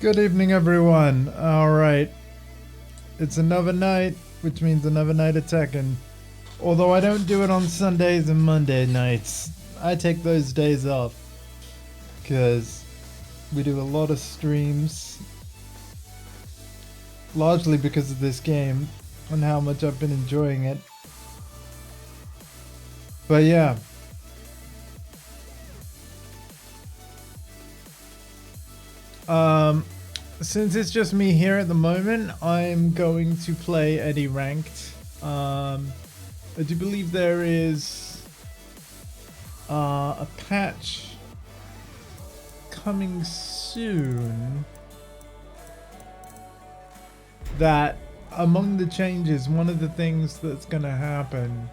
Good evening, everyone. Alright. It's another night, which means another night of Tekken. Although I don't do it on Sundays and Monday nights. I take those days off. Because we do a lot of streams. Largely because of this game and how much I've been enjoying it. But yeah. Since it's just me here at the moment, I'm going to play Eddie Ranked. I do believe there is a patch coming soon that among the changes, one of the things that's going to happen...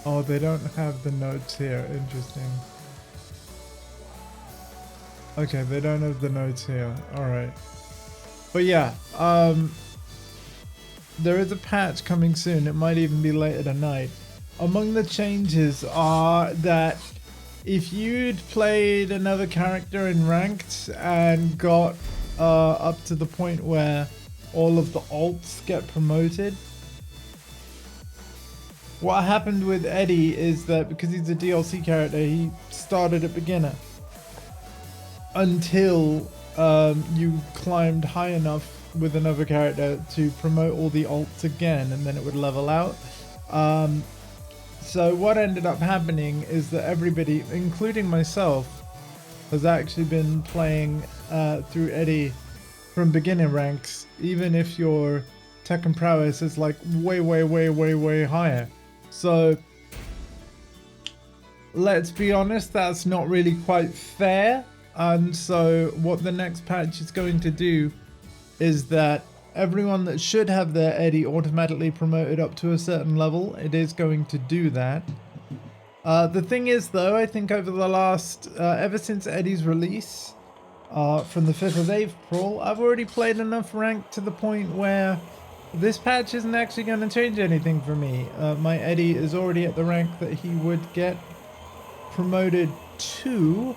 Oh, they don't have the notes here. Interesting. Okay, they don't have the notes here. Alright. But yeah, there is a patch coming soon. It might even be later tonight. Among the changes are that if you'd played another character in Ranked and got up to the point where all of the alts get promoted, what happened with Eddie is that because he's a DLC character, he started at beginner. Until you climbed high enough with another character to promote all the alts again, and then it would level out. So what ended up happening is that everybody, including myself, has actually been playing through Eddie from beginner ranks, even if your Tekken prowess is like way higher. So let's be honest, that's not really quite fair. And so what the next patch is going to do is that everyone that should have their Eddie automatically promoted up to a certain level, it is going to do that. The thing is though, I think over the last, ever since Eddie's release, from the 5th of April, I've already played enough rank to the point where this patch isn't actually going to change anything for me. My Eddie is already at the rank that he would get promoted to.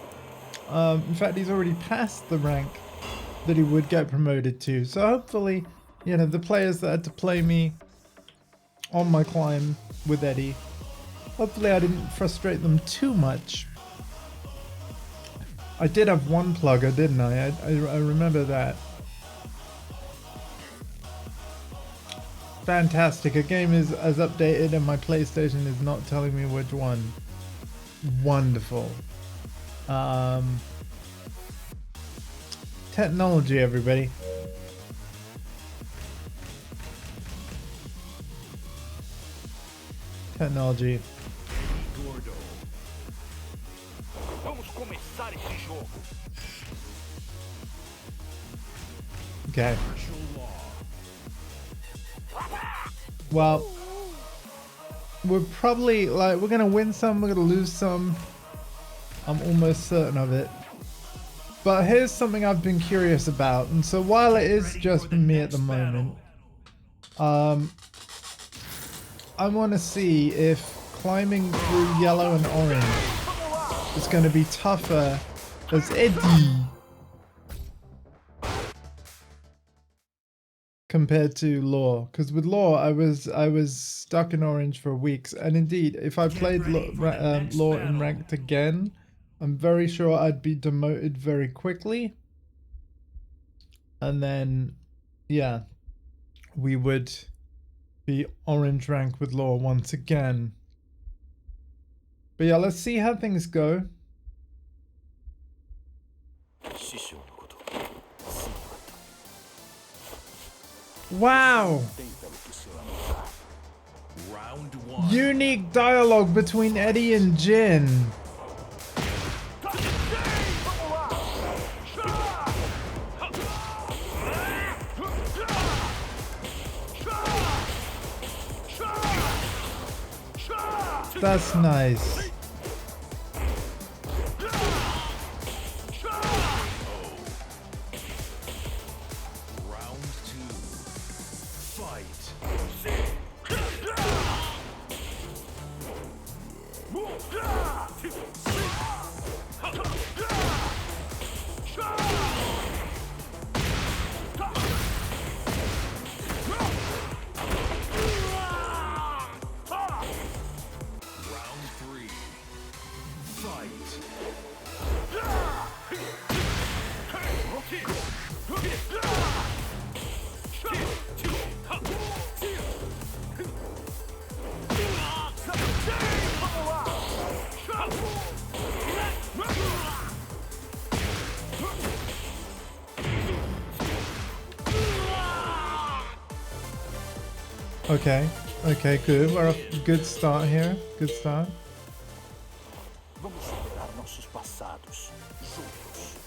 In fact, he's already passed the rank that he would get promoted to. So hopefully, you know, the players that had to play me on my climb with Eddie, hopefully I didn't frustrate them too much. I did have one plugger, didn't I? I remember that. Fantastic. A game is as updated and my PlayStation is not telling me which one. Wonderful. Technology, everybody. Technology. Okay. Well, we're probably like, we're gonna win some, we're gonna lose some. I'm almost certain of it. But here's something I've been curious about, and so while it is just me at the moment, I want to see if climbing through yellow and orange is going to be tougher as Eddie compared to Law. Because with Law, I was stuck in orange for weeks, and indeed, if I played Law in ranked again, I'm very sure I'd be demoted very quickly. And then, yeah, we would be orange rank with Law once again. But yeah, let's see how things go. Wow! Unique dialogue between Eddie and Jin. That's nice. Round 2. Fight. Okay. Okay, good. We're off. Good start here. Good start. Vamos superar nossos passados juntos.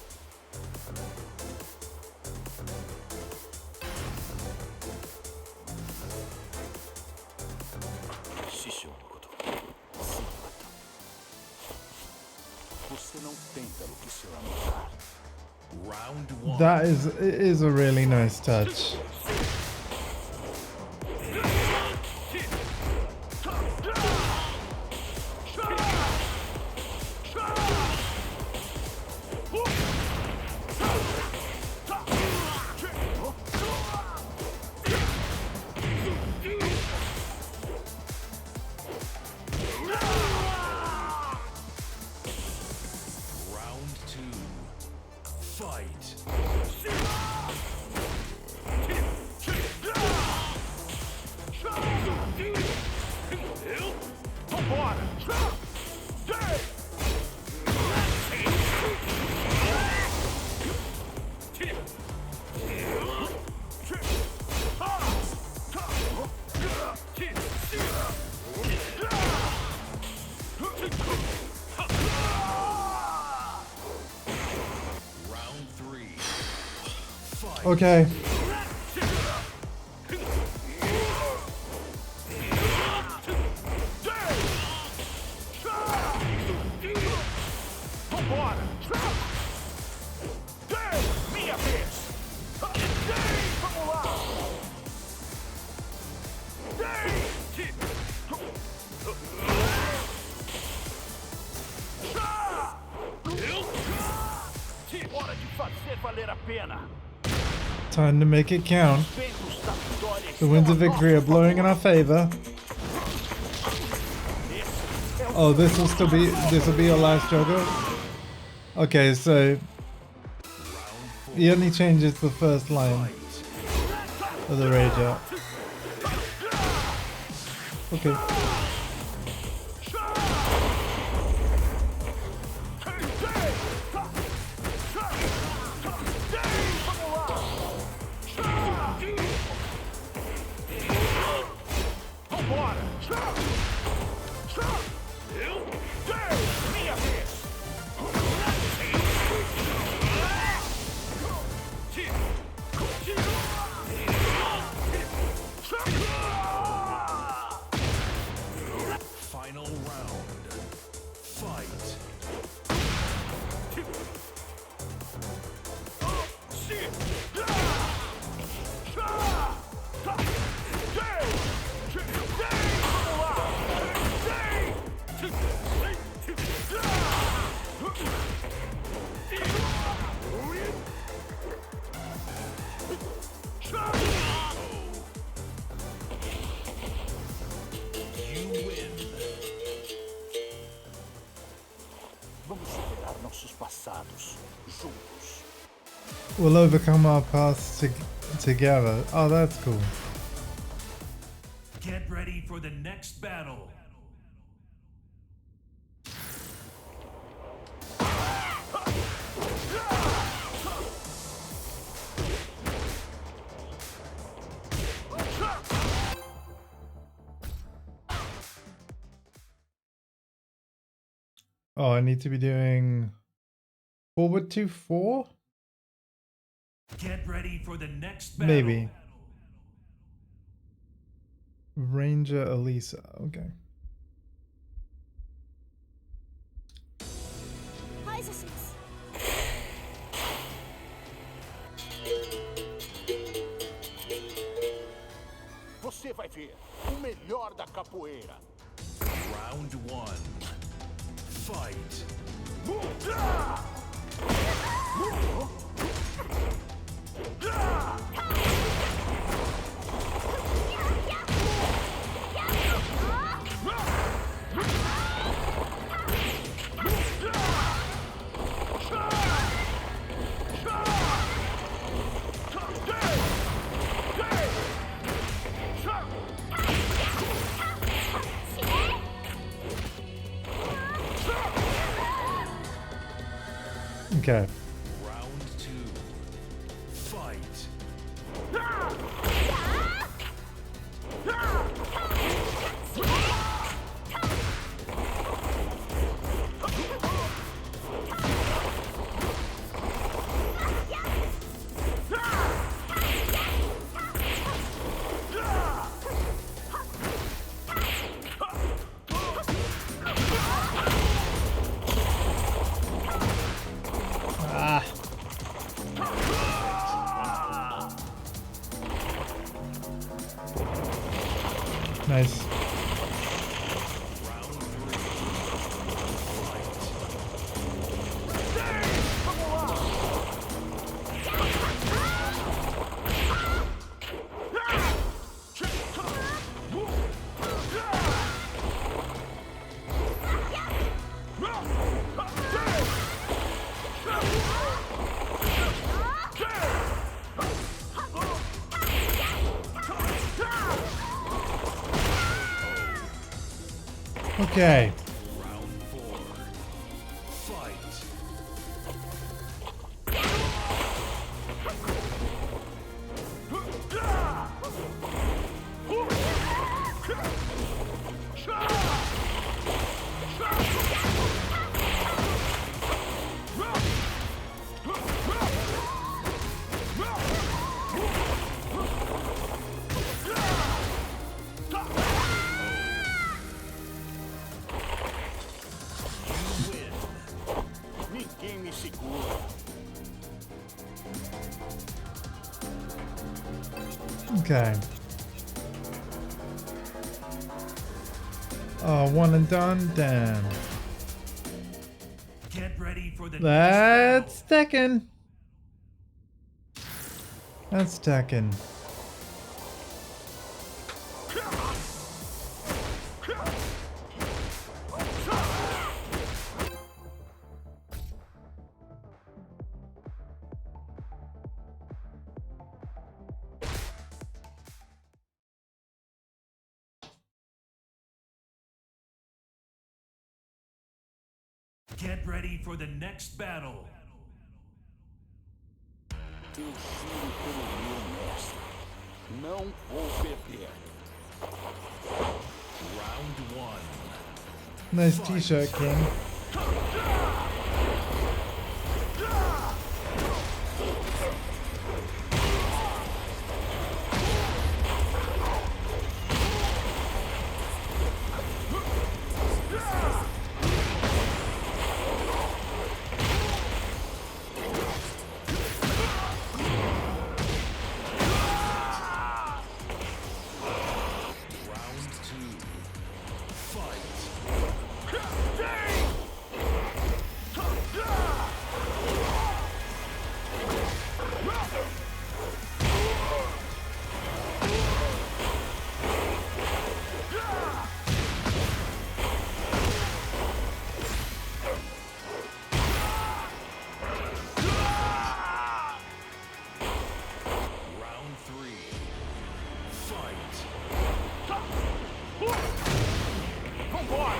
Você não tem pelo que se lamentar. Round one. That is a really nice touch. Round two. Fight. Round three. Fight. Okay. Minha vez! Vamos lá! Hora de fazer valer a pena! Time to make it count. Ventos da vitória The winds estão of a victory are nosso blowing in favor. our favor. Esse é o Oh, this will be your last jogger. Okay, so he only changes the first line of the rage out. Okay. Minha vez! Final round. Fight. You win. Vamos superar nossos passados juntos. We'll overcome our paths together. Oh, that's cool. Get ready for the next battle. Oh, I need to be doing forward 2-4? Get ready for the next battle. Maybe. Ranger Elisa. Okay. Hi, assassins. Você vai ver o melhor da capoeira. Round one. Fight. Okay. Round two. Fight. Ah! Nice. Okay. Round 4. Fight. Ninguém me segura. Okay. Oh, one and done. Damn. Get ready for the That's next TEKKEN. That's TEKKEN. Get ready for the next battle. Eu juro pelo meu mestre. Não vou perder. Round 1. Nice t-shirt, King. Round 2. Fight. Round 3. Fight. Vambora!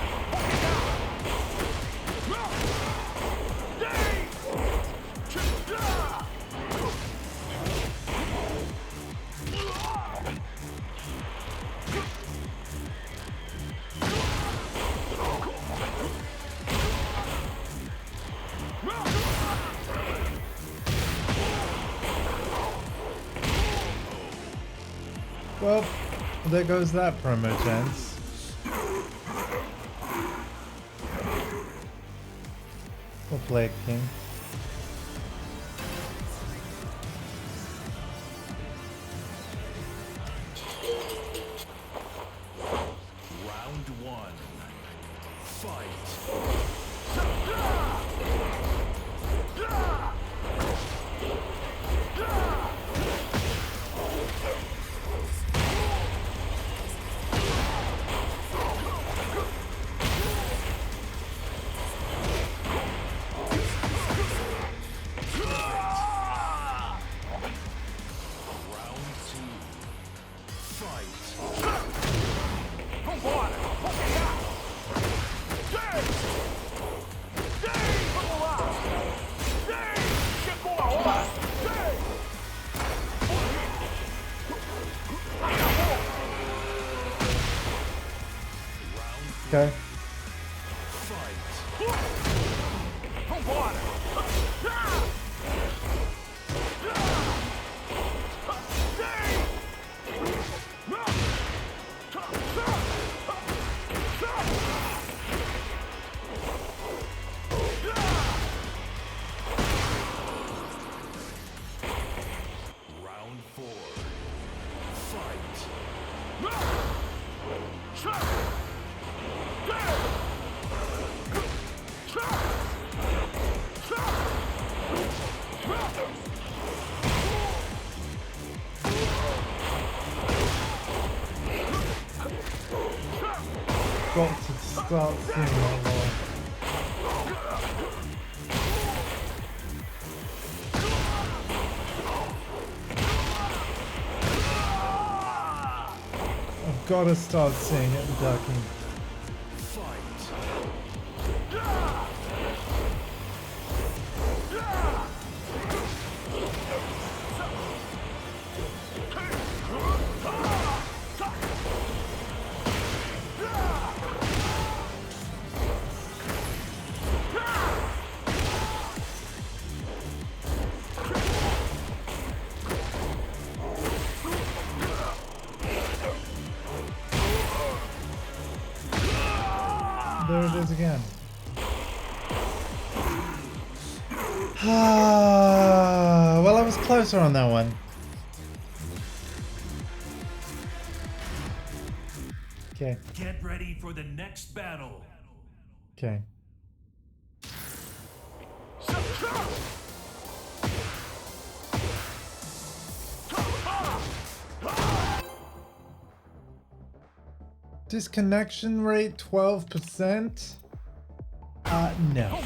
Well, there goes that promo chance. We'll play it, King. Round 1. Fight. Round 2. Fight. Vambora! Vamos pegar! Vamos lá! Chegou a hora! Okay. Fight. Vambora! Round 4. Fight. Got to start seeing that more. I've got to start seeing it and ducking. There it is again. Well, I was closer on that one. Okay. Get ready for the next battle. Okay. Disconnection rate 12%? No.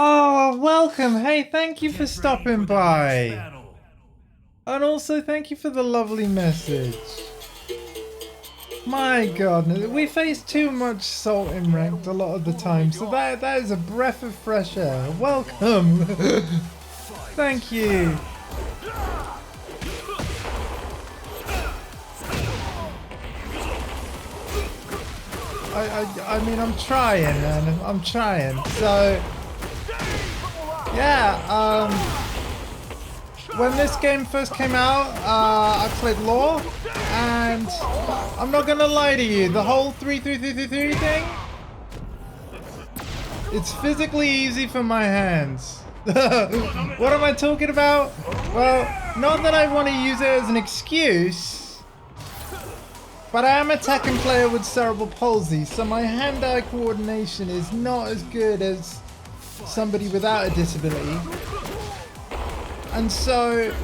Oh, welcome. Hey, thank you for stopping by. And also thank you for the lovely message. My god, we face too much salt in ranked a lot of the time, so that is a breath of fresh air. Welcome. Thank you. I mean, I'm trying, man. I'm trying. So, yeah, when this game first came out, I played Law, and I'm not gonna lie to you, the whole 3-3-3-3-3 thing, it's physically easy for my hands. What am I talking about? Well, not that I want to use it as an excuse, but I am a Tekken player with cerebral palsy, so my hand-eye coordination is not as good as somebody without a disability. And so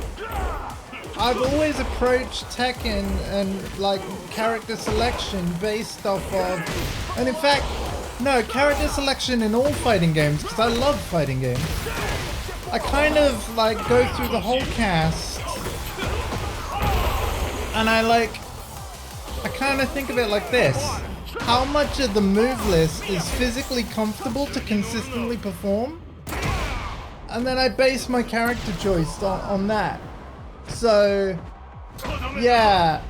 I've always approached Tekken and like character selection based off of, and in fact, no, character selection in all fighting games, because I love fighting games. I kind of like go through the whole cast and I kind of think of it like this. How much of the move list is physically comfortable to consistently perform? And then I base my character choice on that. So, yeah,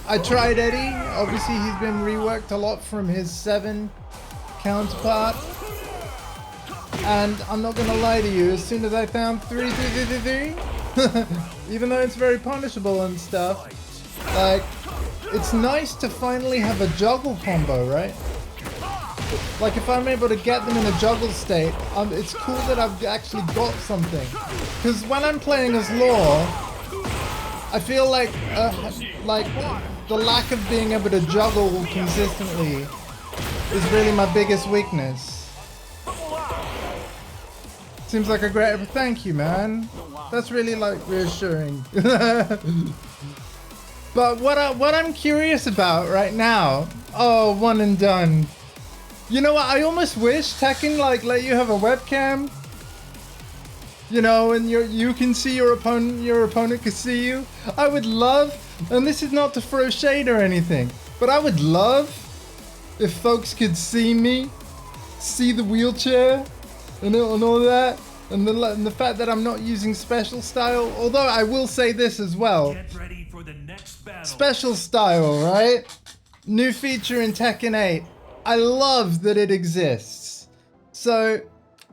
I tried Eddie. Obviously, he's been reworked a lot from his 7 counterpart. And I'm not gonna lie to you, as soon as I found 3-3-3-3, even though it's very punishable and stuff, like, it's nice to finally have a juggle combo, right? Like, if I'm able to get them in a juggle state, it's cool that I've actually got something. Because when I'm playing as Law, I feel like the lack of being able to juggle consistently is really my biggest weakness. Seems like a great... Thank you, man. That's really, like, reassuring. But what I'm curious about right now... Oh, one and done. You know what? I almost wish Tekken, like, let you have a webcam. You know, and you can see your opponent can see you. I would love... And this is not to throw shade or anything. But I would love if folks could see me, see the wheelchair, and all that, and the fact that I'm not using special style. Although I will say this as well. Get ready for the next battle. Special style, right? New feature in Tekken 8. I love that it exists. So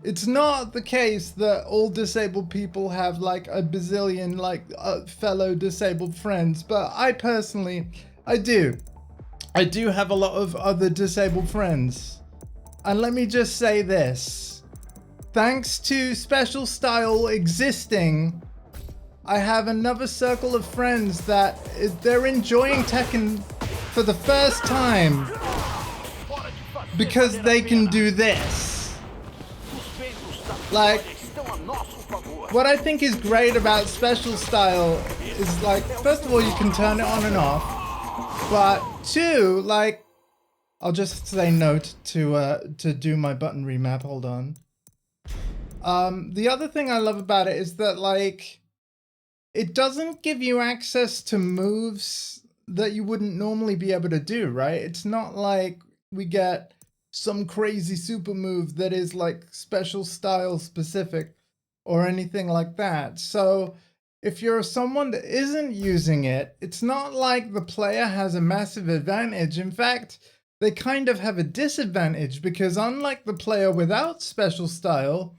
it's not the case that all disabled people have like a bazillion like fellow disabled friends, but I personally, I do have a lot of other disabled friends. And let me just say this. Thanks to special style existing, I have another circle of friends that they're enjoying Tekken for the first time because they can do this. Like, what I think is great about special style is like, first of all, you can turn it on and off, but two, like, I'll just say note to do my button remap. Hold on. The other thing I love about it is that like, it doesn't give you access to moves that you wouldn't normally be able to do, right? It's not like we get some crazy super move that is like special style specific or anything like that. So if you're someone that isn't using it, it's not like the player has a massive advantage. In fact, they kind of have a disadvantage because unlike the player without special style,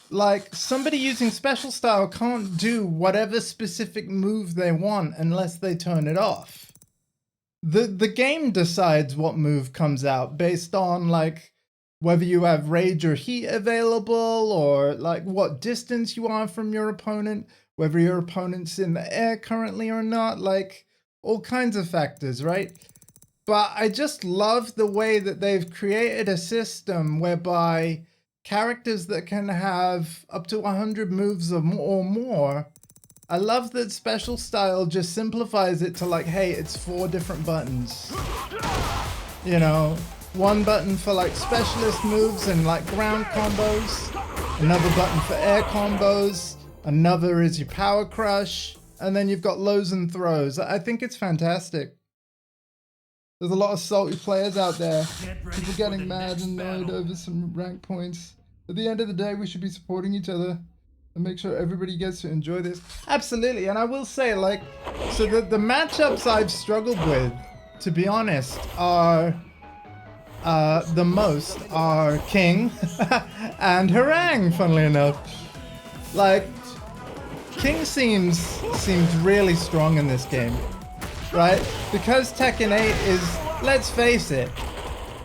like somebody using special style can't do whatever specific move they want unless they turn it off. The game decides what move comes out based on like whether you have rage or heat available, or like what distance you are from your opponent, whether your opponent's in the air currently or not, like all kinds of factors, right? But I just love the way that they've created a system whereby characters that can have up to 100 moves or more. I love that special style just simplifies it to like, hey, it's 4 different buttons. You know, one button for like specialist moves and like ground combos, another button for air combos, another is your power crush, and then you've got lows and throws. I think it's fantastic. There's a lot of salty players out there, people getting mad and annoyed over some rank points. At the end of the day, we should be supporting each other and make sure everybody gets to enjoy this. Absolutely, and I will say, like, so the matchups I've struggled with, to be honest, are the most are King and Harang, funnily enough. Like, King seems really strong in this game, right? Because Tekken 8 is, let's face it,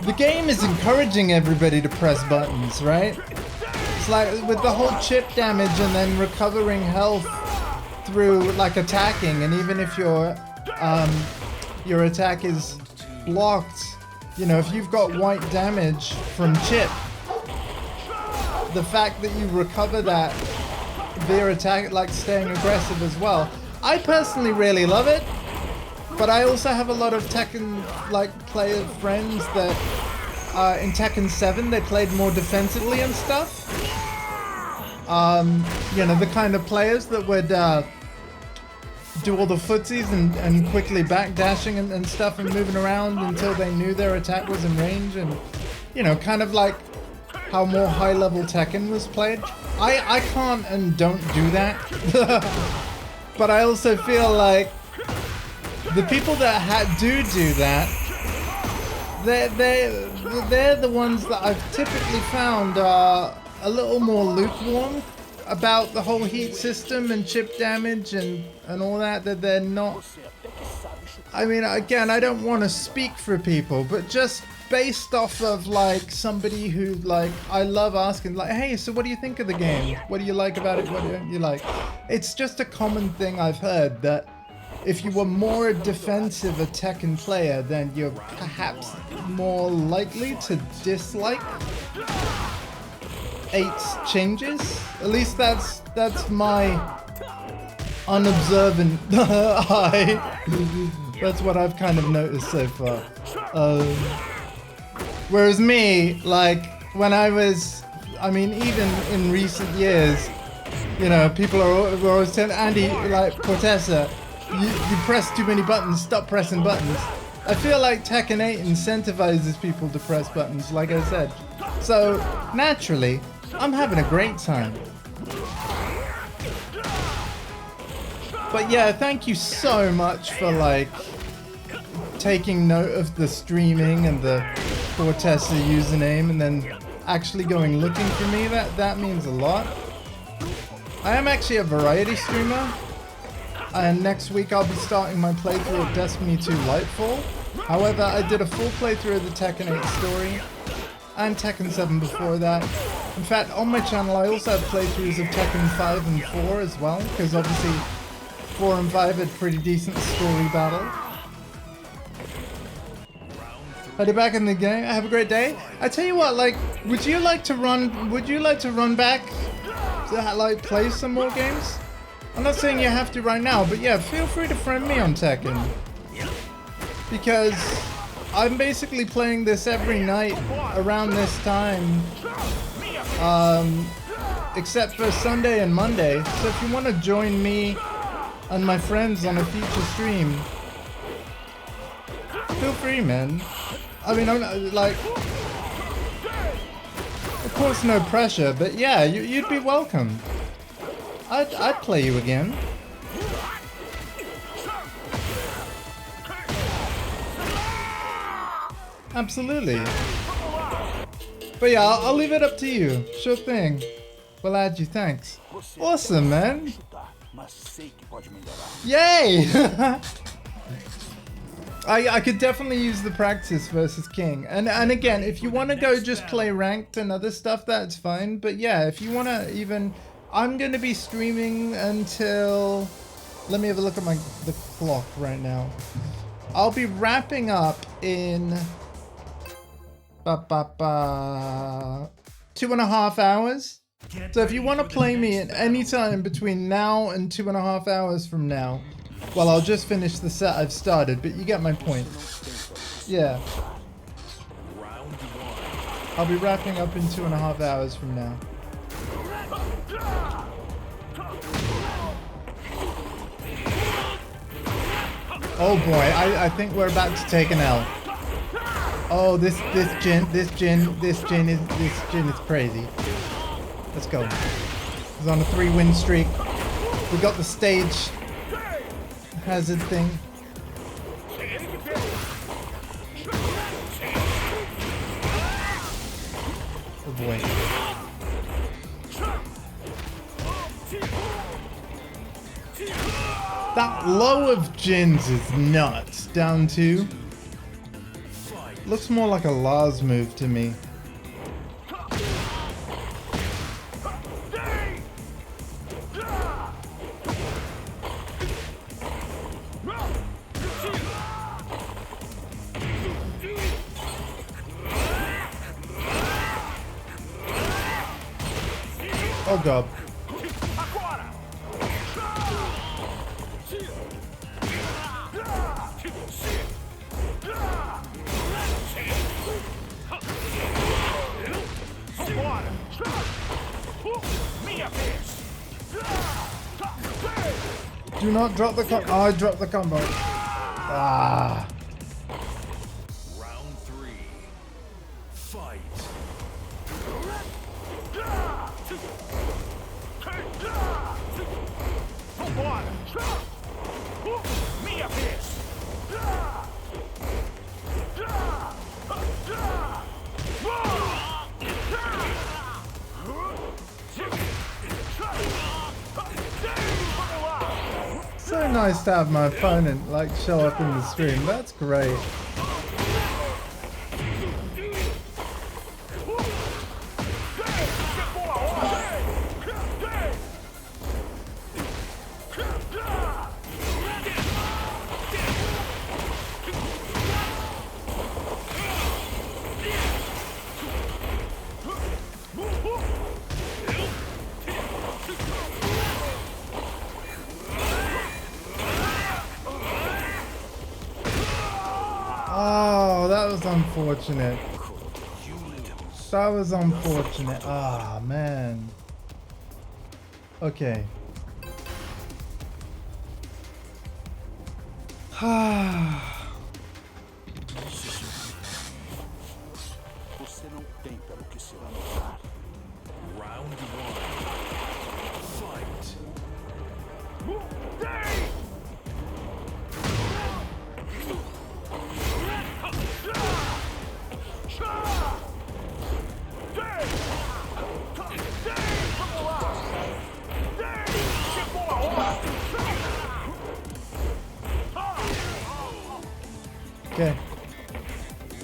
the game is encouraging everybody to press buttons, right? It's like with the whole chip damage and then recovering health through like attacking, and even if your attack is blocked, you know, if you've got white damage from chip, the fact that you recover that via attack, like staying aggressive as well. I personally really love it, but I also have a lot of Tekken like player friends that in Tekken 7 they played more defensively and stuff. You know, the kind of players that would do all the footsies and quickly backdashing and stuff and moving around until they knew their attack was in range, and you know, kind of like how more high level Tekken was played. I can't and don't do that. But I also feel like the people that do that, they're the ones that I've typically found are a little more lukewarm about the whole heat system and chip damage and all that they're not. I mean, again, I don't want to speak for people, but just based off of like somebody who like, I love asking like, hey, so what do you think of the game? What do you like about it? What don't you like? It's just a common thing I've heard that if you were more defensive a Tekken player, then you're perhaps more likely to dislike 8's changes. At least that's my unobservant eye. That's what I've kind of noticed so far. Whereas me, like, when I was, I mean, even in recent years, you know, people were always telling Andy, like, Cortesa, you press too many buttons, stop pressing buttons. I feel like Tekken 8 incentivizes people to press buttons, like I said. So, naturally, I'm having a great time. But yeah, thank you so much for like taking note of the streaming and the Cortesa username and then actually going looking for me. That means a lot. I am actually a variety streamer, and next week I'll be starting my playthrough of Destiny 2 Lightfall. However, I did a full playthrough of the Tekken 8 story and Tekken 7 before that. In fact, on my channel I also have playthroughs of Tekken 5 and 4 as well, because obviously 4 and 5 had pretty decent story battle. Headed back in the game. Have a great day. I tell you what, like, would you like to run back to like play some more games? I'm not saying you have to right now, but yeah, feel free to friend me on Tekken. Because I'm basically playing this every night around this time. Except for Sunday and Monday. So if you want to join me and my friends on a future stream, feel free, man. I mean, I'm not, like, of course, no pressure, but yeah, you'd be welcome. I'd play you again. Absolutely. But yeah, I'll leave it up to you. Sure thing. We'll add you. Thanks. Awesome, man. Yay! I could definitely use the practice versus King. And again, if you want to go just play ranked and other stuff, that's fine. But yeah, if you want to even... I'm going to be streaming until... Let me have a look at the clock right now. I'll be wrapping up in... 2.5 hours. So if you want to play me at any time between now and 2.5 hours from now, well, I'll just finish the set I've started, but you get my point. Yeah. I'll be wrapping up in 2.5 hours from now. Oh boy, I think we're about to take an L. Oh, this gin is crazy. Let's go. He's on a 3-win streak. We got the stage hazard thing. Oh boy. That low of Jin's is nuts. Down 2. Looks more like a Lars move to me. Oh god. Do not drop the combo. Oh, I dropped the combo. Ah. Round 3. Fight. So nice to have my opponent like show up in the stream. That's great. Oh, that was unfortunate. That was unfortunate. Ah, man. Okay. Okay.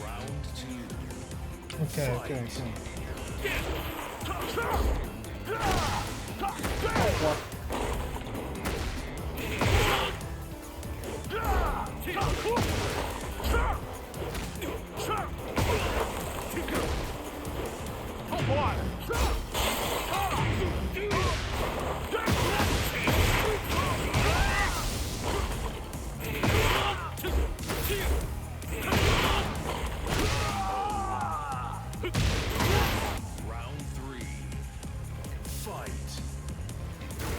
Round two. Okay. Round three. Fight. Round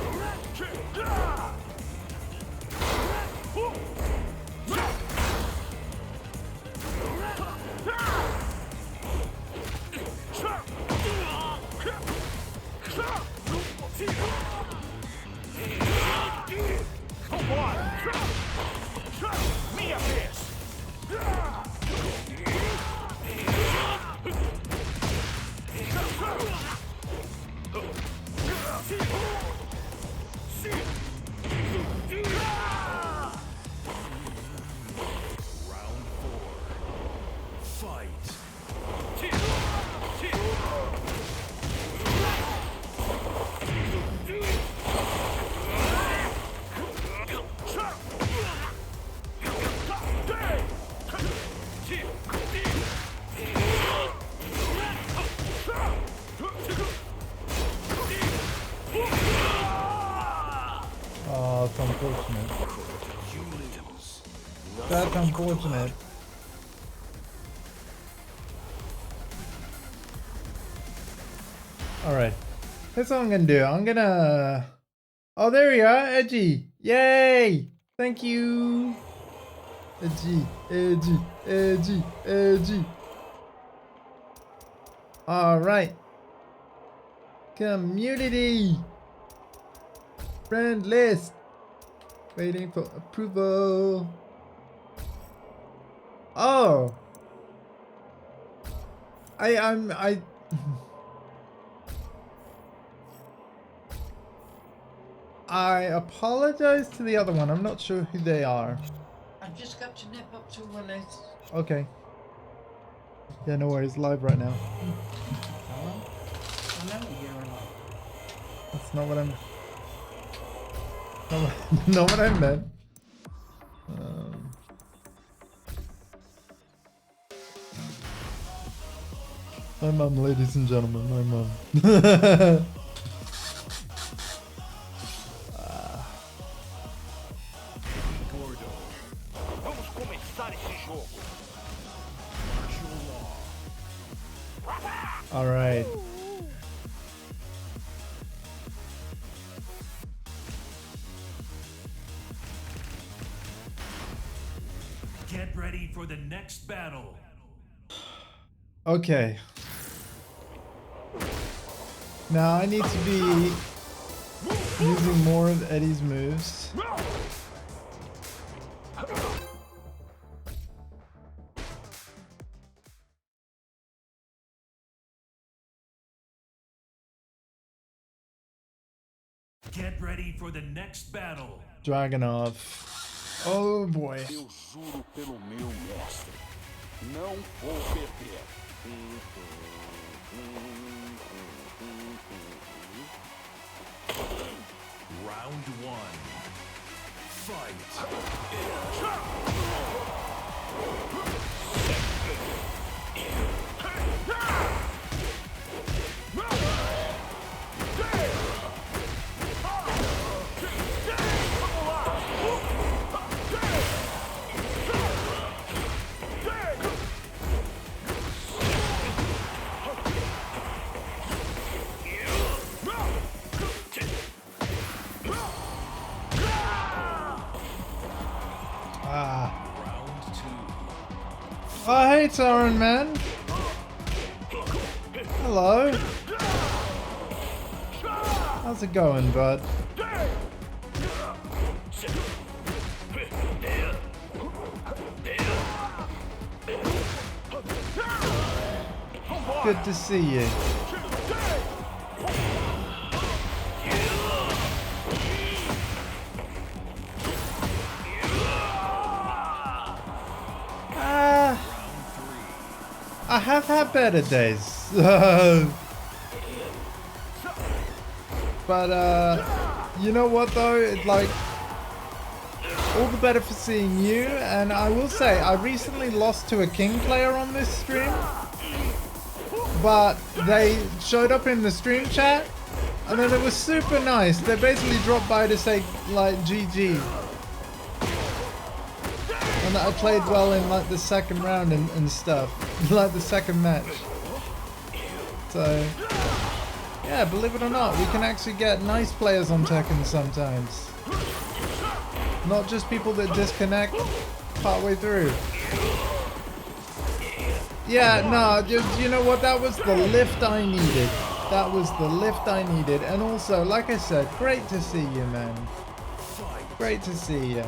four. Fight. Oh, it's unfortunate. You lose. That's unfortunate. Alright. Here's what I'm gonna do. I'm gonna... Oh, there you are, Edgy. Yay! Thank you. Edgy. Alright. Community. Friend list. Waiting for approval. Oh. I apologize to the other one. I'm not sure who they are. I've just got to nip up to one list. Okay. Yeah, no worries. Live right now. I know you're alive. That's not what I'm... Not what I meant. My mum, ladies and gentlemen, my mum. Vamos começar esse jogo. All right. Get ready for the next battle. Okay. Now I need to be using more of Eddie's moves. Get ready for the next battle. Dragonov. Oh boy. Eu juro pelo meu mestre, não vou perder. Round one. Fight. Round two. Oh, hey, Taran, man. Hello. How's it going, bud? Good to see you. I have had better days. But, you know what though? It's like, all the better for seeing you. And I will say, I recently lost to a King player on this stream. But they showed up in the stream chat. And then it was super nice. They basically dropped by to say, like, GG. And that I played well in, like, the second round and stuff. Like, the second match. So, yeah, believe it or not, we can actually get nice players on Tekken sometimes. Not just people that disconnect partway through. Yeah, no, you know what? That was the lift I needed. That was the lift I needed. And also, like I said, great to see you, man. Great to see you.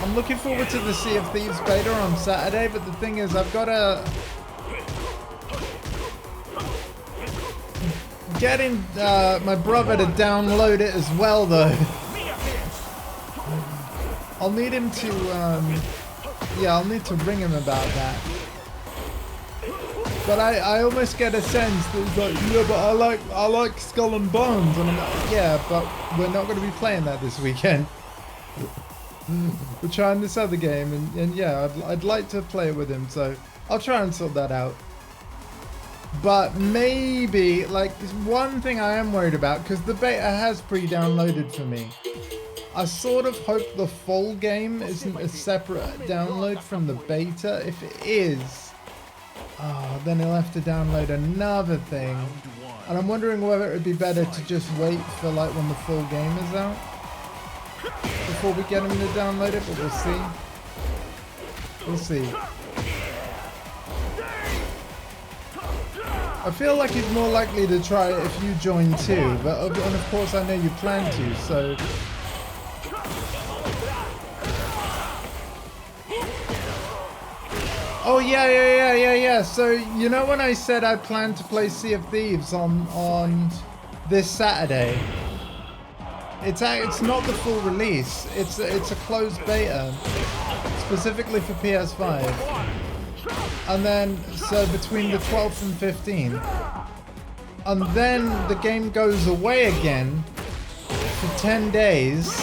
I'm looking forward to the Sea of Thieves beta on Saturday, but the thing is, I've got to get in my brother to download it as well, though. I'll need him to, yeah, I'll need to ring him about that. But I almost get a sense that he's like, yeah, but I like Skull and Bones, and I'm like, yeah, but we're not going to be playing that this weekend. We're trying this other game, and yeah, I'd like to play it with him, so I'll try and sort that out. But maybe, like, one thing I am worried about, because the beta has pre-downloaded for me. I sort of hope the full game isn't a separate download from the beta. If it is, oh, then he'll have to download another thing. And I'm wondering whether it would be better to just wait for, like, when the full game is out before we get him to download it, but we'll see. We'll see. I feel like he's more likely to try it if you join too, but and of course I know you plan to, so. Oh yeah. So you know when I said I plan to play Sea of Thieves on this Saturday? It's not the full release. It's a closed beta, specifically for PS5. And then, so between the 12th and 15th. And then the game goes away again for 10 days,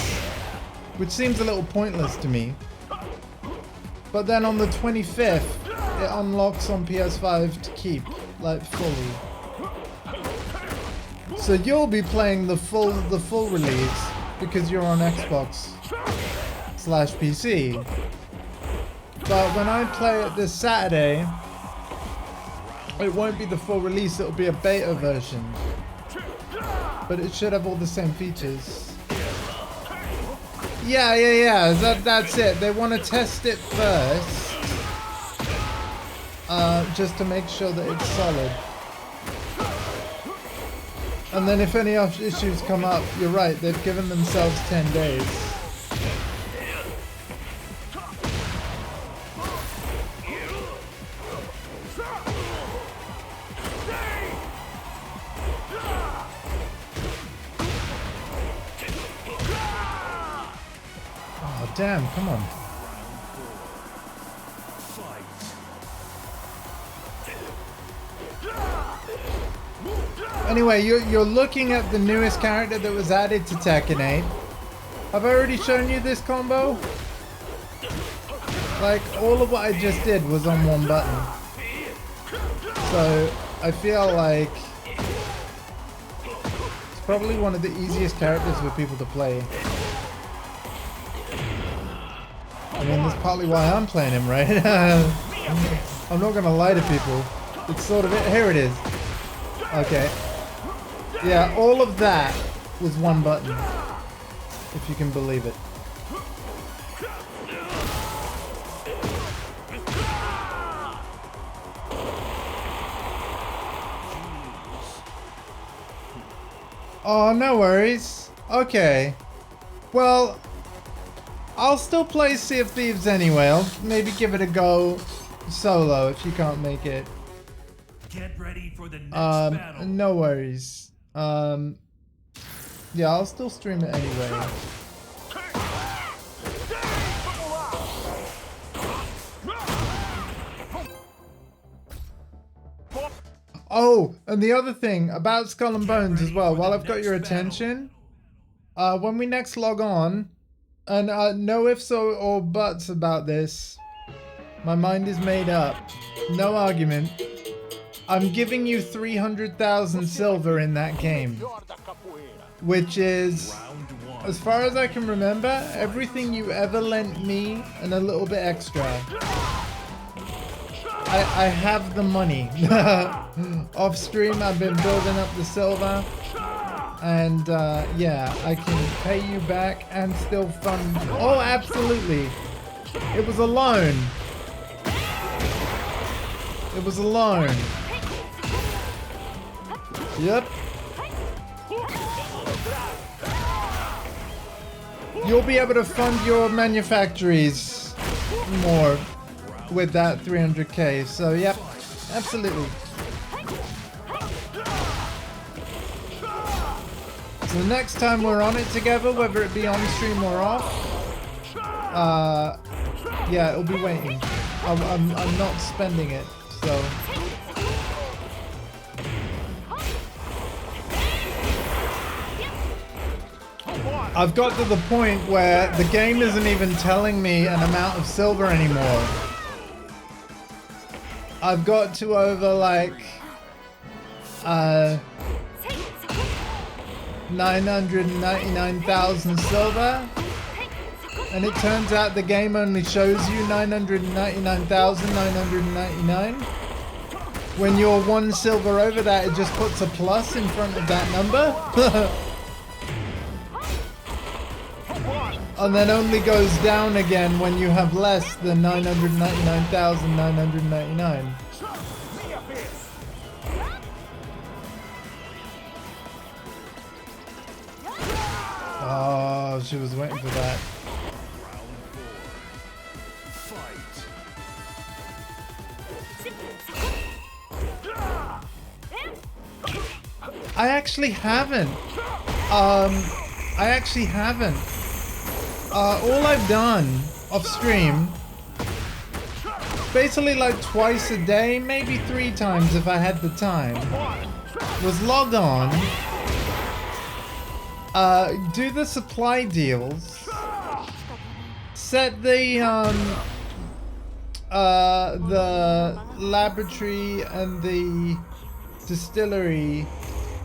which seems a little pointless to me. But then on the 25th, it unlocks on PS5 to keep, like, fully. So you'll be playing the full release because you're on Xbox / PC. But when I play it this Saturday, it won't be the full release, it'll be a beta version. But it should have all the same features. Yeah, that's it. They want to test it first. Just to make sure that it's solid. And then if any issues come up, you're right, they've given themselves 10 days. Oh, damn, come on. Anyway, you're looking at the newest character that was added to Tekken 8. Have I already shown you this combo? Like, all of what I just did was on one button. So, I feel like it's probably one of the easiest characters for people to play. I mean, that's partly why I'm playing him, right? I'm not gonna lie to people. It's sort of it. Here it is. Okay. Yeah, all of that was one button, if you can believe it. Oh, no worries. Okay. Well, I'll still play Sea of Thieves anyway. I'll maybe give it a go solo if you can't make it. Get ready for the next battle. No worries. Yeah, I'll still stream it anyway. Oh, and the other thing about Skull and Bones as well, while I've got your attention, when we next log on, and no ifs or buts about this, my mind is made up, no argument, I'm giving you 300,000 silver in that game, which is, as far as I can remember, everything you ever lent me and a little bit extra. I have the money. Off stream, I've been building up the silver, and yeah, I can pay you back and still fund. Oh, absolutely. It was a loan. It was a loan. Yep. You'll be able to fund your manufactories more with that 300k. So yep, absolutely. So the next time we're on it together, whether it be on stream or off, yeah, it'll be waiting. I'm not spending it, so. I've got to the point where the game isn't even telling me an amount of silver anymore. I've got to over like 999,000 silver, and it turns out the game only shows you 999,999. When you're one silver over that, it just puts a plus in front of that number. And then only goes down again when you have less than 999,999. Oh, she was waiting for that. I actually haven't. All I've done off stream, basically like twice a day, maybe 3 times if I had the time, was log on, do the supply deals, set the laboratory and the distillery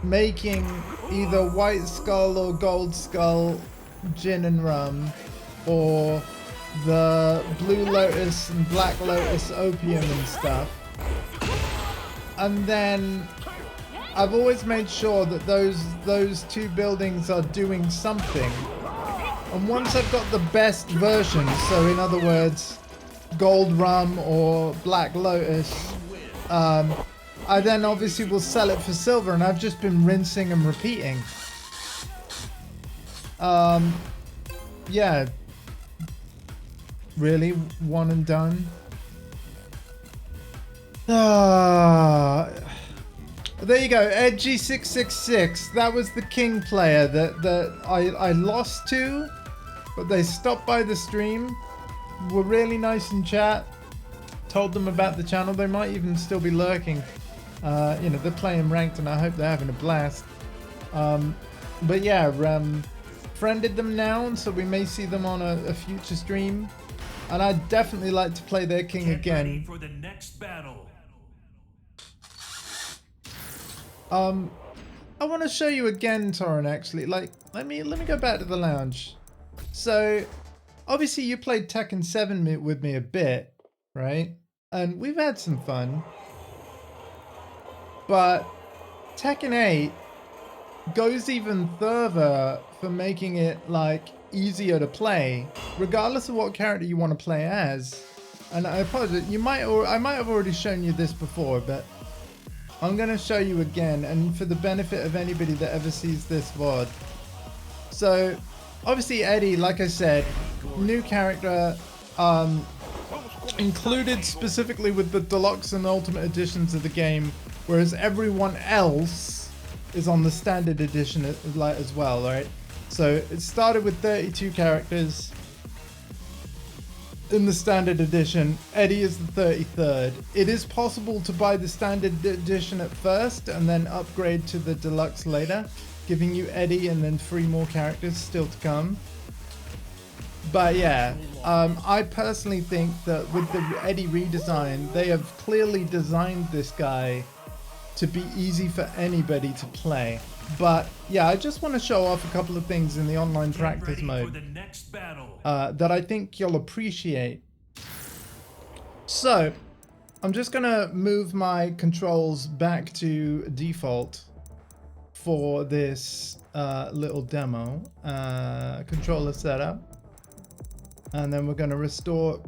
making either White Skull or Gold Skull gin and rum, or the Blue Lotus and Black Lotus opium and stuff. And then I've always made sure that those 2 buildings are doing something. And once I've got the best version, so in other words, Gold Rum or Black Lotus, I then obviously will sell it for silver, and I've just been rinsing and repeating. Yeah. Really? One and done? There you go, Edgy666. That was the king player that I lost to, but they stopped by the stream, were really nice in chat, told them about the channel. They might even still be lurking. You know, they're playing ranked, and I hope they're having a blast. But yeah, friended them now, so we may see them on a future stream. And I'd definitely like to play their king again. Ready for the next battle. I want to show you again, Torrin, actually. Like, let me go back to the lounge. So, obviously you played Tekken 7 with me a bit, right? And we've had some fun. But Tekken 8 goes even further for making it, like, easier to play, regardless of what character you want to play as. And I apologize, I might have already shown you this before, but I'm going to show you again, and for the benefit of anybody that ever sees this VOD. So, obviously Eddie, like I said, new character included specifically with the deluxe and ultimate editions of the game, whereas everyone else is on the standard edition as well, right? So it started with 32 characters in the standard edition. Eddie is the 33rd. It is possible to buy the standard edition at first and then upgrade to the deluxe later, giving you Eddie and then 3 more characters still to come. But yeah, I personally think that with the Eddie redesign, they have clearly designed this guy to be easy for anybody to play. But yeah, I just want to show off a couple of things in the online practice mode that I think you'll appreciate. So I'm just gonna move my controls back to default for this little demo. Controller setup. And then we're going to restore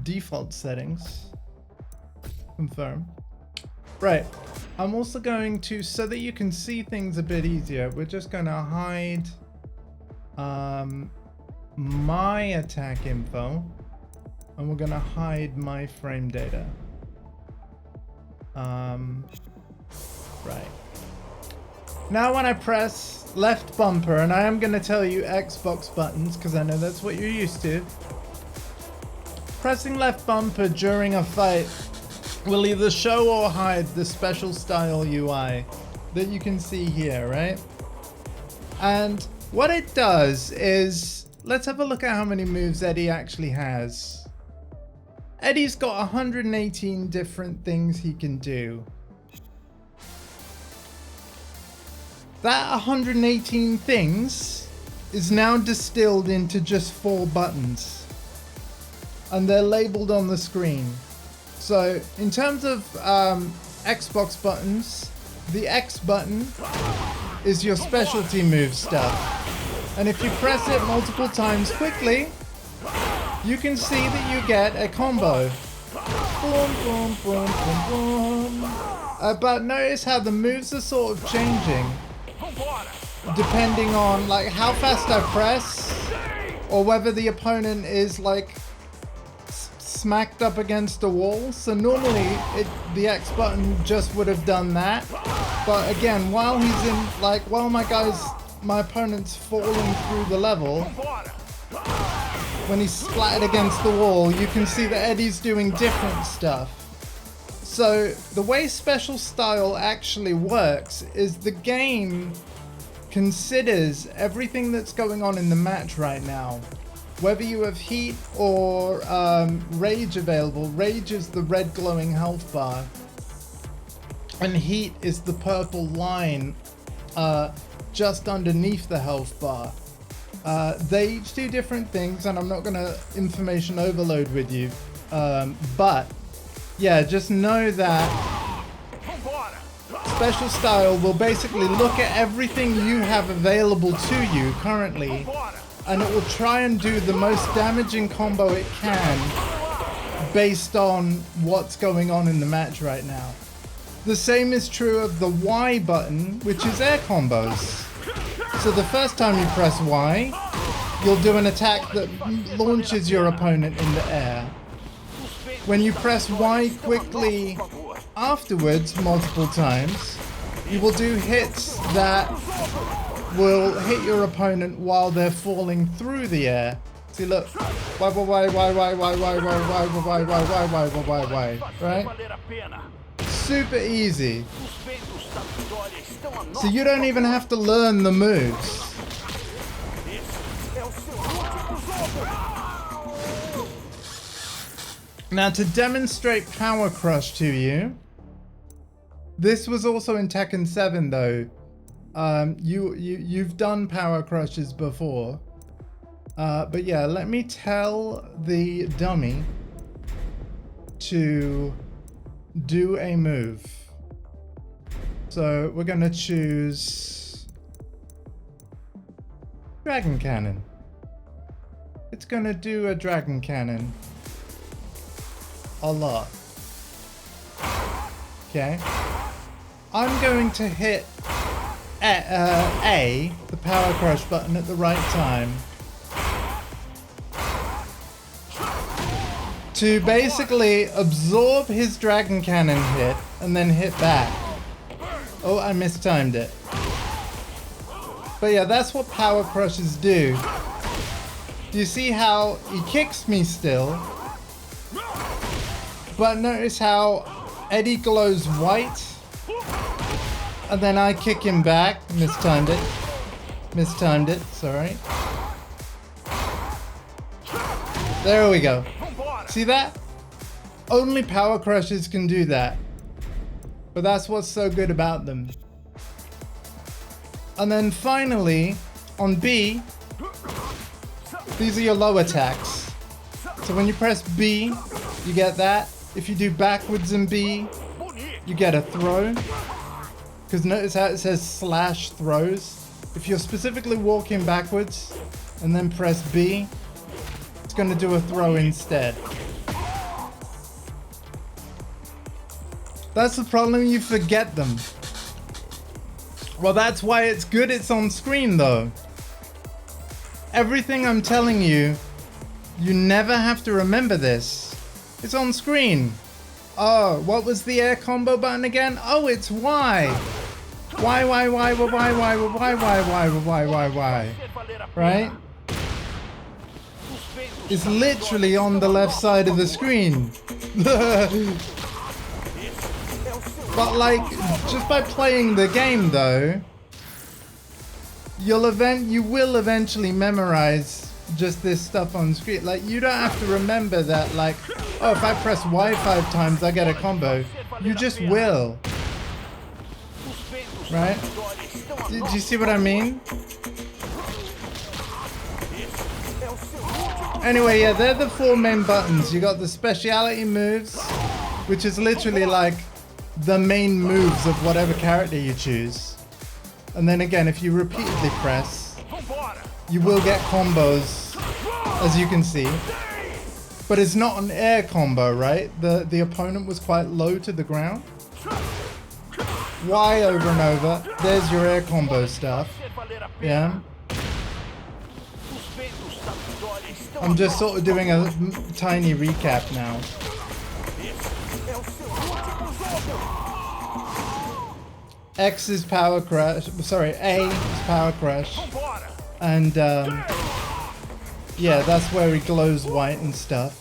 default settings. Confirm. Right. I'm also going to, so that you can see things a bit easier, we're just going to hide my attack info. And we're going to hide my frame data. Right. Now when I press left bumper, and I am going to tell you Xbox buttons because I know that's what you're used to. Pressing left bumper during a fight will either show or hide the special style UI that you can see here, right? And what it does is, let's have a look at how many moves Eddie actually has. Eddie's got 118 different things he can do. That 118 things is now distilled into just 4 buttons. And they're labeled on the screen. So in terms of Xbox buttons, the X button is your specialty move stuff. And if you press it multiple times quickly, you can see that you get a combo. Boom, boom, boom, boom, boom. But notice how the moves are sort of changing depending on like how fast I press or whether the opponent is like smacked up against a wall. So normally the X button just would have done that, but again, while he's in like while my opponent's falling through the level, when he's splattered against the wall, you can see that Eddie's doing different stuff. So the way special style actually works is the game considers everything that's going on in the match right now. Whether you have heat or rage available. Rage is the red glowing health bar, and heat is the purple line just underneath the health bar. They each do different things, and I'm not going to information overload with you, but yeah, just know that special style will basically look at everything you have available to you currently, and it will try and do the most damaging combo it can based on what's going on in the match right now. The same is true of the Y button, which is air combos. So the first time you press Y, you'll do an attack that launches your opponent in the air. When you press Y quickly afterwards multiple times, you will do hits that will hit your opponent while they're falling through the air. See, look. Right? Super easy. So you don't even have to learn the moves. Now, to demonstrate Power Crush to you, this was also in Tekken 7 though. You've done Power Crushes before. But yeah, let me tell the dummy to do a move. So we're gonna choose Dragon Cannon. It's gonna do a Dragon Cannon a lot. Okay. I'm going to hit A, the Power Crush button at the right time. to basically absorb his dragon cannon hit and then hit back. Oh, I mistimed it. But yeah, that's what power crushes do. Do you see how he kicks me still? But notice how Eddie glows white. And then I kick him back. Mistimed it, sorry. There we go. See that? Only power crushes can do that. But that's what's so good about them. And then finally, on B, these are your low attacks. So when you press B, you get that. If you do backwards in B, you get a throw. Because notice how it says slash throws. If you're specifically walking backwards and then press B, it's going to do a throw instead. That's the problem, you forget them. Well, that's why it's good it's on screen though. Everything I'm telling you, you never have to remember this. It's on screen. Oh, what was the air combo button again? Oh, it's Y. Why? Right? It's literally on the left side of the screen. But like, just by playing the game though, you will eventually memorize just this stuff on screen. Like, you don't have to remember that, like, oh, if I press Y 5 times I get a combo. You just will. Right? Do you see what I mean? Anyway, yeah, they're the 4 main buttons. You got the speciality moves, which is literally like the main moves of whatever character you choose. And then again, if you repeatedly press, you will get combos, as you can see. But it's not an air combo, right? The opponent was quite low to the ground. Y over and over. There's your air combo stuff. Yeah. I'm just sort of doing a tiny recap now. X is power crush. Sorry, A is power crush. And yeah, that's where he glows white and stuff.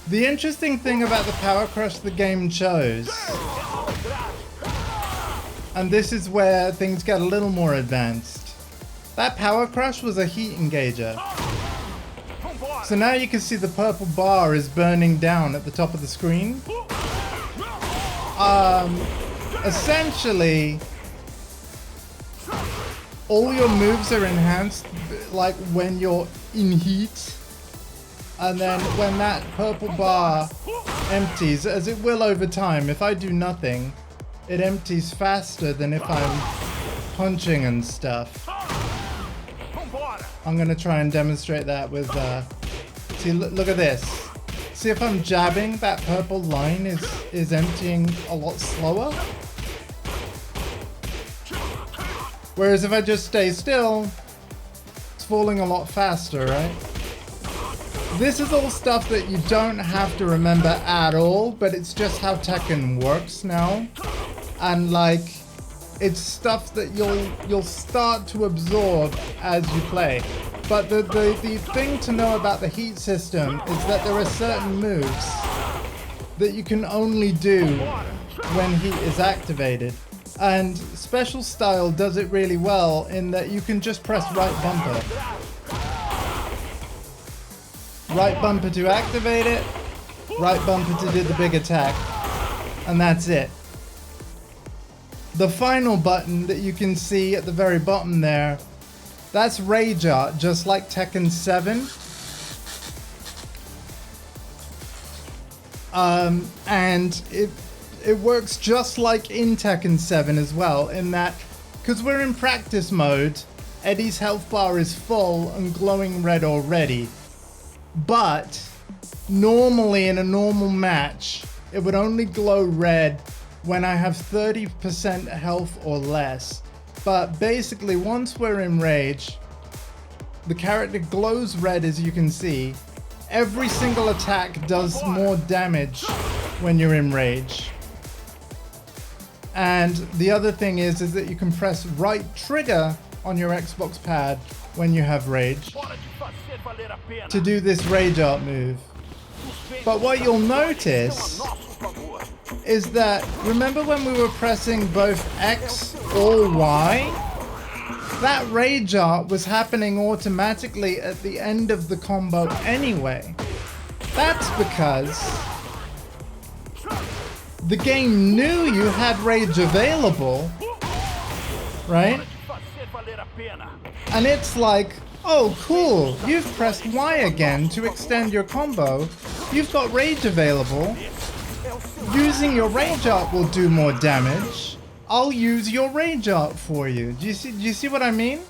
The interesting thing about the power crush the game chose, and this is where things get a little more advanced, that power crush was a heat engager. So now you can see the purple bar is burning down at the top of the screen. Essentially, all your moves are enhanced like when you're in heat, and then when that purple bar empties, as it will over time, if I do nothing, it empties faster than if I'm punching and stuff. I'm gonna try and demonstrate that with, see, look at this. See, if I'm jabbing, that purple line is emptying a lot slower. Whereas if I just stay still, it's falling a lot faster, right? This is all stuff that you don't have to remember at all, but it's just how Tekken works now. And like, it's stuff that you'll start to absorb as you play. But the thing to know about the heat system is that there are certain moves that you can only do when heat is activated. And Special Style does it really well in that you can just press right bumper. Right bumper to activate it, right bumper to do the big attack, and that's it. The final button that you can see at the very bottom there, that's Rage Art, just like Tekken 7. And it works just like in Tekken 7 as well, in that, because we're in practice mode, Eddie's health bar is full and glowing red already. But normally in a normal match, it would only glow red when I have 30% health or less. But basically, once we're in Rage, the character glows red, as you can see. every single attack does more damage when you're in rage. And the other thing is that you can press right trigger on your Xbox pad when you have rage to do this rage art move. But what you'll notice is that, remember when we were pressing both X or Y? That rage art was happening automatically at the end of the combo anyway. That's because the game knew you had rage available, right? And it's like, oh cool, you've pressed Y again to extend your combo. You've got rage available. Using your rage art will do more damage. I'll use your rage art for you. Do you see what I mean?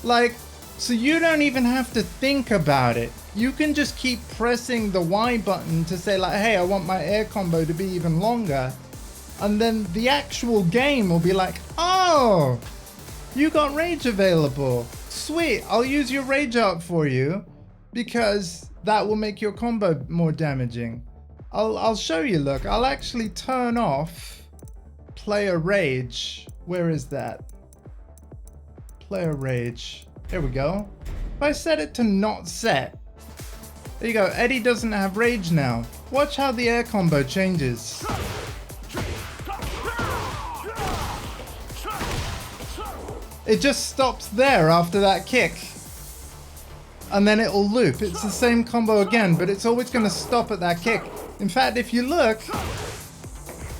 Like, so you don't even have to think about it. You can just keep pressing the Y button to say like, hey, I want my air combo to be even longer. And then the actual game will be like, oh, you got rage available. Sweet, I'll use your rage art for you because that will make your combo more damaging. I'll show you, look, I'll actually turn off player rage. Where is that? Player rage. Here we go. If I set it to not set, there you go, Eddie doesn't have rage now. Watch how the air combo changes. It just stops there after that kick. And then it'll loop. It's the same combo again, but it's always going to stop at that kick. In fact, if you look,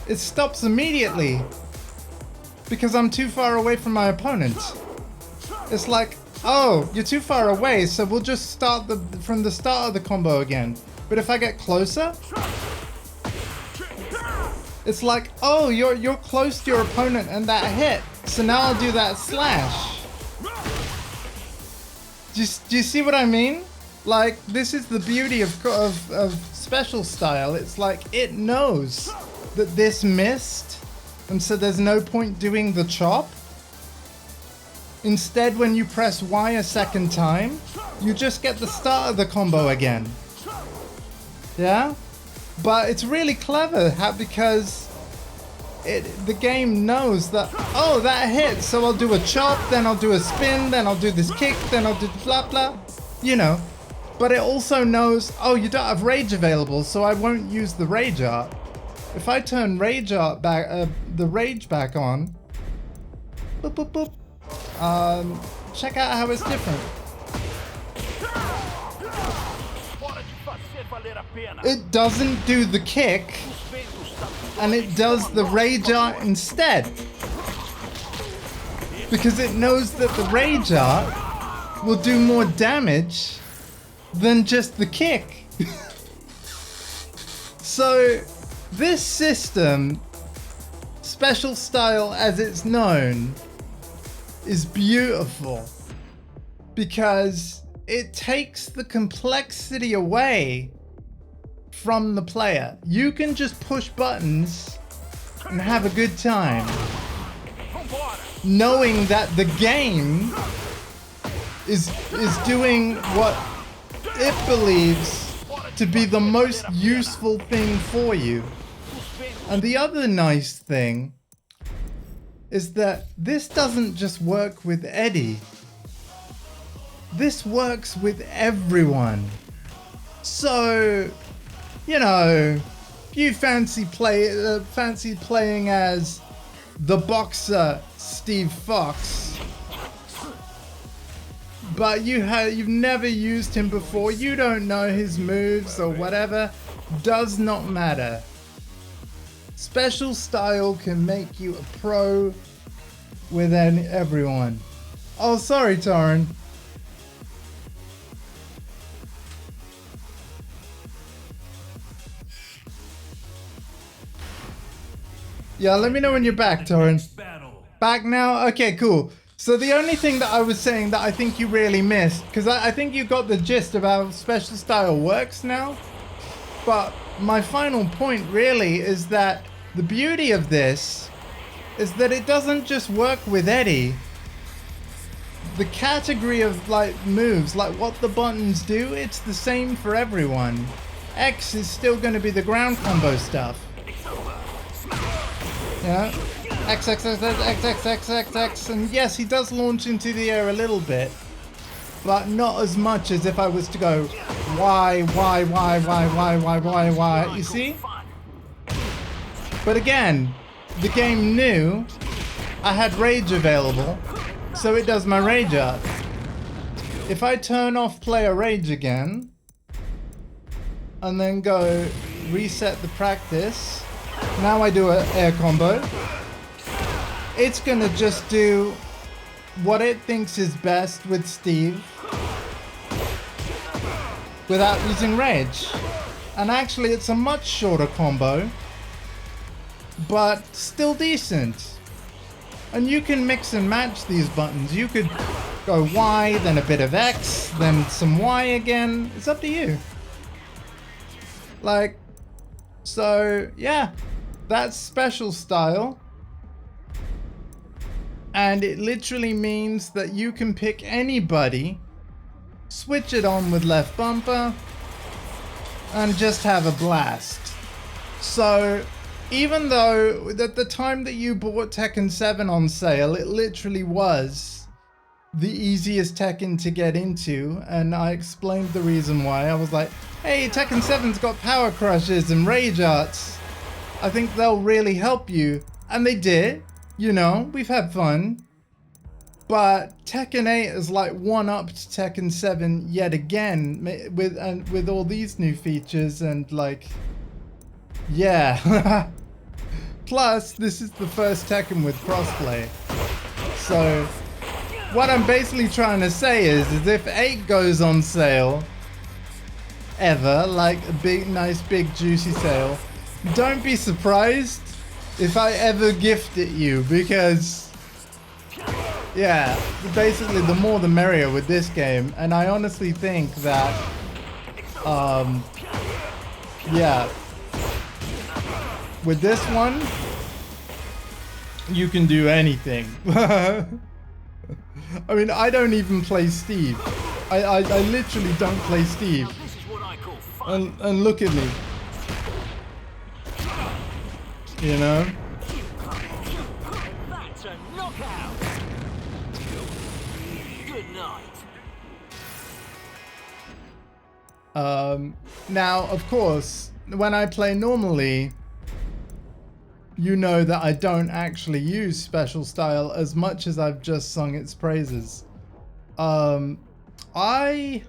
it stops immediately because I'm too far away from my opponent. It's like, oh, you're too far away, so we'll just start from the start of the combo again. But if I get closer, it's like, oh, you're close to your opponent and that hit. So now I'll do that slash. Do you see what I mean? Like, this is the beauty of special style. It's like it knows that this missed, and so there's no point doing the chop. Instead, when you press Y a second time, you just get the start of the combo again. Yeah? But it's really clever because the game knows that, oh, that hit, so I'll do a chop, then I'll do a spin, then I'll do this kick, then I'll do blah blah, you know. But it also knows, oh, you don't have rage available, so I won't use the rage art. If I turn rage art back, the rage back on, boop boop boop, check out how it's different. It doesn't do the kick, and it does the rage art instead. Because it knows that the rage art will do more damage than just the kick. So this system, special style as it's known, is beautiful because it takes the complexity away from the player. You can just push buttons and have a good time, knowing that the game is doing what it believes to be the most useful thing for you. And the other nice thing is that this doesn't just work with Eddie. This works with everyone. So, you know, if you fancy playing as the boxer Steve Fox, but you've never used him before, you don't know his moves or whatever, does not matter. Special style can make you a pro with everyone. Oh, sorry, Torrin. Yeah, let me know when you're back, Torrin. Back now? Okay, cool. So the only thing that I was saying that I think you really missed, because I think you got the gist of how special style works now, but my final point really is that the beauty of this is that it doesn't just work with Eddie, the category of like moves, like what the buttons do, it's the same for everyone. X is still going to be the ground combo stuff. Yeah. X, X, X, X, X, X, X, X, X, and yes, he does launch into the air a little bit, but not as much as if I was to go Y, Y, Y, Y, Y, Y, Y, Y, you see? But again, the game knew I had rage available, so it does my rage up. If I turn off player rage again, and then go reset the practice, now I do an air combo, it's gonna just do what it thinks is best with Steve without using rage. And actually it's a much shorter combo, but still decent. And you can mix and match these buttons. You could go Y, then a bit of X, then some Y again. It's up to you. Like, so yeah, that's special style. And it literally means that you can pick anybody, switch it on with left bumper, and just have a blast. So even though at the time that you bought Tekken 7 on sale, it literally was the easiest Tekken to get into, and I explained the reason why. I was like, hey, Tekken 7's got power crushes and rage arts. I think they'll really help you. And they did. You know, we've had fun. But Tekken 8 is like one-upped Tekken 7 yet again with all these new features and like, yeah. Plus, this is the first Tekken with crossplay. So what I'm basically trying to say is if 8 goes on sale ever, like a big, nice, big, juicy sale, don't be surprised if I ever gift it you, because yeah, basically the more the merrier with this game. And I honestly think that yeah, with this one you can do anything. I mean, I don't even play Steve. I literally don't play Steve. And look at me. You know? That's a knockout. Good night. Now, of course, when I play normally, you know that I don't actually use special style as much as I've just sung its praises. I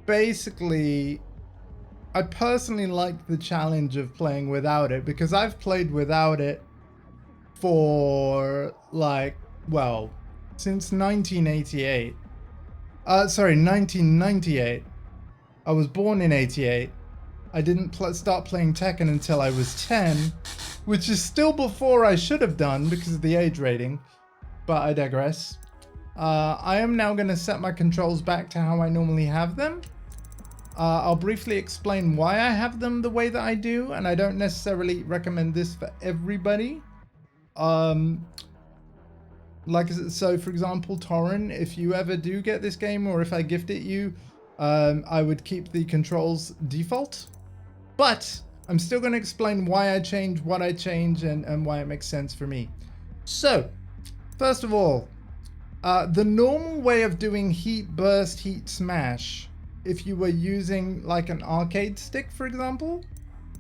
personally like the challenge of playing without it, because I've played without it for like, well, since 1988. Sorry, 1998. I was born in 88. I didn't start playing Tekken until I was 10, which is still before I should have done because of the age rating, but I digress. I am now going to set my controls back to how I normally have them. I'll briefly explain why I have them the way that I do, and I don't necessarily recommend this for everybody. So for example, Torrin, if you ever do get this game, or if I gift it you, I would keep the controls default. But I'm still going to explain why I change what I change and why it makes sense for me. So, first of all, the normal way of doing heat burst, heat smash, if you were using like an arcade stick, for example,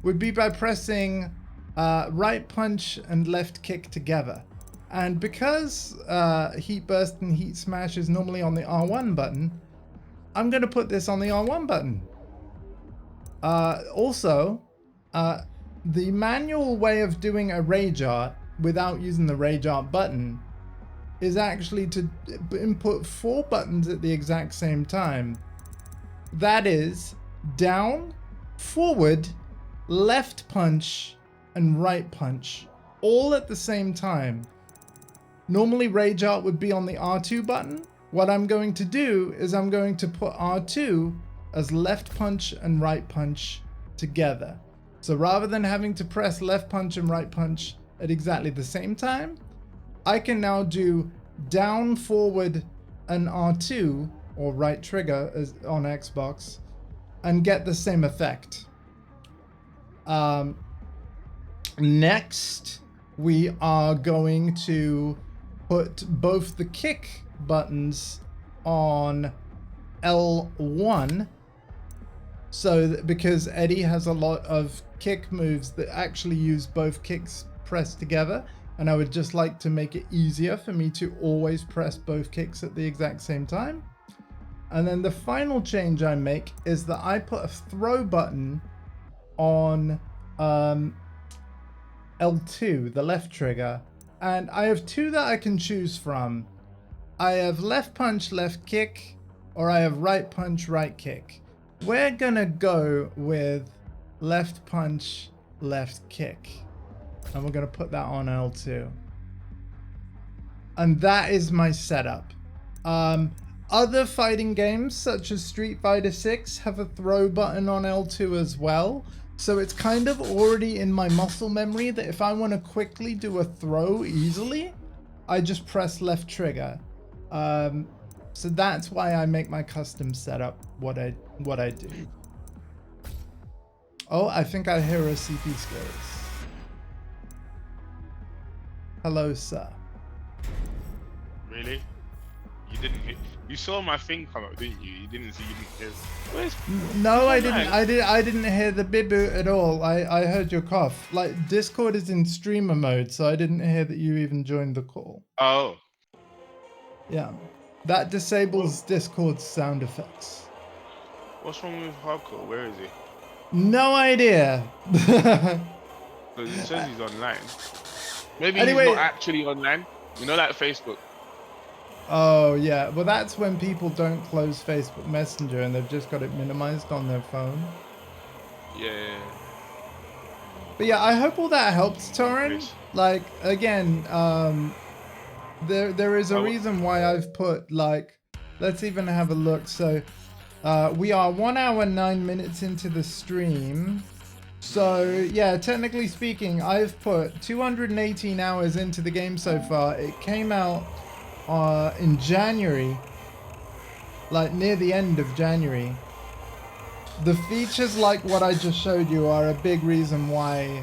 would be by pressing right punch and left kick together. And because heat burst and heat smash is normally on the R1 button, I'm going to put this on the R1 button. Also, the manual way of doing a rage art without using the rage art button is actually to input 4 buttons at the exact same time. That is down, forward, left punch, and right punch, all at the same time. Normally rage art would be on the R2 button. What I'm going to do is I'm going to put R2 as left punch and right punch together. So rather than having to press left punch and right punch at exactly the same time, I can now do down, forward, and R2 or right trigger as on Xbox and get the same effect. Next, we are going to put both the kick buttons on L1. So because Eddie has a lot of kick moves that actually use both kicks pressed together, and I would just like to make it easier for me to always press both kicks at the exact same time. And then the final change I make is that I put a throw button on L2, the left trigger, and I have two that I can choose from. I have left punch, left kick, or I have right punch, right kick. We're gonna go with left punch, left kick. And we're gonna put that on L2. And that is my setup. Other fighting games such as Street Fighter 6 have a throw button on L2 as well. So it's kind of already in my muscle memory that if I want to quickly do a throw easily, I just press left trigger. So that's why I make my custom setup what I do. Oh, I think I hear a CP skills. Hello, sir. Really? You didn't hear? You saw my thing come up, didn't you? You didn't see. You didn't hear. Where's? No, I didn't. I didn't hear the bibu at all. I heard your cough. Like Discord is in streamer mode, so I didn't hear that you even joined the call. Oh. Yeah, that disables Discord's sound effects. What's wrong with Hardcore? Where is he? No idea. Because it says he's online. Maybe Anyway. he's not actually online. You know, like Facebook. Oh yeah, well that's when people don't close Facebook Messenger and they've just got it minimized on their phone. Yeah. But yeah, I hope all that helps, Torrin. Like again, there is a reason why I've put like, let's even have a look. So we are 1 hour 9 minutes into the stream. So yeah, technically speaking, I've put 218 hours into the game so far. It came out in January, like near the end of January. The features like what I just showed you are a big reason why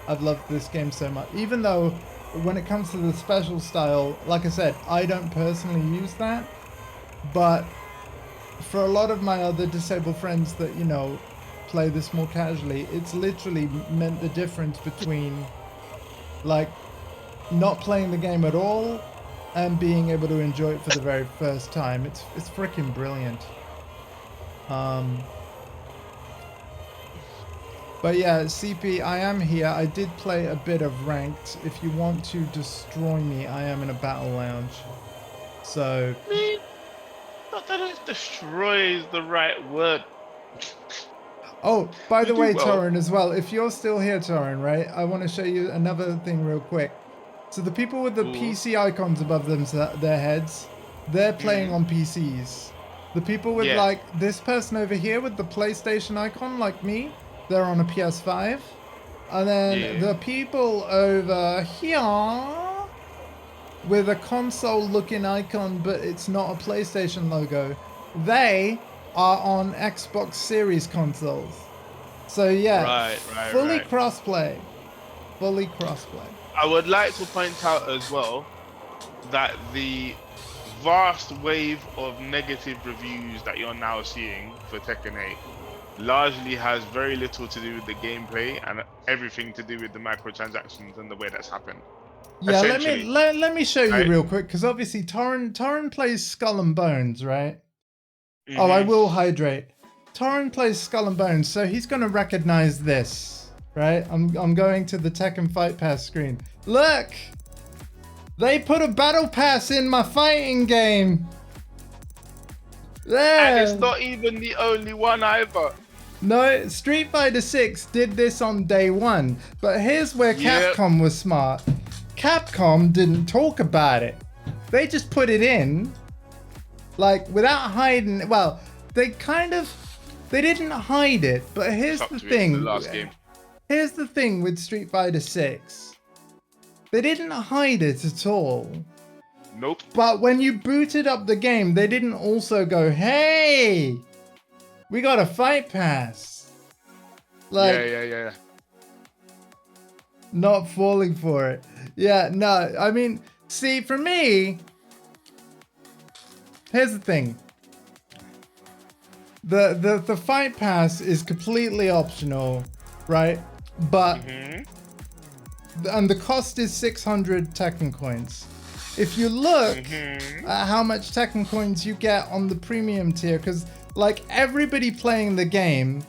I've loved this game so much. Even though when it comes to the special style, like I said, I don't personally use that. But for a lot of my other disabled friends that, you know, play this more casually, it's literally meant the difference between like not playing the game at all and being able to enjoy it for the very first time. It's freaking brilliant. But yeah, CP, I am here. I did play a bit of ranked. If you want to destroy me, I am in a battle lounge. So... Not that it destroys the right word. Oh, by the way, well. Torrin, as well, if you're still here, Torrin, right, I want to show you another thing real quick. So the people with the PC icons above them, their heads, they're playing on PCs. The people with like this person over here with the PlayStation icon, like me, they're on a PS5. And then the people over here with a console looking icon, but it's not a PlayStation logo, they are on Xbox Series consoles. So yeah, fully crossplay. Fully crossplay. I would like to point out as well that the vast wave of negative reviews that you're now seeing for Tekken 8 largely has very little to do with the gameplay and everything to do with the microtransactions and the way that's happened. Yeah, let me show you real quick, because obviously Torrin plays Skull and Bones, right? Mm-hmm. Oh, I will hydrate. Torrin plays Skull and Bones, so he's gonna recognize this, right? I'm going to the Tekken Fight Pass screen. Look! They put a battle pass in my fighting game! There! And it's not even the only one either. No, Street Fighter 6 did this on day one, but here's where Capcom was smart. Capcom didn't talk about it. They just put it in, like, without hiding. Well, they didn't hide it, but here's the thing. Here's the thing with Street Fighter 6. They didn't hide it at all. Nope. But when you booted up the game, they didn't also go, hey, we got a fight pass. Like, Yeah. not falling for it. Yeah, no, I mean, see, for me, here's the thing. The fight pass is completely optional, right? But and the cost is 600 Tekken coins. If you look at how much Tekken coins you get on the premium tier, because like everybody playing the game,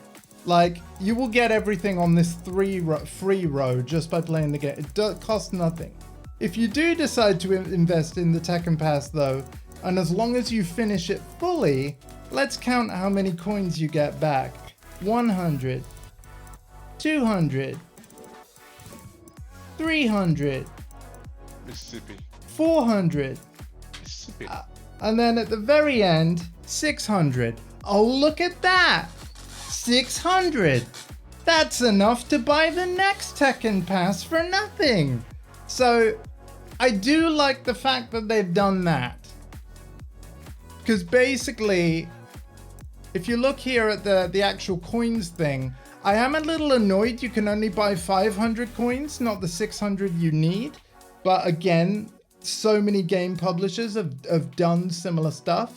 like you will get everything on this free row just by playing the game. It costs nothing. If you do decide to invest in the Tekken Pass though, and as long as you finish it fully, let's count how many coins you get back. 100, 200, 300, Mississippi. 400, Mississippi. and then at the very end, 600. Oh, look at that! 600! That's enough to buy the next Tekken Pass for nothing! So, I do like the fact that they've done that. Because basically, if you look here at the actual coins thing, I am a little annoyed you can only buy 500 coins, not the 600 you need. But again, so many game publishers have done similar stuff.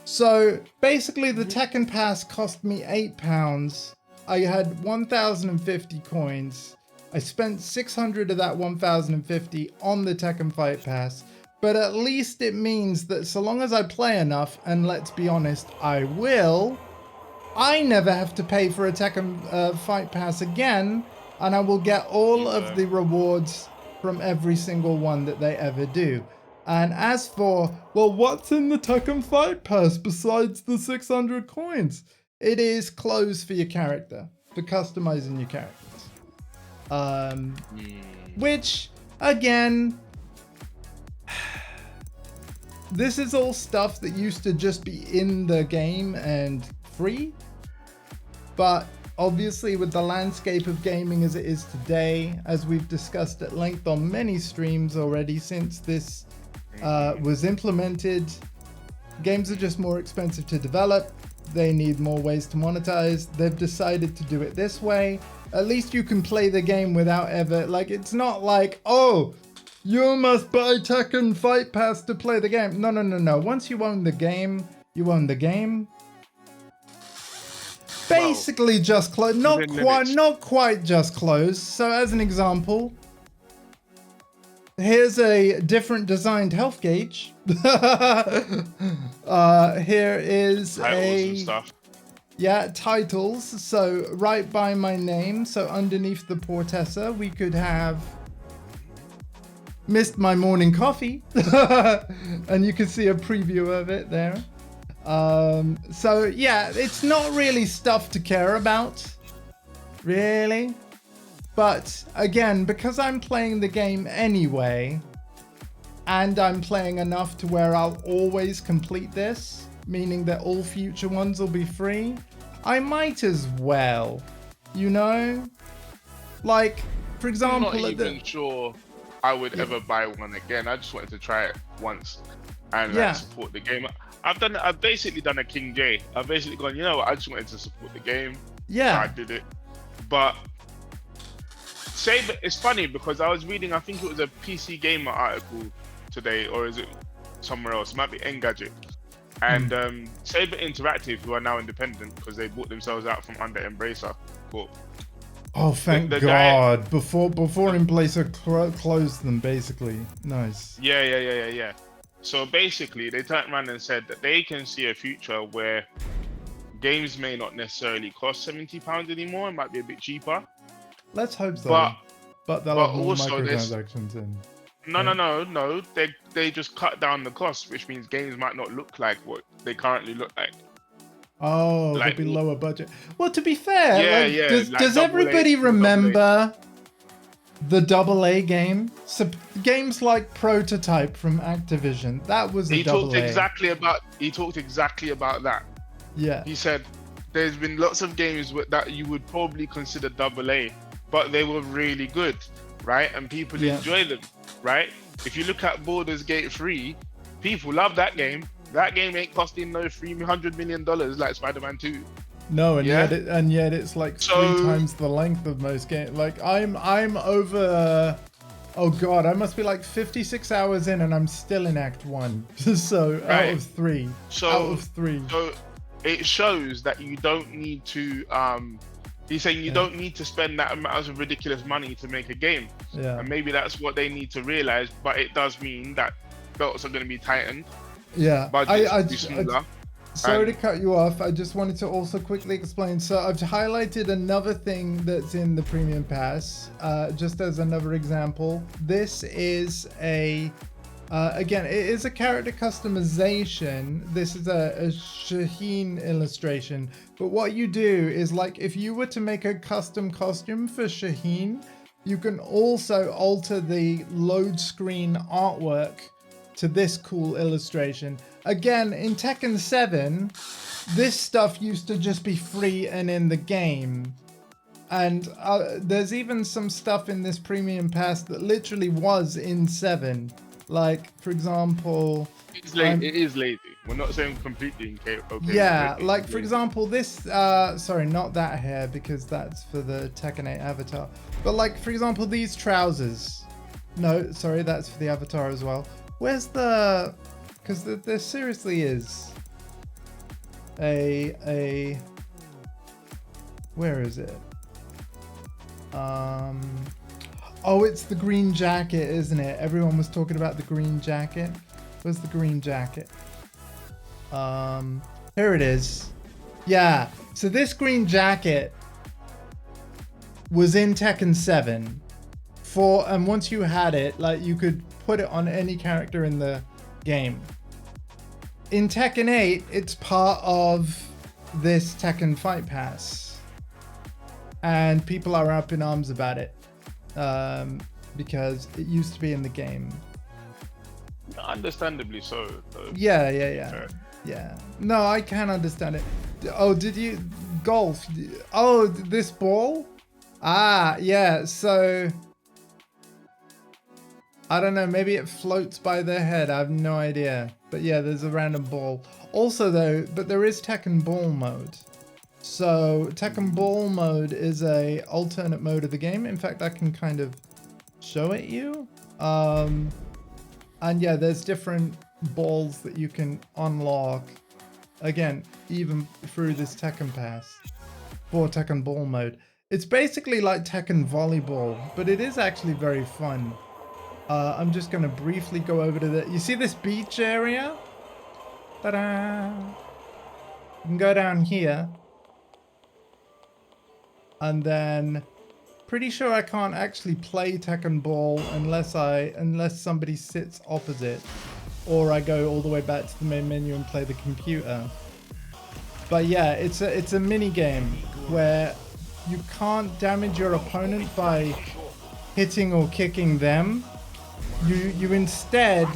So basically the Tekken Pass cost me £8. I had 1,050 coins. I spent 600 of that 1,050 on the Tekken Fight Pass. But at least it means that so long as I play enough, and let's be honest, I will, I never have to pay for a Tekken Fight Pass again, and I will get all of the rewards from every single one that they ever do. And as for, well, what's in the Tekken Fight Pass besides the 600 coins? It is clothes for your character, for customizing your characters. Which, again, this is all stuff that used to just be in the game and free. But obviously with the landscape of gaming as it is today, as we've discussed at length on many streams already since this was implemented, games are just more expensive to develop. They need more ways to monetize. They've decided to do it this way. At least you can play the game without ever, like, it's not like, oh, you must buy Tekken Fight Pass to play the game. No. Once you own the game, you own the game. Basically just close, not quite just close. So as an example, here's a different designed health gauge. Here is Titles and stuff. Yeah, titles. So right by my name, so underneath the Portessa, we could have missed my morning coffee. And you can see a preview of it there. So yeah, it's not really stuff to care about, really. But again, because I'm playing the game anyway, and I'm playing enough to where I'll always complete this, meaning that all future ones will be free, I might as well, you know? Like, for example... I'm not even sure I would ever buy one again. I just wanted to try it once and like, support the game. I've basically done a King J. I've basically gone, you know what, I just wanted to support the game. Yeah. I did it. But it's funny because I was reading, I think it was a PC Gamer article today, or is it somewhere else? It might be Engadget. And Saber Interactive, who are now independent because they bought themselves out from under Embracer Corp. Oh, thank God. Before Embracer closed them, basically. Nice. Yeah. So basically, they turned around and said that they can see a future where games may not necessarily cost £70 anymore. It might be a bit cheaper. Let's hope so. But they'll have more also microtransactions in. No. They just cut down the cost, which means games might not look like what they currently look like. Oh, like, they'll be lower budget. Well, to be fair, does everybody A, remember the AA game? So, games like Prototype from Activision, that was He talked AA. exactly about that. Yeah. He said there's been lots of games that you would probably consider AA, but they were really good, right? And people enjoy them, right? If you look at Baldur's Gate 3, people love that game. That game ain't costing no $300 million like Spider-Man 2. No, and Yeah? yet it's like So- 3 times the length of most games. Like I'm over. Oh god, I must be like 56 hours in, and I'm still in Act 1. So out Right. of 3. So, out of 3. So it shows that you don't need to. He's saying you don't need to spend that amount of ridiculous money to make a game, Yeah. and maybe that's what they need to realize. But it does mean that belts are going to be tightened, Yeah. budgets will be smaller. Sorry to cut you off. I just wanted to also quickly explain. So I've highlighted another thing that's in the Premium Pass, just as another example. This is again, it is a character customization. This is a Shaheen illustration. But what you do is, like, if you were to make a custom costume for Shaheen, you can also alter the load screen artwork to this cool illustration. Again, in Tekken 7, this stuff used to just be free and in the game. And there's even some stuff in this Premium Pass that literally was in 7. Like, for example... It is lazy. We're not saying completely okay. Yeah, like, for example, this... sorry, not that hair, because that's for the Tekken 8 avatar. But, like, for example, these trousers. No, sorry, that's for the avatar as well. Where's the... Because there seriously is a... Where is it? Oh, it's the green jacket, isn't it? Everyone was talking about the green jacket. Where's the green jacket? Here it is. Yeah. So this green jacket was in Tekken 7. And once you had it, like, you could put it on any character in the game. In Tekken 8, it's part of this Tekken Fight Pass. And people are up in arms about it. Because it used to be in the game. Understandably so. Yeah. No, I can understand it. Oh, did you... Golf. Oh, this ball? Ah, yeah, so... I don't know, maybe it floats by their head, I have no idea. But yeah, there's a random ball. Also though, but there is Tekken Ball mode. So Tekken Ball mode is a alternate mode of the game. In fact, I can kind of show it you. And yeah, there's different balls that you can unlock. Again, even through this Tekken Pass for Tekken Ball mode. It's basically like Tekken Volleyball, but it is actually very fun. I'm just going to briefly go over to the... You see this beach area? Ta-da! You can go down here. And then... Pretty sure I can't actually play Tekken Ball unless somebody sits opposite. Or I go all the way back to the main menu and play the computer. But yeah, it's a mini game where you can't damage your opponent by hitting or kicking them. You instead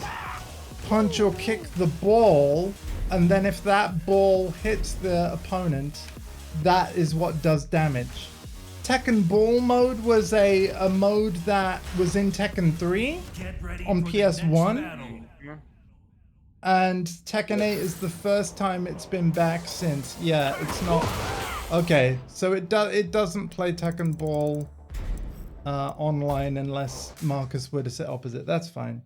punch or kick the ball, and then if that ball hits the opponent, that is what does damage. Tekken Ball mode was a mode that was in Tekken 3 on PS1. And Tekken 8 is the first time it's been back since. Yeah, it's not... Okay, so it doesn't play Tekken Ball online unless Marcus were to sit opposite. That's fine.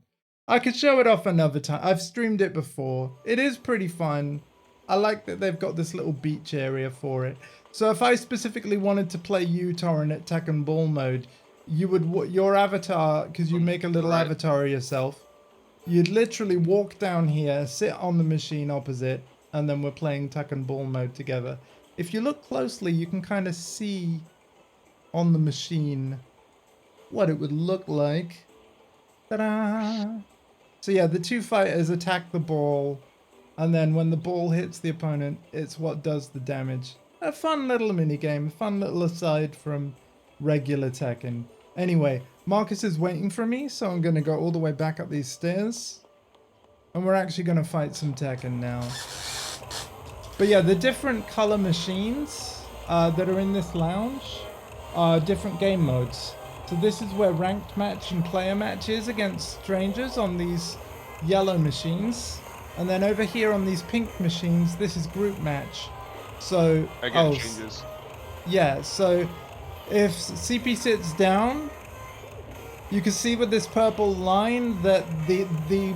I could show it off another time. I've streamed it before. It is pretty fun. I like that they've got this little beach area for it. So if I specifically wanted to play uTorrent at Tekken Ball mode, you would... Your avatar, because you make a little avatar of yourself, you'd literally walk down here, sit on the machine opposite, and then we're playing Tekken Ball mode together. If you look closely, you can kind of see on the machine what it would look like. Ta-da! So yeah, the two fighters attack the ball, and then when the ball hits the opponent, it's what does the damage. A fun little minigame, a fun little aside from regular Tekken. Anyway, Marcus is waiting for me, so I'm going to go all the way back up these stairs. And we're actually going to fight some Tekken now. But yeah, the different color machines that are in this lounge are different game modes. So this is where ranked match and player match is against strangers on these yellow machines. And then over here on these pink machines, this is group match. So, Against strangers. yeah, so if CP sits down, you can see with this purple line that the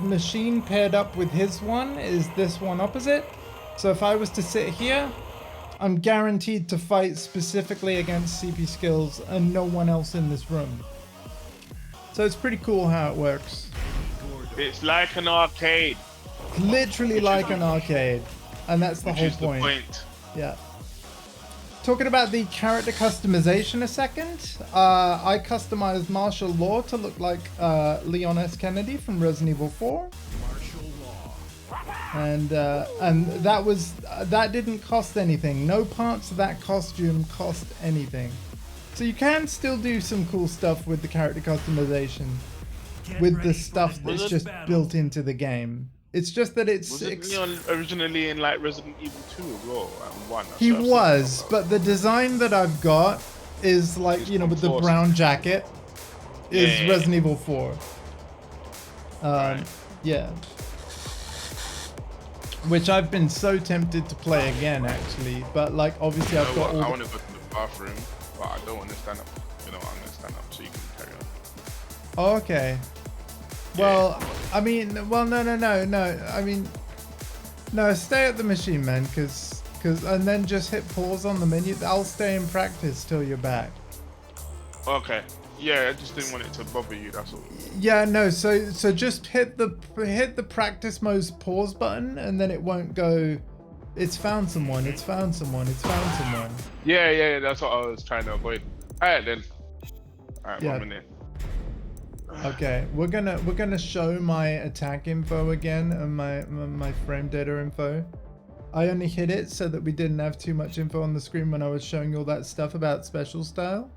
machine paired up with his one is this one opposite. So if I was to sit here, I'm guaranteed to fight specifically against CP skills and no one else in this room. So it's pretty cool how it works. It's like an arcade. Literally like an arcade. And that's the whole point. Yeah. Talking about the character customization a second, I customized Martial Law to look like Leon S. Kennedy from Resident Evil 4. And that didn't cost anything. No parts of that costume cost anything. So you can still do some cool stuff with the character customization with the stuff that's just built into the game. It's just that it's... Was it Leon originally in like Resident Evil 2 as well? And 1? He was, but the design that I've got is like, you know, with the brown jacket is Resident Evil 4. Right. Yeah. Which I've been so tempted to play again, actually. But like, obviously I've got all I want to go to the bathroom, but I don't want to stand up. You know, I'm going to stand up so you can carry on. Oh, okay. Well, I mean, well, no. I mean, no, stay at the machine, man, because and then just hit pause on the menu. I'll stay in practice till you're back. Okay. Yeah, I just didn't want it to bother you. That's all. Yeah, no. So just hit the practice mode's pause button, and then it won't go. It's found someone. It's found someone. It's found someone. Yeah. That's what I was trying to avoid. All right then. All right, Yeah. 1 minute. Okay, we're gonna show my attack info again and my frame data info. I only hid it so that we didn't have too much info on the screen when I was showing all that stuff about special style.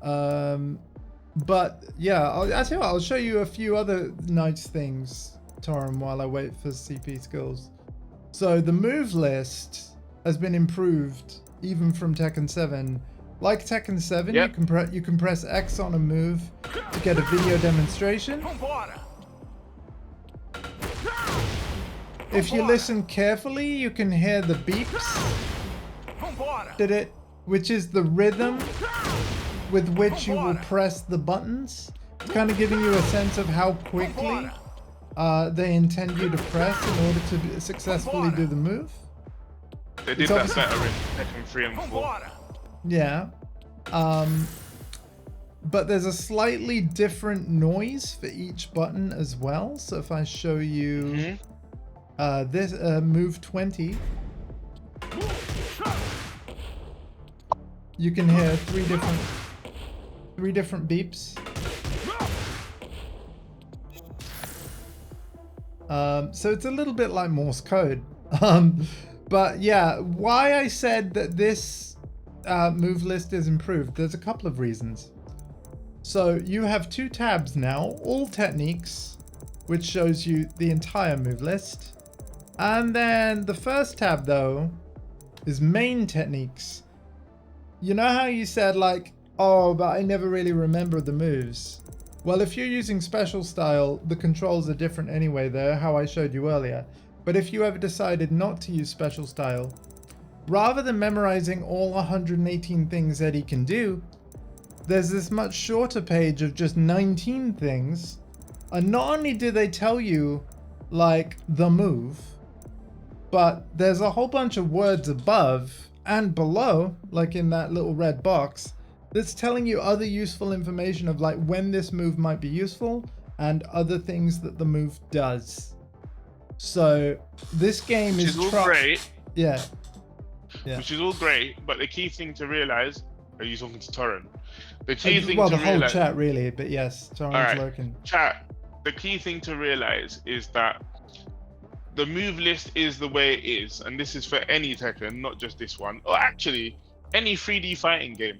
But yeah, I'll show you a few other nice things, Torum, while I wait for CP skills. So the move list has been improved even from Tekken 7. Like Tekken 7, Yep. you can press X on a move to get a video demonstration. If you listen carefully, you can hear the beeps. Did it? Which is the rhythm with which you will press the buttons. It's kind of giving you a sense of how quickly they intend you to press in order to successfully do the move. They did that better in Tekken 3 and 4. Yeah. But there's a slightly different noise for each button as well. So if I show you this move 20, you can hear three different beeps. So it's a little bit like Morse code. But yeah, why I said that this move list is improved, there's a couple of reasons. So you have 2 tabs now, all techniques, which shows you the entire move list. And then the first tab though is main techniques. You know how you said like, oh, but I never really remember the moves. Well, if you're using special style, the controls are different anyway there, how I showed you earlier. But if you ever decided not to use special style, rather than memorizing all 118 things Eddie can do, there's this much shorter page of just 19 things. And not only do they tell you like the move, but there's a whole bunch of words above and below, like in that little red box, that's telling you other useful information of like when this move might be useful and other things that the move does. So this game Which is all great. Yeah. Which is all great, but the key thing to realize, are you talking to Torren? The key thing well, to the whole realize, chat really, but yes, Torren's lurking. Chat. The key thing to realize is that the move list is the way it is, and this is for any Tekken, not just this one, or actually any 3D fighting game.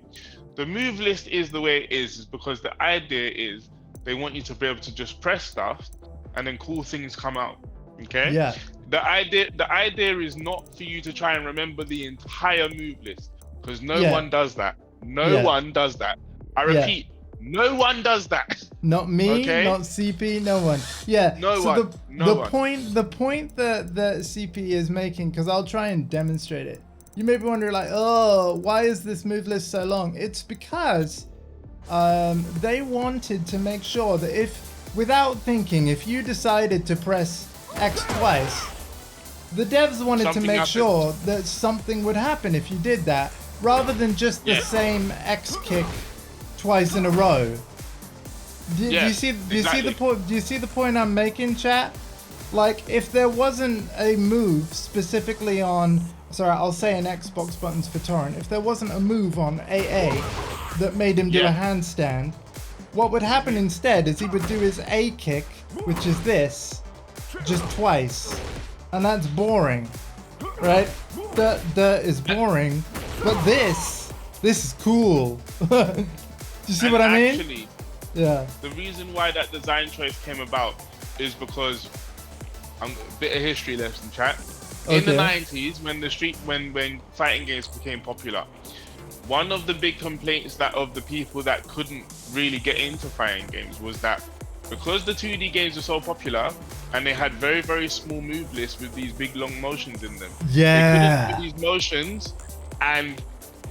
The move list is the way it is because the idea is they want you to be able to just press stuff and then cool things come out. Okay? Yeah. The idea is not for you to try and remember the entire move list, because no one does that. No one does that. I repeat, No one does that. Not me, Okay. not CP, no one. Yeah. No so one, the no the one. point that CP is making, because I'll try and demonstrate it. You may be wondering like, oh, why is this move list so long? It's because they wanted to make sure that without thinking, if you decided to press X twice, the devs wanted Something to make happened. sure that something would happen if you did that, rather than just the Yeah. same X kick twice in a row. Do Yeah, you see the exactly. point? Do you see the point I'm making, chat? Like, if there wasn't a move specifically on, sorry, I'll say an Xbox buttons for torrent. If there wasn't a move on AA that made him do Yeah. a handstand, what would happen instead is he would do his A kick, which is this, just twice, and that's boring, right? That is boring, but this is cool. Do you see what I mean? Actually, Yeah. the reason why that design choice came about is because a bit of history lesson, chat. In the Okay. 90s, when fighting games became popular, one of the big complaints that of the people that couldn't really get into fighting games was that because the 2D games were so popular and they had very, very small move lists with these big long motions in them. They Yeah. couldn't do these motions, and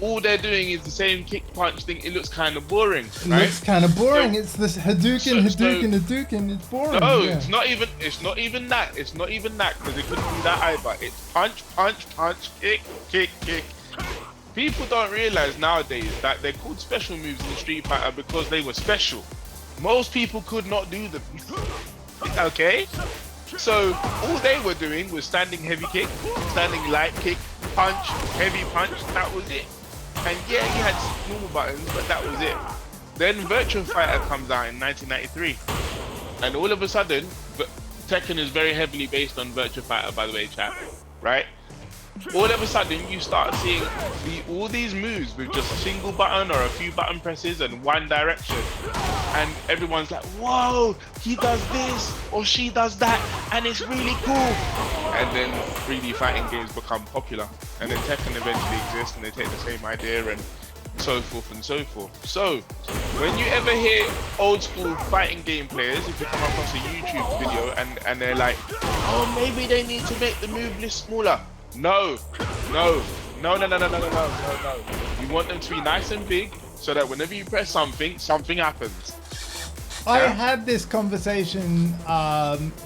all they're doing is the same kick punch thing. It looks kind of boring, It right? looks kind of boring. So- It's this Hadouken, so- Hadouken, Hadouken. It's boring. No, yeah. it's not even that. It's not even that, because they couldn't do that either. It's punch, punch, punch, kick, kick, kick. People don't realize nowadays that they're called special moves in Street Fighter because they were special. Most people could not do them. Okay? So all they were doing was standing heavy kick, standing light kick, punch, heavy punch. That was it. And yeah, you had normal buttons, but that was it. Then Virtua Fighter comes out in 1993, and all of a sudden, Tekken is very heavily based on Virtua Fighter, by the way, chat. Right? All of a sudden, you start seeing all these moves with just a single button or a few button presses and one direction, and everyone's like, "Whoa, he does this or she does that, and it's really cool." And then 3D fighting games become popular, and then Tekken eventually exists, and they take the same idea and so forth and so forth. So, when you ever hear old school fighting game players, if you come across a YouTube video and they're like, "Oh, maybe they need to make the move list smaller." No. You want them to be nice and big so that whenever you press something, something happens. I Yeah. had this conversation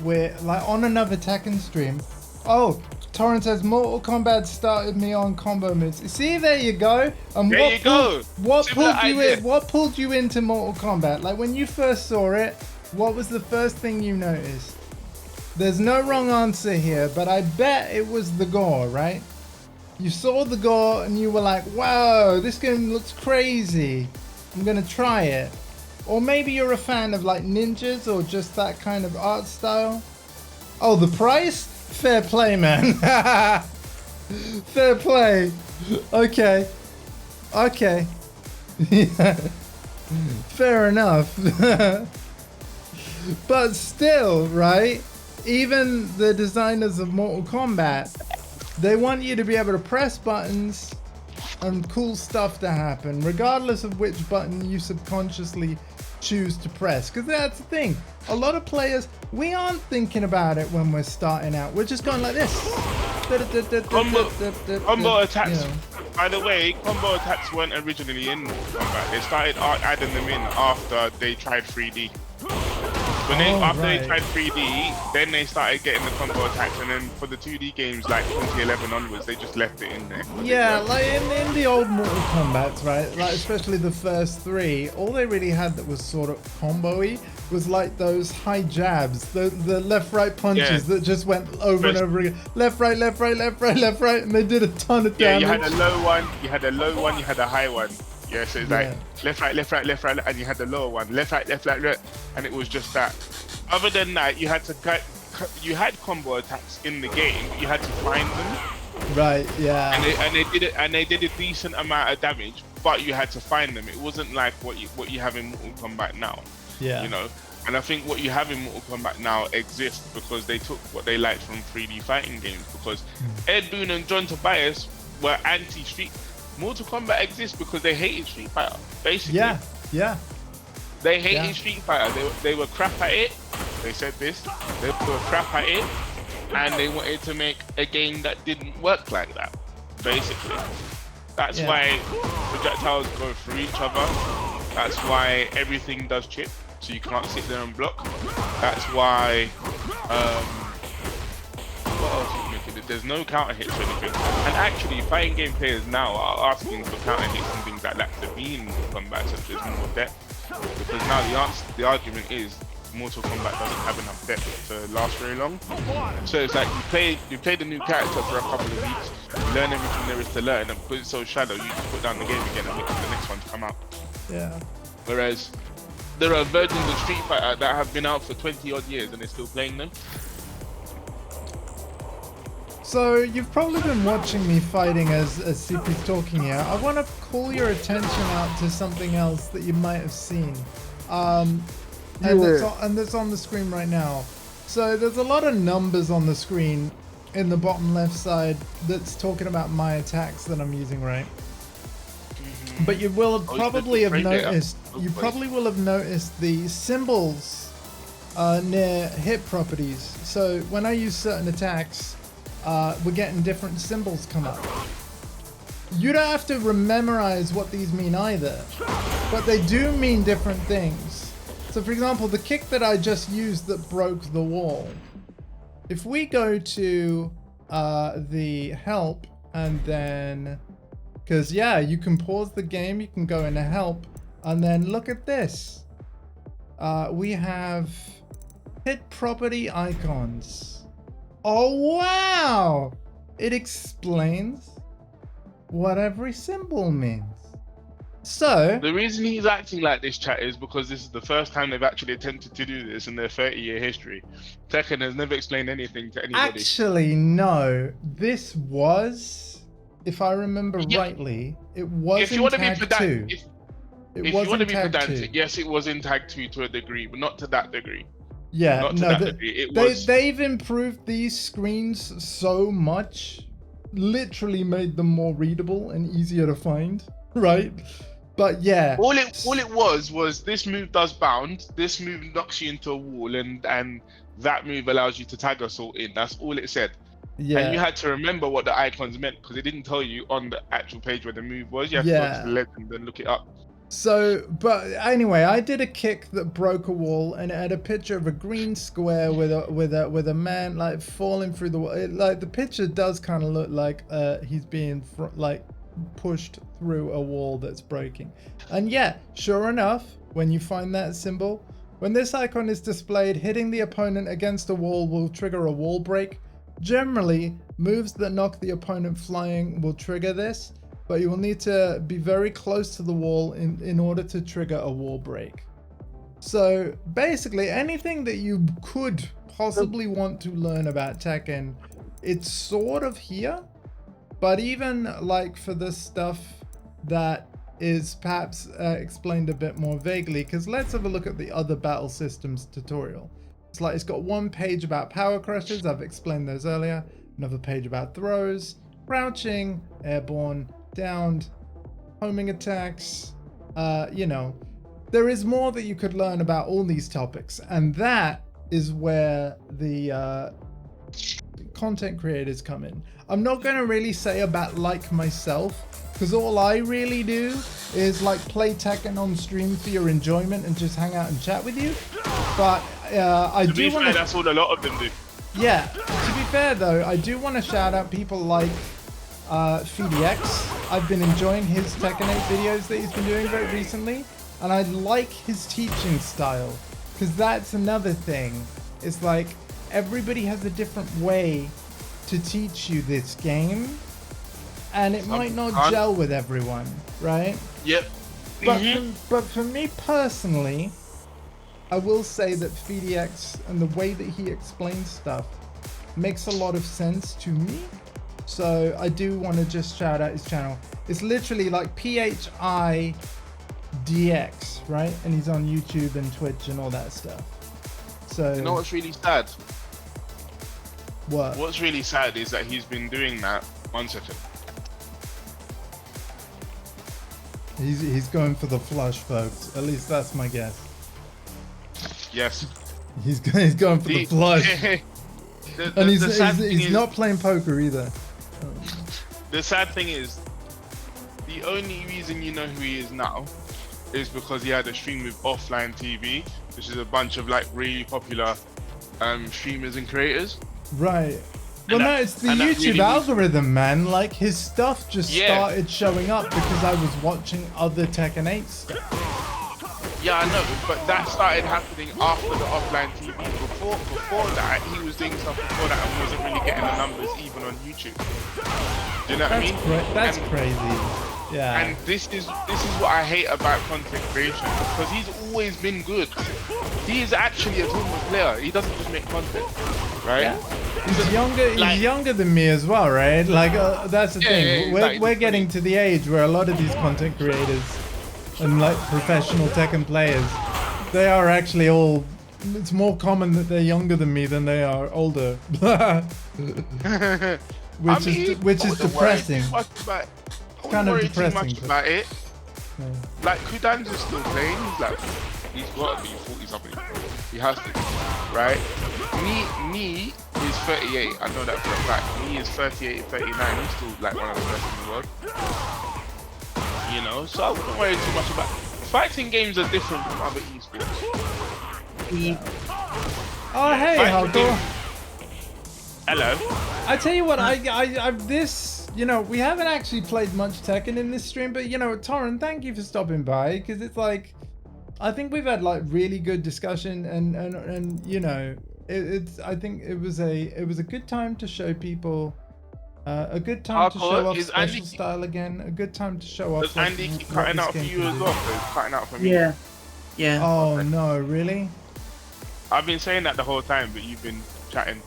with, like, on another Tekken stream. Oh, Torrent says Mortal Kombat started me on combo moves. See, there you go. And There you go. What Similar pulled you idea. in? What pulled you into Mortal Kombat? Like, when you first saw it, what was the first thing you noticed? There's no wrong answer here, but I bet it was the gore, right? You saw the gore and you were like, "Whoa, this game looks crazy. I'm gonna try it." Or maybe you're a fan of like ninjas or just that kind of art style. Oh, the price? Fair play, man. Fair play. Okay. Okay. Fair enough. But still, right? Even the designers of Mortal Kombat, they want you to be able to press buttons and cool stuff to happen, regardless of which button you subconsciously choose to press. Because that's the thing. A lot of players, we aren't thinking about it when we're starting out. We're just going like this. Combo attacks. You know. By the way, combo attacks weren't originally in Mortal Kombat. They started adding them in after they tried 3D. After they tried 3D, then they started getting the combo attacks, and then for the 2D games like 2011 onwards, they just left it in there. Yeah, like in the old Mortal Kombat, right? Like especially the first three, all they really had that was sort of combo-y was like those high jabs, the left-right punches that just went over and over again. Left, right, left, right, left, right, left, right, and they did a ton of Yeah, damage. you had a low one, you had a high one. Yeah, so it's like left, right, left, right, left, right, and you had the lower one, left, right, left, and it was just that. Other than that, you had combo attacks in the game, but you had to find them. Right, yeah. And they did a decent amount of damage, but you had to find them. It wasn't like what you have in Mortal Kombat now. Yeah. You know, and I think what you have in Mortal Kombat now exists because they took what they liked from 3D fighting games. Because Ed Boon and John Tobias were anti-Street. Mortal Kombat exists because they hated Street Fighter, basically. Yeah, yeah. They hated Yeah. Street Fighter. They were crap at it. They said this. They were crap at it, and they wanted to make a game that didn't work like that. Basically, that's Yeah. why projectiles go through each other. That's why everything does chip, so you can't sit there and block. That's why. What else is making it? There's no counter hits or anything. And actually, fighting game players now are asking for counter hits and things like that to be in Mortal Kombat, so there's more depth. Because now the argument is Mortal Kombat doesn't have enough depth to last very long. So it's like you play the new character for a couple of weeks, you learn everything there is to learn, and because it's so shallow, you just put down the game again and wait for the next one to come out. Yeah. Whereas there are versions of Street Fighter that have been out for 20 odd years and they're still playing them. So you've probably been watching me fighting as CP's talking here. I want to call your attention out to something else that you might have seen. And that's on the screen right now. So there's a lot of numbers on the screen in the bottom left side that's talking about my attacks that I'm using, right? But you will probably have noticed, the symbols near hit properties. So when I use certain attacks, we're getting different symbols come up. You don't have to memorize what these mean either, but they do mean different things. So for example, the kick that I just used that broke the wall. If we go to the help and then, because yeah, you can pause the game, you can go into help, and then look at this. We have hit property icons. Oh wow! It explains what every symbol means. So the reason he's acting like this, chat, is because this is the first time they've actually attempted to do this in their 30-year history. Tekken has never explained anything to anybody. actually, no. This was, if I remember rightly, it was If you in want to be Tag 2. pedantic, It if was you want in to be Tag 2. pedantic, yes, it was in Tag 2 to a degree, but not to that degree. Yeah, Not to no, that degree. It was. they've improved these screens so much, literally made them more readable and easier to find, right? But yeah, All it was this move does bound, this move knocks you into a wall, and that move allows you to tag assault in. That's all it said. yeah, And you had to remember what the icons meant because it didn't tell you on the actual page where the move was. You had to go to the legend and look it up. So, but anyway, I did a kick that broke a wall, and it had a picture of a green square with a man like falling through the wall. Like the picture does kind of look like he's being like pushed through a wall that's breaking. And yeah, sure enough, when you find that symbol, when this icon is displayed, hitting the opponent against a wall will trigger a wall break. Generally, moves that knock the opponent flying will trigger this, but you will need to be very close to the wall in order to trigger a wall break. So basically, anything that you could possibly want to learn about Tekken, it's sort of here. But even like for the stuff that is perhaps explained a bit more vaguely, because let's have a look at the other battle systems tutorial. It's like it's got one page about power crushes, I've explained those earlier. Another page about throws, crouching, airborne, downed, homing attacks. You know, there is more that you could learn about all these topics, and that is where the content creators come in. I'm not going to really say about like myself, because all I really do is like play Tekken on stream for your enjoyment and just hang out and chat with you. But I To do be want fair, that's what a lot of them do. yeah, to be fair though, I do want to shout out people like FDX. I've been enjoying his Tekken 8 videos that he's been doing very recently, and I like his teaching style, because that's another thing. It's like everybody has a different way to teach you this game, and it might not gel with everyone, right? Yep. But for me personally, I will say that FDX and the way that he explains stuff makes a lot of sense to me. So I do want to just shout out his channel. It's literally like PHIDX, right? And he's on YouTube and Twitch and all that stuff. So You know what's really sad? what? What's really sad is that he's been doing that. 1 second. He's going for the flush, folks. At least that's my guess. Yes. He's going for the flush. And he's not playing poker either. The sad thing is, the only reason you know who he is now is because he had a stream with Offline TV, which is a bunch of like really popular streamers and creators. Right. Well, no, it's the that YouTube really algorithm, man. Like, his stuff just Yeah. started showing up because I was watching other Tekken 8 stuff. Yeah, I know, but that started happening after the Offline TV. Before that, he was doing stuff before that and wasn't really getting the numbers even on YouTube. Do you know what I mean? That's And- crazy. Yeah. And this is what I hate about content creation, because he's always been good. He is actually a tournament player. He doesn't just make content, right? Yeah. He's younger than me as well, right? Like, that's the thing. We're getting to the age where a lot of these content creators and like professional Tekken players, they are actually all. It's more common that they're younger than me than they are older, which is depressing. Kind of depressing, too much but- about it. Yeah. Like Kudan's is still playing. He's got to be 40 something. He has to, right? Me is 38. I know that for a fact. Me is 38, 39. He's still like one of the best in the world. You know, so I wouldn't worry too much about. Fighting games are different from other esports. Oh, hey, Fighting Hardcore. games- Hello. I tell you what, you know, we haven't actually played much Tekken in this stream, but you know, Torren, thank you for stopping by, because it's like, I think we've had like really good discussion, and you know, I think it was a good time to show people, a good time to Hardcore, show off is special Andy- style again, a good time to show off. Does like, Andy keep what cutting this out for game you can as do. well? So it's cutting out for me. Yeah. Oh no, really? I've been saying that the whole time, but you've been chatting.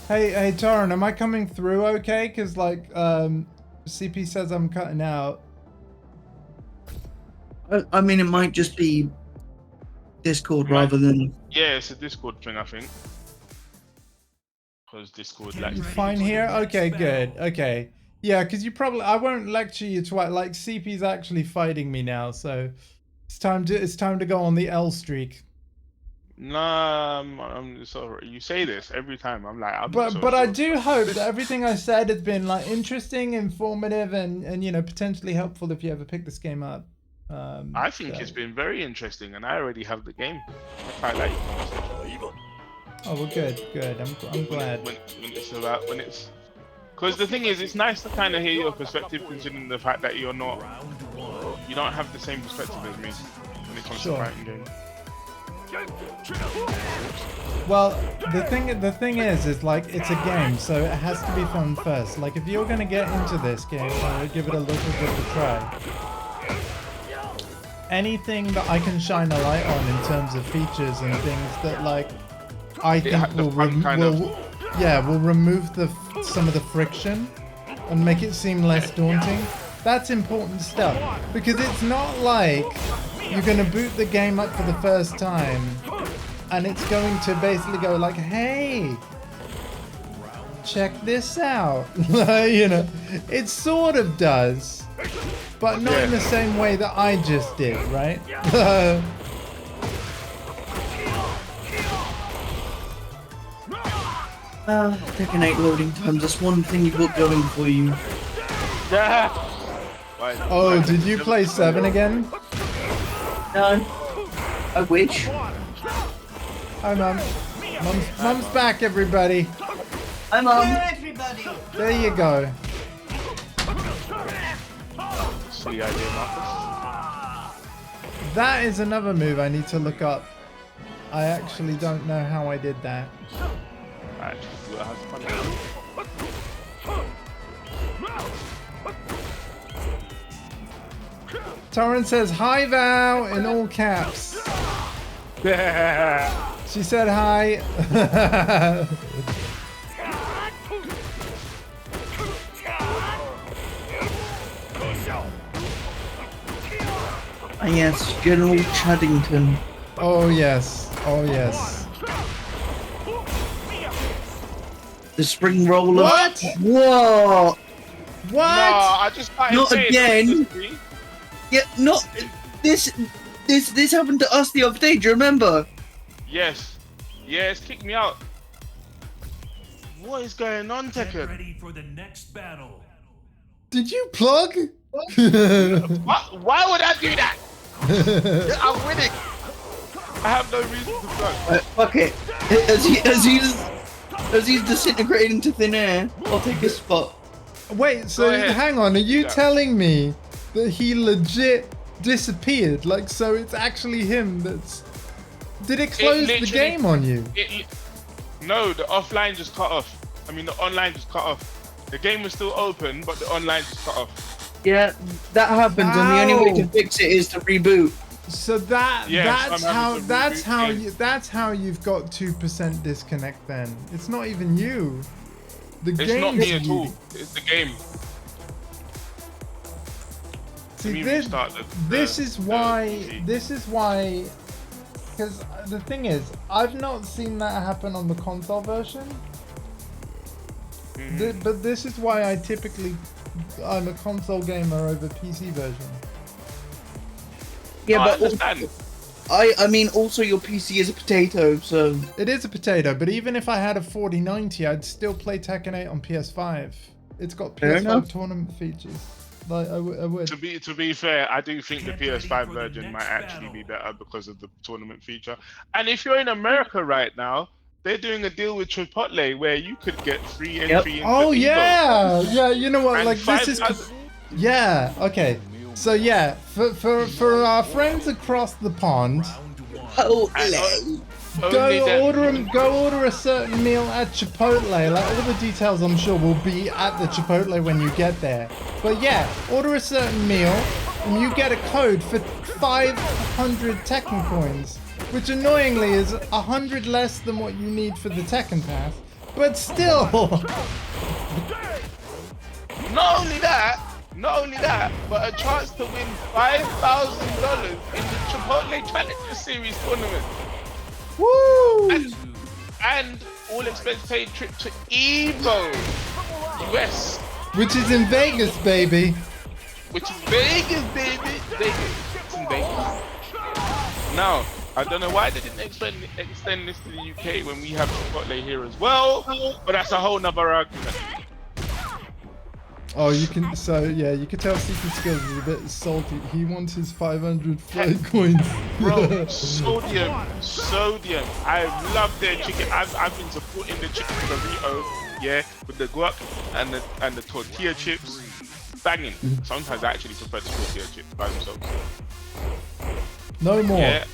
Hey, Torren, am I coming through okay? Because like, CP says I'm cutting out. I mean, it might just be Discord rather than. Yeah, it's a Discord thing, I think. Because Discord, like, You fine here? Okay, good. Okay. Yeah, because I won't lecture you twice. Like, CP's actually fighting me now, so it's time to go on the L streak. nah, I'm so you say this every time. I'm like, I'm not so But I sure. do hope that everything I said has been like interesting, informative, and you know, potentially helpful if you ever pick this game up. I think so- it's been very interesting, and I already have the game. I quite like it. Oh well, good. I'm glad. When it's because the thing is, it's nice to kind of hear your perspective, considering the fact that you don't have the same perspective as me when it comes Sure. to fighting games. Well, the thing is like it's a game, so it has to be fun first. Like if you're gonna get into this game, I would give it a little bit of a try. Anything that I can shine a light on in terms of features and things that like I think the will fun kind of- will remove some of the friction and make it seem less daunting. That's important stuff, because it's not like you're going to boot the game up for the first time and it's going to basically go like, hey, check this out. You know, it sort of does, but not in the same way that I just did, right? Tekken 8 loading times. That's one thing you've got going for you. Yeah. Oh, did you play 7 again? No. I wish. Hi, Mum. Mum's back, everybody. Hi, Hello, Mum. everybody. There you go. Silly idea, Marcus. That is another move I need to look up. I actually don't know how I did that. Alright, we'll have fun. Torren says, hi, Val, in all caps. She said hi. Ah, yes, General Chaddington. Oh, yes. Oh, yes. The spring roller. What? What? What? No, I just started Not saying again. this. Yeah, not this. This happened to us the other day. Do you remember? Yes. Yes, kick me out. What is going on, Get Tekken? ready for the next battle. Did you plug? Why would I do that? I'm winning. I have no reason to plug. Fuck it. As he's disintegrating into thin air, I'll take his spot. Wait, so Go ahead. hang on. Are you Yeah. telling me that he legit disappeared? Like, so it's actually him that's... Did it close the literally- game on you? No, the offline just cut off. I mean, the online just cut off. The game was still open, but the online just cut off. Yeah, that happens, and the only way to Wow. fix it is to reboot. So that Yes, that's I'm how having to that's reboot how games. you that's how you've got 2% disconnect. Then it's not even you. The It's game. not me at all. It's the game. See, Let me this restart this is why PC. this is why. Because the thing is, I've not seen that happen on the console version. Mm-hmm. But this is why I'm a console gamer over PC version. Yeah, I but understand. I mean, also your PC is a potato, so It is a potato, but even if I had a 4090, I'd still play Tekken 8 on PS5. It's got Fair PS5 enough. tournament features. Like I would. To be fair, I do think the Get ready PS5 for the version next might actually battle. be better because of the tournament feature. And if you're in America right now, they're doing a deal with Chipotle where you could get free entry into Oh Evo. yeah. You know what? And Like this is. 5,000 Yeah. Okay. So yeah, for our friends across the pond, oh, go order a certain meal at Chipotle. Like all the details, I'm sure will be at the Chipotle when you get there. But yeah, order a certain meal, and you get a code for 500 Tekken coins, which annoyingly is 100 less than what you need for the Tekken Pass. But still, Not only that, but a chance to win $5,000 in the Chipotle Challenger Series tournament. woo! And all expense paid trip to Evo, US, Which is in Vegas, baby. which is Vegas, baby. Vegas. It's in Vegas. Now, I don't know why they didn't extend this to the UK when we have Chipotle here as well, but that's a whole nother argument. Oh, you can. So yeah, you can tell Secret Skills is a bit salty. He wants his 500 flight coins. Bro, sodium. I love their chicken. I've been supporting the chicken burrito, yeah, with the guac and the tortilla chips. Banging. Sometimes I actually prefer the tortilla chips by themselves. No more. Yeah,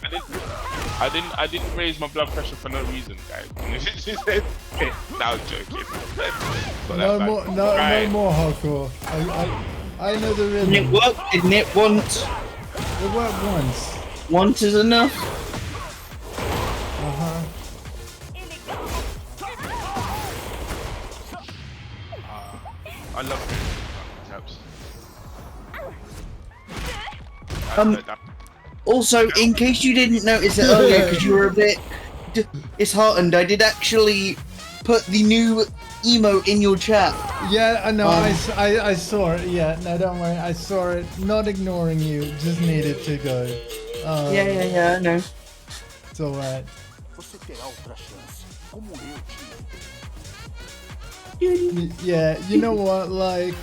I didn't raise my blood pressure for no reason, guys. No, I'm joking. Not No that bad. more. No Right. more hardcore. I know the Didn't it rhythm. work? Didn't it once? It worked once. Once is enough. Uh-huh. I love tabs. Also, in case you didn't notice it earlier, because you were a bit disheartened, I did actually put the new emote in your chat. Yeah, I know. I saw it. Yeah, no, don't worry. I saw it. Not ignoring you. Just needed to go. Yeah, I know. It's alright. Você terá outra chance, como eu tive. Yeah, you know what? Like,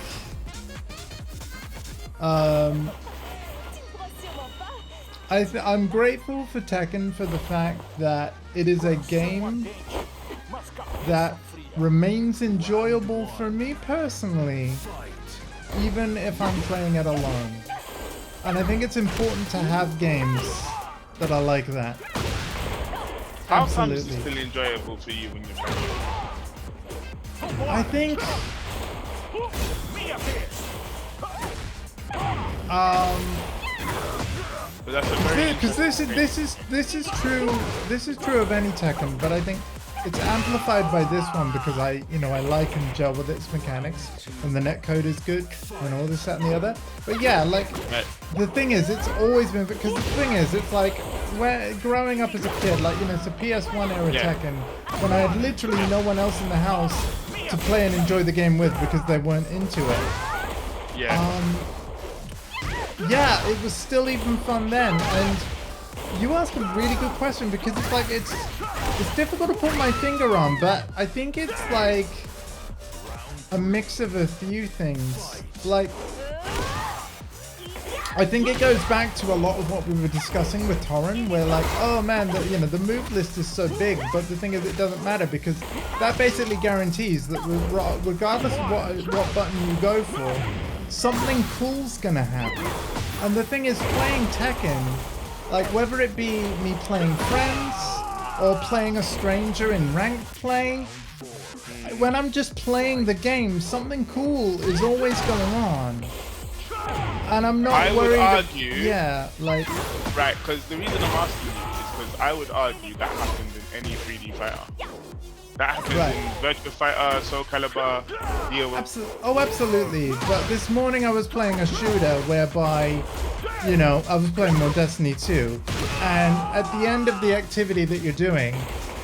I'm grateful for Tekken for the fact that it is a game that remains enjoyable for me personally, even if I'm playing it alone. And I think it's important to have games that are like that. How come it's Absolutely. still enjoyable for you when you're playing? I think But that's a very because this is true of any Tekken, but I think it's amplified by this one because I like and gel with its mechanics, and the netcode is good and all this, that, and the other. But yeah, like Right. the thing is, it's always been, because the thing is, it's like growing up as a kid, like it's a PS1 era Yeah. Tekken when I had literally no one else in the house to play and enjoy the game with because they weren't into it. Yeah. Yeah, it was still even fun then, and You ask a really good question because it's like it's difficult to put my finger on, but I think it's like a mix of a few things. Like, I think it goes back to a lot of what we were discussing with Torren, where like, oh man, the move list is so big, but the thing is it doesn't matter because that basically guarantees that regardless of what button you go for, something cool's gonna happen. And the thing is, playing Tekken, like whether it be me playing friends or playing a stranger in ranked play, when I'm just playing the game, something cool is always going on. And I'm not I worried. would argue, yeah, like right, because the reason I'm asking you is because I would argue that happens in any 3D fighter. That happens in Virtua Fighter, Soul Calibur, DO. Absolutely. But this morning I was playing a shooter whereby, I was playing more Destiny 2, and at the end of the activity that you're doing,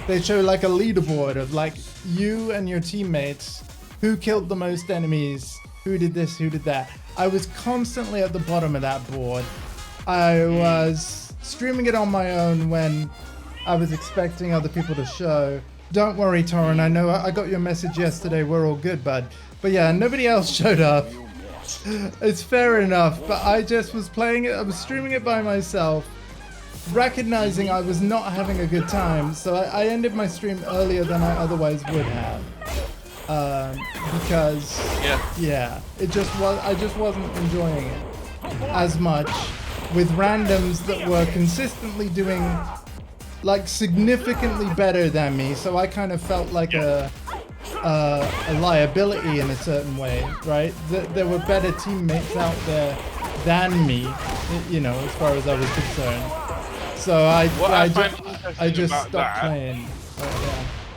they show like a leaderboard of like you and your teammates, who killed the most enemies, who did this, who did that. I was constantly at the bottom of that board. I was streaming it on my own when I was expecting other people to show. Don't worry, Torren, I know I got your message yesterday, we're all good, bud. But yeah, nobody else showed up. It's fair enough, but I just was playing it, I was streaming it by myself, recognizing I was not having a good time, so I ended my stream earlier than I otherwise would have. Because I just wasn't enjoying it as much with randoms that were consistently doing like significantly better than me, so I kind of felt like a liability in a certain way, right? There were better teammates out there than me, as far as I was concerned. So I just stopped playing.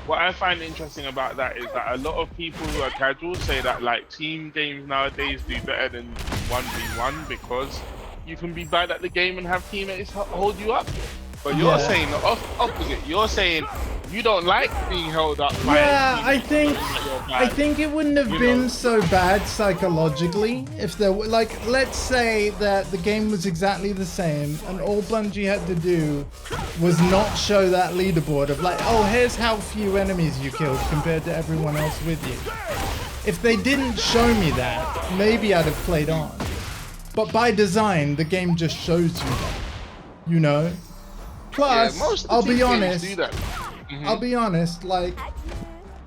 What I find interesting about that is that a lot of people who are casual say that like team games nowadays do better than 1v1 because you can be bad at the game and have teammates hold you up. But you're saying the opposite. You're saying you don't like being held up by I think it wouldn't have been so bad psychologically if there were, like, let's say that the game was exactly the same and all Bungie had to do was not show that leaderboard of like, oh, here's how few enemies you killed compared to everyone else with you. If they didn't show me that, maybe I'd have played on. But by design, the game just shows you that, Plus, I'll be honest, I'll be honest, like,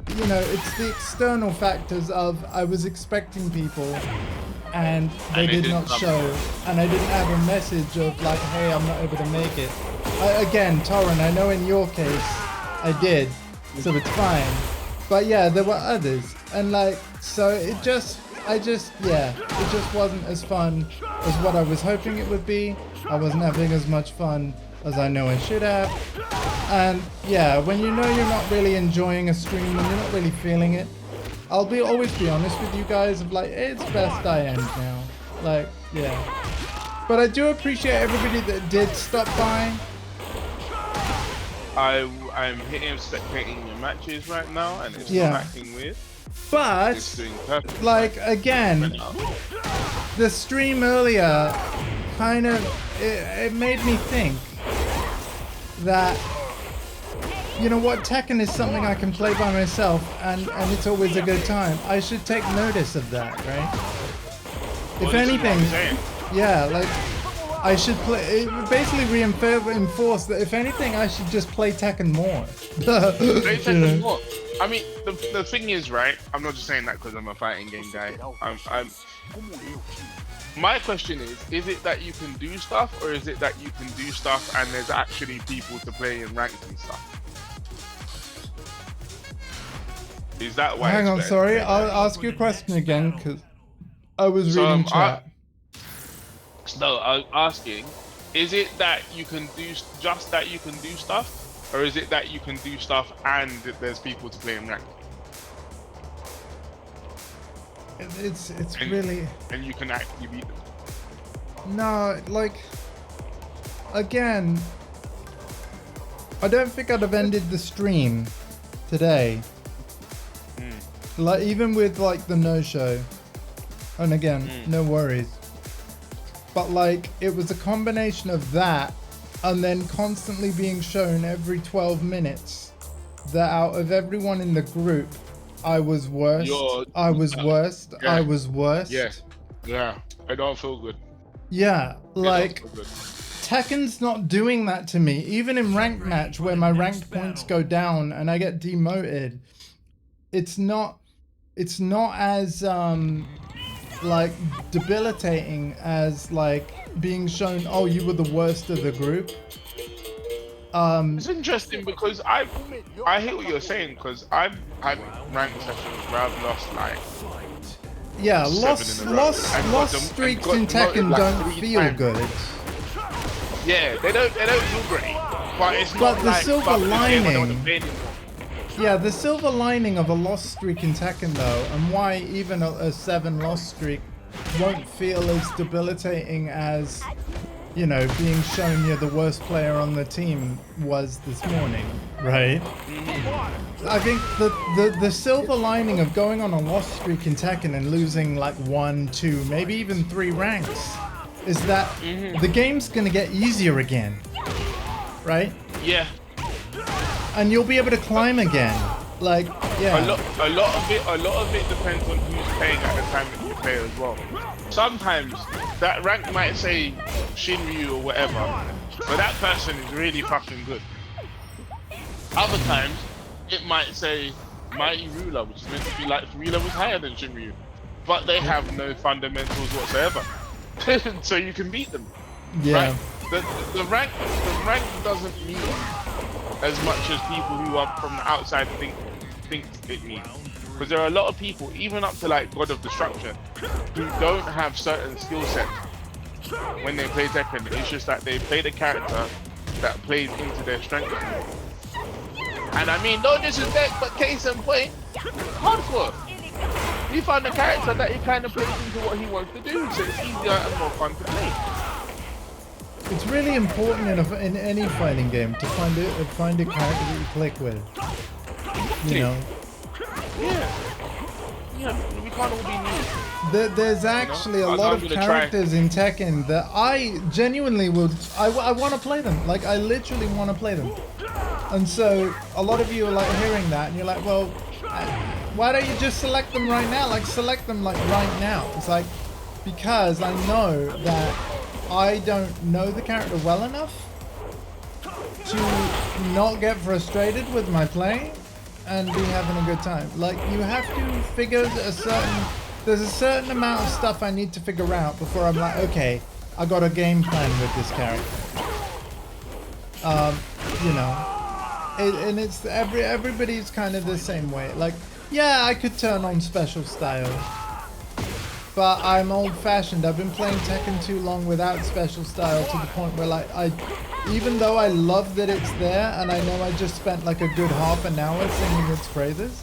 it's the external factors of I was expecting people and they did not show, and I didn't have a message of like, hey, I'm not able to make it. Again, Torren, I know in your case I did, so it's fine. But yeah, there were others, and like, so it just wasn't as fun as what I was hoping it would be. I wasn't having as much fun as I know I should have. And yeah, when you know you're not really enjoying a stream, when you're not really feeling it, I'll always be honest with you guys of like, it's best I end now. Like, yeah. But I do appreciate everybody that did stop by. I'm hitting spectating your matches right now and it's not acting weird. But it's doing perfect. Like again, the stream earlier kind of it made me think that, you know what, Tekken is something I can play by myself and it's always a good time. I should take notice of that, right? If anything, yeah, like I should play, it basically reinforce that if anything I should just play Tekken more. Play Tekken more. I mean, the thing is, right, I'm not just saying that because I'm a fighting game guy. My question is it that you can do stuff, or is it that you can do stuff and there's actually people to play in ranked and stuff? Is that why? Hang on, sorry, I'll ask you a question again because I was reading chat. No, I was asking, is it that you can do just that you can do stuff, or is it that you can do stuff and there's people to play in ranked? It's really... And you can actually beat them. No, like... Again... I don't think I'd have ended the stream today. Like, even with, like, the no-show. And again, no worries. But, like, it was a combination of that and then constantly being shown every 12 minutes that out of everyone in the group, I was worst. I was worst. Yeah. I was worst. Yeah. I don't feel good. Yeah, It like don't feel good. Tekken's not doing that to me. Even in ranked match where my ranked points go down and I get demoted, it's not as like debilitating as like being shown, oh, you were the worst of the group. It's interesting because I hear what you're saying, because I've had ranked sessions where I've lost like yeah, 7 in a row. lost streaks in Tekken don't feel good. Yeah, they don't feel great. But it's But not the like silver fuck this game, I don't lining- wanna play anymore. Yeah, the silver lining of a lost streak in Tekken though, and why even a 7 loss streak won't feel as debilitating as, you know, being shown you're the worst player on the team was this morning, right? I think the silver lining of going on a loss streak in Tekken and losing like 1, 2, maybe even 3 ranks is that the game's gonna get easier again, right? Yeah. And you'll be able to climb again. Like, yeah. A lot of it depends on who's playing at the time that you play as well. Sometimes that rank might say Shinryu or whatever, but that person is really fucking good. Other times it might say Mighty Ruler, which is meant to be like 3 levels higher than Shinryu, but they have no fundamentals whatsoever. So you can beat them. Yeah. Right? The rank doesn't mean as much as people who are from the outside think it means. Because there are a lot of people, even up to like God of Destruction, who don't have certain skill sets when they play Tekken. It's just that they play the character that plays into their strengths. And I mean, no disrespect, but case in point, hardcore. He found a character that he kind of plays into what he wants to do, so it's easier and more fun to play. It's really important in any fighting game to find a character that you click with. You know. Yeah, we can't all be new. There's actually a I'm lot of gonna characters in Tekken that I genuinely would. I want to play them. Like I literally want to play them. And so a lot of you are like hearing that, and you're like, well, why don't you just select them right now? Like select them like right now. It's like because I know that I don't know the character well enough to not get frustrated with my playing and be having a good time. Like you have to figure there's a certain amount of stuff I need to figure out before I'm like, okay, I got a game plan with this character. You know, and it's everybody's kind of the same way. Like, yeah, I could turn on special style, but I'm old-fashioned. I've been playing Tekken too long without special style to the point where like even though I love that it's there and I know I just spent like a good half an hour singing its praises,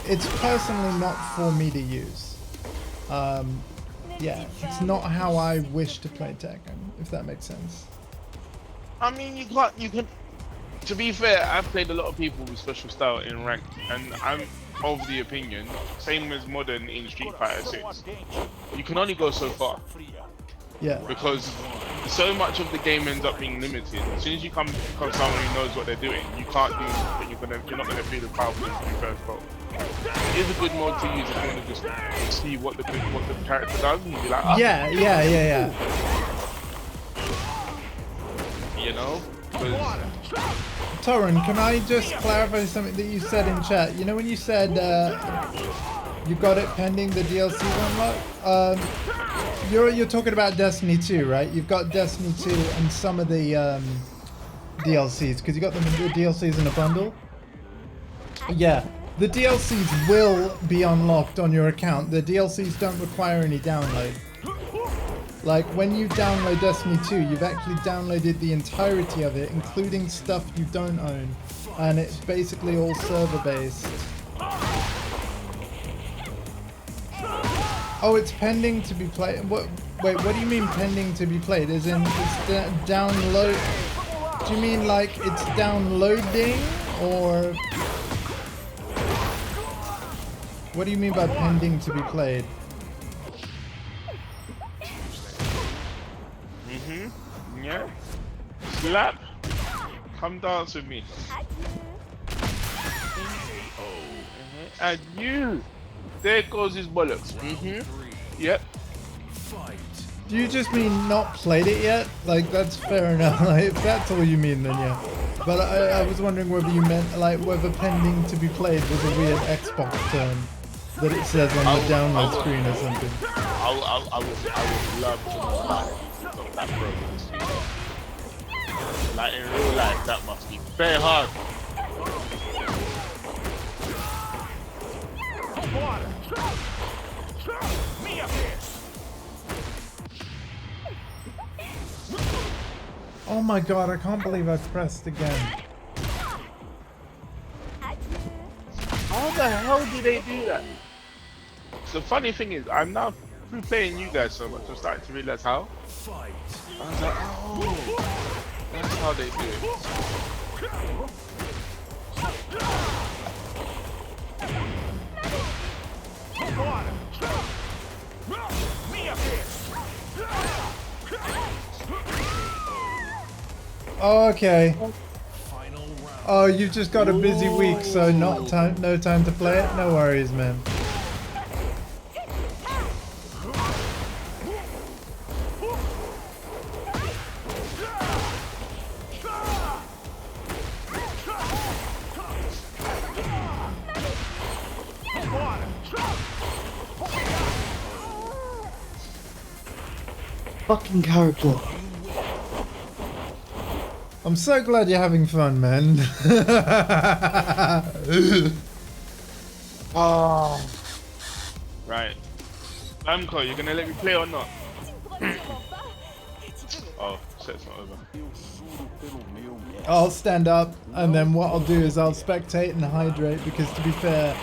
it's personally not for me to use. Yeah, it's not how I wish to play Tekken, if that makes sense. I mean, you can. To be fair, I've played a lot of people with special style in ranked, and I'm of the opinion, same as modern in Street Fighter 6, you can only go so far. Yeah. Because so much of the game ends up being limited. As soon as you come someone who knows what they're doing, you can't do that. You're not gonna feel the powerful when you first go. It is a good mode to use if you want to just see what the character does and be like, ah. Yeah. You know? Torren, can I just clarify something that you said in chat? You know when you said you got it pending the DLC unlock? You're talking about Destiny 2, right? You've got Destiny 2 and some of the DLCs, because you got them in the DLCs in a bundle. Yeah, the DLCs will be unlocked on your account. The DLCs don't require any download. Like, when you download Destiny 2, you've actually downloaded the entirety of it, including stuff you don't own. And it's basically all server-based. Oh, it's pending to be played. Wait, what do you mean pending to be played? As in, it's download... Do you mean, like, it's downloading? Or... What do you mean by pending to be played? Yeah. Slap. Come dance with me. And you. There goes his bollocks. Yep. Do you just mean not played it yet? Like, that's fair enough. Like, if that's all you mean, then yeah. But I was wondering whether you meant, like, whether pending to be played was a weird Xbox term that it says on the download screen or something. I would love to know that broken screen. Like in real life, that must be very hard. Oh my god, I can't believe I pressed again. How the hell do they do that? The funny thing is, I'm now replaying you guys so much, I'm starting to realize how. I was like, oh, that's how they do it. Oh, okay. Oh, you've just got a busy week, so no time to play it? No worries, man. Fucking character. I'm so glad you're having fun, man. Oh. Right. Amco, you gonna let me play or not? Oh, set's not over. I'll stand up, and then what I'll do is I'll spectate and hydrate, because to be fair,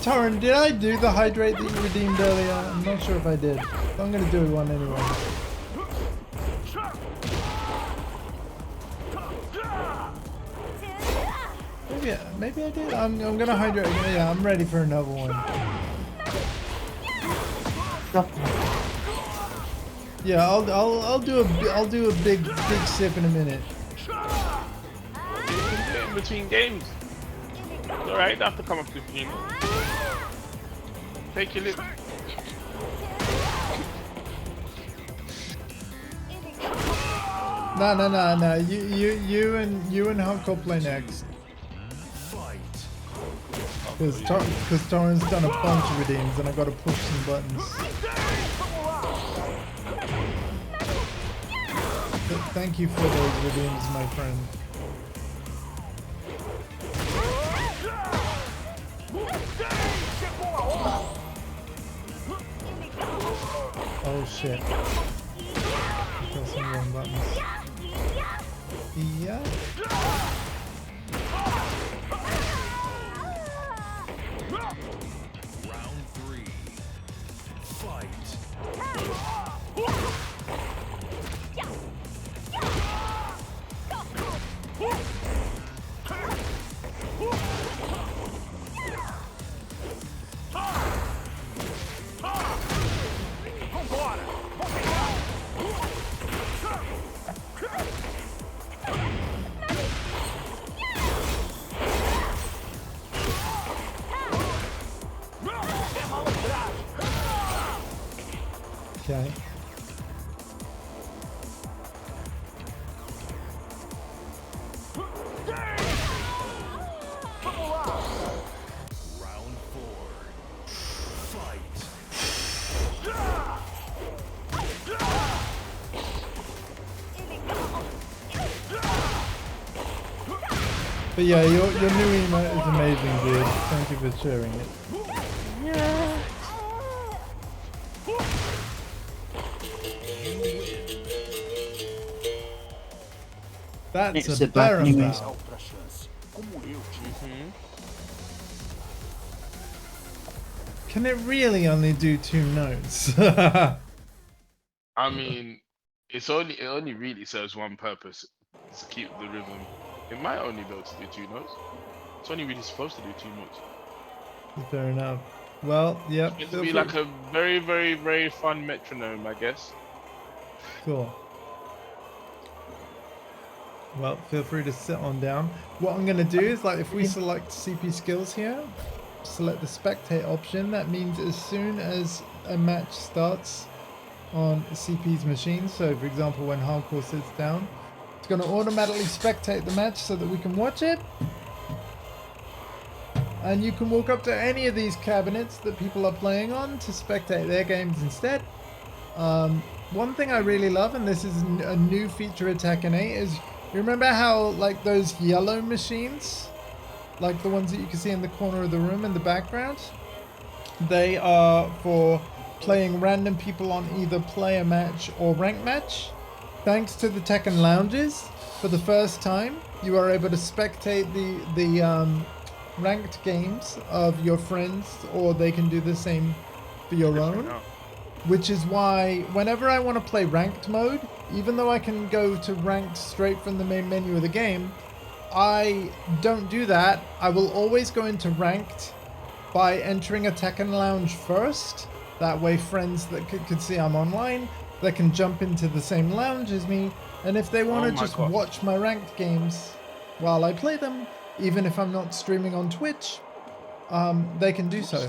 Torren, did I do the hydrate that you redeemed earlier? I'm not sure if I did. But I'm gonna do one anyway. Maybe I did. I'm gonna hydrate. Yeah, I'm ready for another one. Yeah, I'll do a big sip in a minute. In between games. It's alright, I have to come up to 15. Take your lip. No. You and Hardcore play next. Because Torren's done a bunch of redeems and I gotta push some buttons. But thank you for those redeems, my friend. Oh shit. Pressing wrong buttons. Yeah. Round 3. Fight. Okay. Round 4. Fight. But yeah, your new emote is amazing, dude. Thank you for sharing it. That's a Baron. Can it really only do 2 notes? I mean, it only really serves one purpose, to keep the rhythm. It might only be able to do 2 notes. It's only really supposed to do 2 notes. Fair enough. Well, yep. It's to be like a very, very, very fun metronome, I guess. Cool. Well, feel free to sit on down. What I'm going to do is, like, if we select CP skills here, select the spectate option, that means as soon as a match starts on CP's machine, so for example when hardcore sits down, it's going to automatically spectate the match so that we can watch it. And you can walk up to any of these cabinets that people are playing on to spectate their games instead. One thing I really love, and this is a new feature at Tekken 8, is you remember how like those yellow machines, like the ones that you can see in the corner of the room in the background, they are for playing random people on either player match or rank match. Thanks to the Tekken lounges, for the first time, you are able to spectate the ranked games of your friends, or they can do the same for your own. Which is why whenever I want to play ranked mode, even though I can go to ranked straight from the main menu of the game, I don't do that. I will always go into ranked by entering a Tekken lounge first. That way friends that could see I'm online, they can jump into the same lounge as me. And if they want to just watch my ranked games while I play them, even if I'm not streaming on Twitch, they can do so.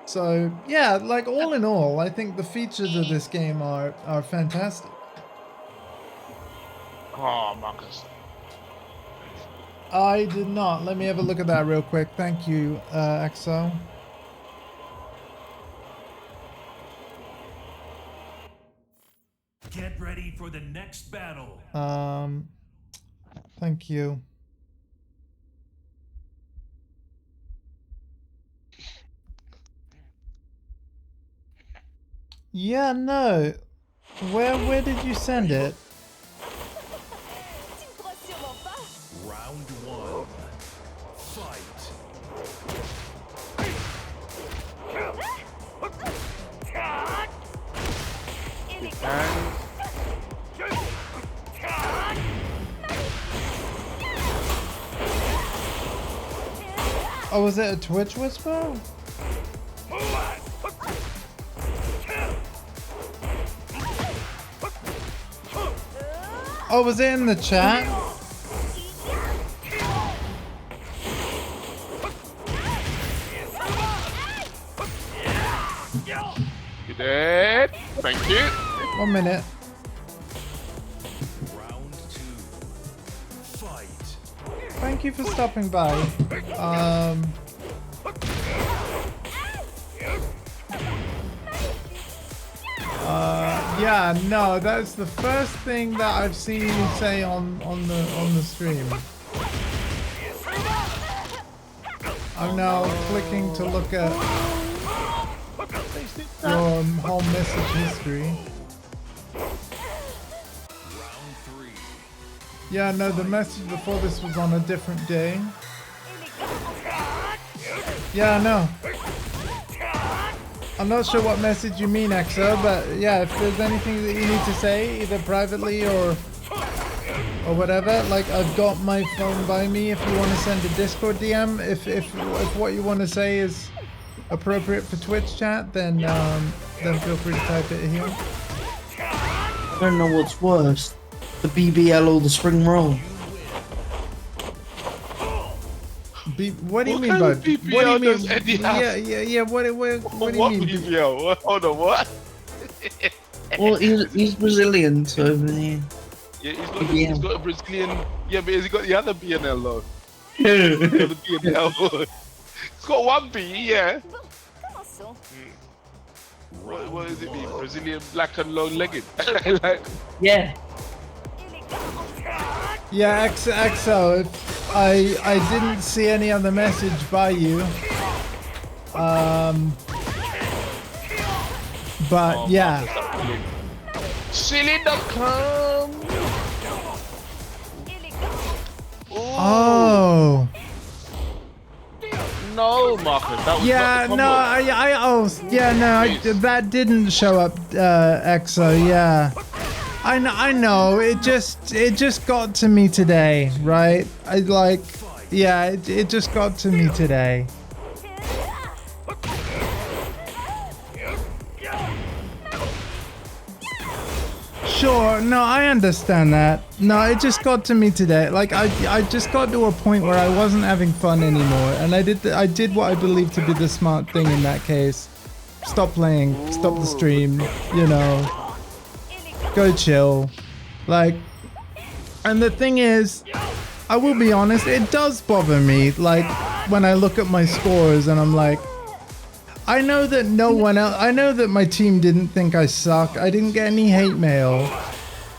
So yeah, like all in all, I think the features of this game are fantastic. Oh, Marcus. I did not. Let me have a look at that real quick. Thank you, XO. Get ready for the next battle. Thank you. Yeah, no. Where did you send it? Round one. Fight. Oh, was it a Twitch whisper? Oh, was it in the chat? You dead? Thank you. 1 minute. Round two. Fight. Thank you for stopping by. Yeah, no, that's the first thing that I've seen you say on the stream. I'm now clicking to look at your whole message history. Round three. Yeah, no, the message before this was on a different day. Yeah, no. I'm not sure what message you mean, XO, but yeah, if there's anything that you need to say, either privately or whatever, like I've got my phone by me if you want to send a Discord DM. If what you want to say is appropriate for Twitch chat, then feel free to type it here. I don't know what's worse, the BBL or the spring roll. What do you mean, kind bud? of BBL What do you does mean? Eddie have? Yeah. What do you mean? BBL? Hold on, what? Well, he's Brazilian, so yeah. Yeah, he's got a Brazilian. Yeah, but has he got the other BNL though? He's got the BNL. He's got one B, yeah. What does it mean? Brazilian black and long-legged. Like, Yeah. Yeah, XO. I didn't see any other message by you. But yeah. Silly.com. Oh. No, Marcus, that was Yeah, not the combo. that didn't show up, XO. Yeah. I know. It just got to me today, right? It just got to me today. Sure, no, I understand that. No, it just got to me today. Like I just got to a point where I wasn't having fun anymore, and I did what I believe to be the smart thing in that case. Stop playing, stop the stream, you know. Go chill. Like, and the thing is, I will be honest, it does bother me, like, when I look at my scores and I'm like, I know that no one else, I know that my team didn't think I suck. I didn't get any hate mail.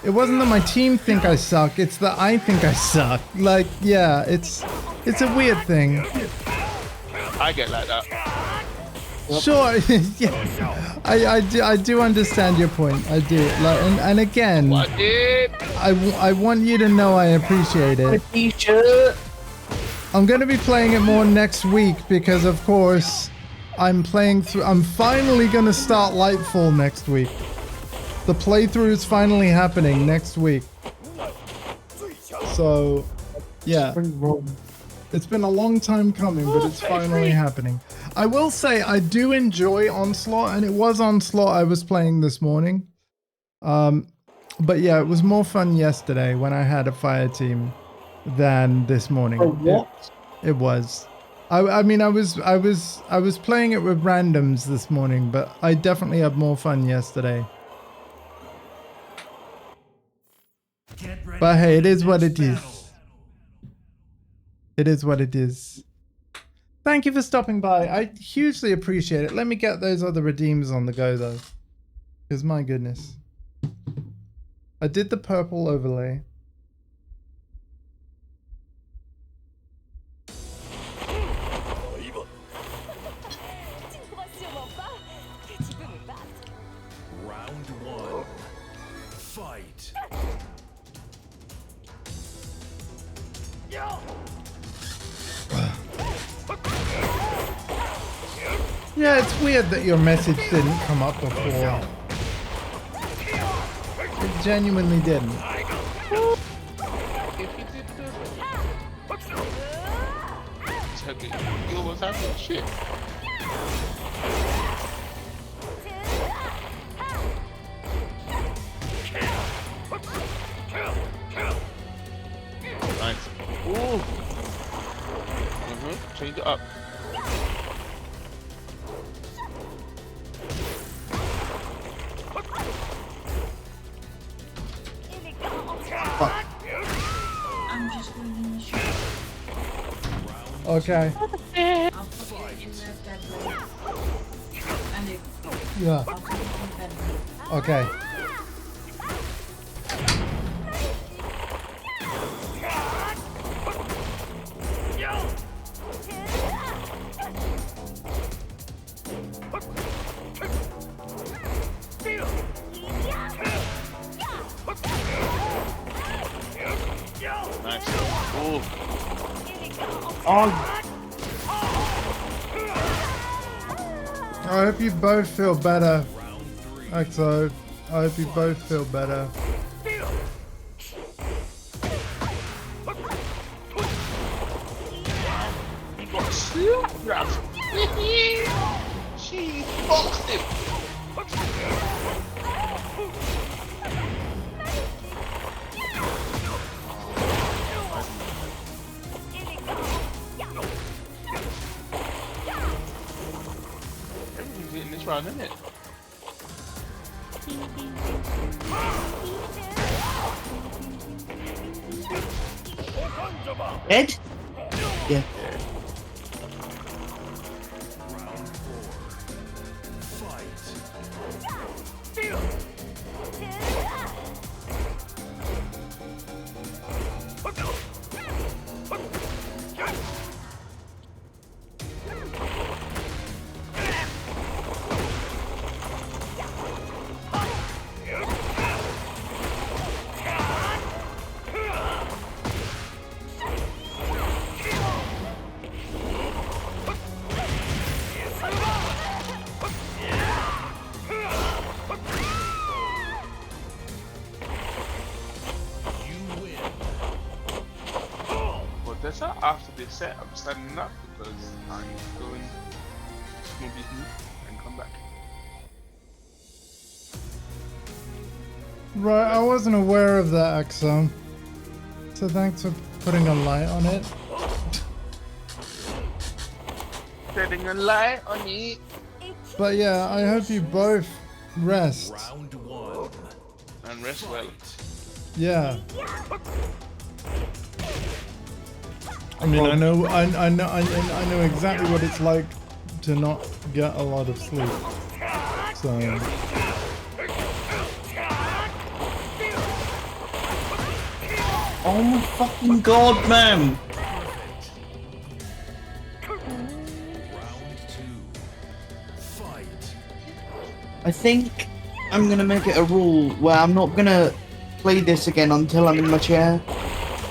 It wasn't that my team think I suck, it's that I think I suck. Like, yeah, it's a weird thing. I get like that. Sure, yeah, I do understand your point. I do. Like, and again, What did? I want you to know I appreciate it. T-shirt. I'm gonna be playing it more next week because, of course, I'm finally gonna start Lightfall next week. The playthrough is finally happening next week. So, yeah. It's been a long time coming, but it's finally happening. I will say I do enjoy Onslaught, and it was Onslaught I was playing this morning. But yeah, it was more fun yesterday when I had a fire team than this morning. What? It was. I mean, I was playing it with randoms this morning, but I definitely had more fun yesterday. Get ready But hey, for it the is what next it is. battle. It is what it is. Thank you for stopping by. I hugely appreciate it. Let me get those other redeems on the go, though. Because my goodness. I did the purple overlay. Round one. Fight. Yeah, it's weird that your message didn't come up before. It genuinely didn't. If you did check it. You almost happening. Shit. Nice. Ooh. Change it up. I'm just going in the shop. Okay. I'll put it in the bedroom. And it, Yeah. I'll put it in the bedroom. Okay. Nice. Ooh. Oh, I hope you both feel better. XO. I hope you both feel better. He got slapped. She boxed him. Everything's hitting this round, isn't it? Ed? Yeah. But that's how after this set, I'm standing up because I'm going to small business and come back. Right, I wasn't aware of that, Axon. So thanks for putting a light on it. Shedding a light on it. But yeah, I hope you both rest. Round one. And rest well. Yeah. I mean, I know exactly what it's like to not get a lot of sleep. So. Oh my fucking god, man! Round two. Fight. I think I'm gonna make it a rule where I'm not gonna play this again until I'm in my chair.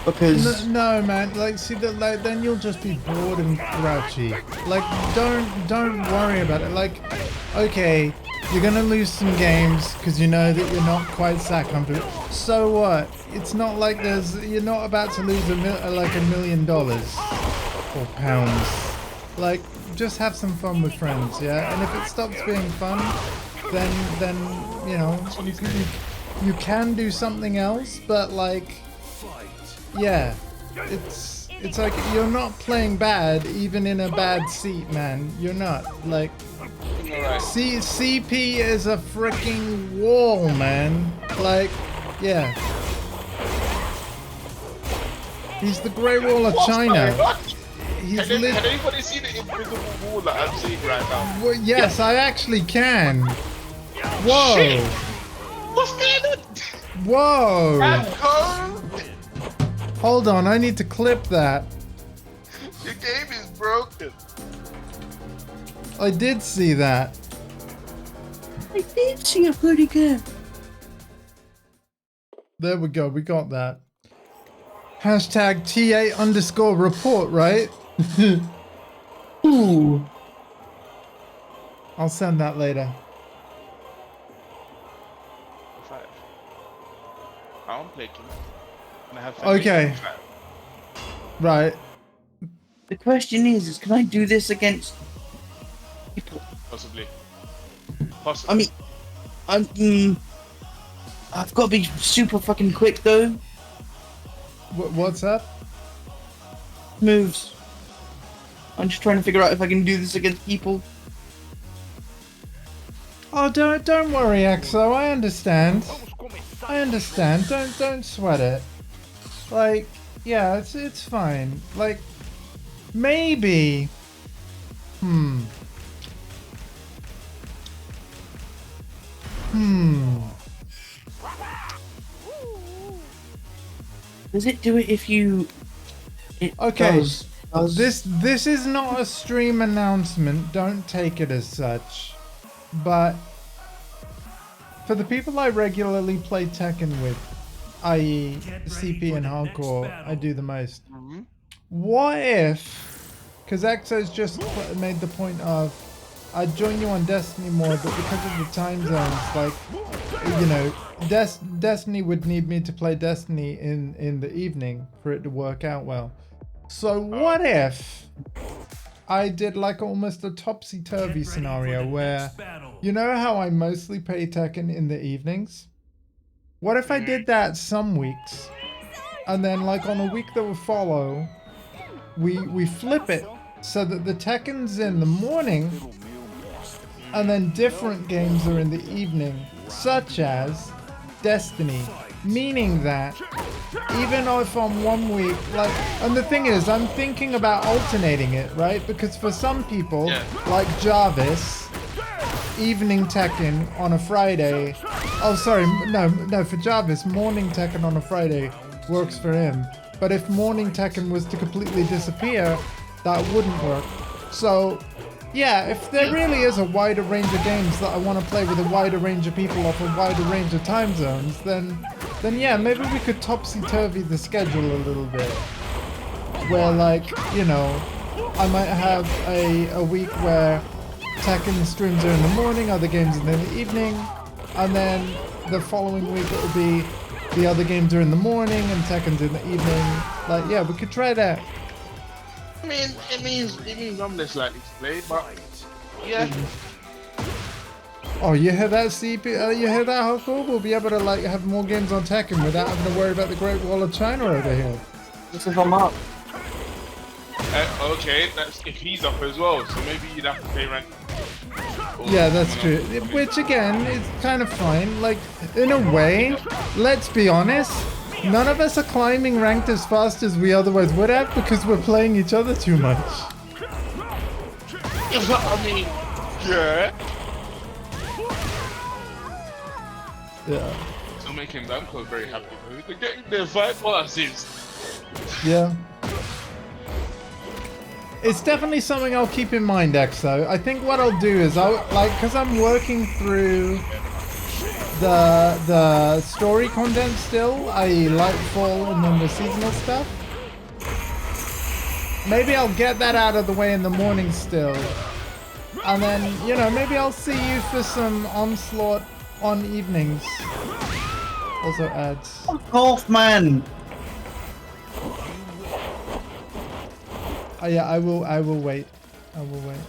Because No, man. Like, see that. Like, then you'll just be bored and grouchy. Like, don't worry about it. Like, okay, you're gonna lose some games because you know that you're not quite that comfortable. So what? It's not like you're not about to lose like $1 million or pounds. Like, just have some fun with friends, yeah. And if it stops being fun, then you know you can do something else. But like. Yeah, it's like you're not playing bad even in a bad seat, man. You're not. Like, CP is a freaking wall, man. Like, yeah. He's the Great Wall of China. He's Can anybody see the invisible wall that I'm seeing right now? Well, yes, I actually can. Whoa. Shit. What's going on? Whoa. Capcom? Hold on, I need to clip that. Your game is broken. I did see that. I did see a pretty good. There we go, we got that. Hashtag TA_report, right? Ooh. I'll send that later. Five. I don't play King. Okay. Right. The question is can I do this against people? Possibly. I mean, I've got to be super fucking quick though. What's up? Moves. I'm just trying to figure out if I can do this against people. Oh, don't worry, Exo. I understand. I understand. Don't sweat it. Like, yeah, it's fine. Like, maybe. Does it do it if you? Okay. Does. This is not a stream announcement. Don't take it as such. But for the people I regularly play Tekken with, i.e. CP and hardcore, I do the most. What if, because Exo's just made the point of, I'd join you on Destiny more, but because of the time zones, like, you know, Destiny would need me to play Destiny in the evening for it to work out well. So what if I did like almost a topsy-turvy scenario where, you know how I mostly play Tekken in the evenings? What if I did that some weeks, and then like on a week that would follow, we flip it so that the Tekken's in the morning, and then different games are in the evening, such as Destiny, meaning that even if on 1 week, like, and the thing is, I'm thinking about alternating it, right? Because for some people, like Jarvis, evening Tekken on a Friday. Oh, sorry, no, for Jarvis, morning Tekken on a Friday works for him. But if morning Tekken was to completely disappear, that wouldn't work. So, yeah, if there really is a wider range of games that I want to play with a wider range of people off a wider range of time zones, then yeah, maybe we could topsy-turvy the schedule a little bit. Where, like, you know, I might have a week where Tekken streams are in the morning, other games are in the evening, and then the following week it will be the other games are in the morning and Tekken's in the evening. Like, yeah, we could try that. I mean, it means I'm less likely to play, but yeah. Oh, you hear that, CP? You hear that, Hardcore? We'll be able to like have more games on Tekken without having to worry about the Great Wall of China over here. This is I'm up. Okay, that's if he's up as well, so maybe you'd have to pay rank. Yeah, that's true. Which again is kind of fine. Like, in a way, let's be honest, none of us are climbing ranked as fast as we otherwise would have because we're playing each other too much. I mean, yeah. Yeah. Still making Namco very happy though. They're getting their 5 passes. Yeah. It's definitely something I'll keep in mind, Exo. I think what I'll do is because I'm working through the story content still, i.e. Lightfall and then the seasonal stuff. Maybe I'll get that out of the way in the morning still. And then, you know, maybe I'll see you for some Onslaught on evenings. Also ads. Golf man. Oh yeah, I will wait. I will wait.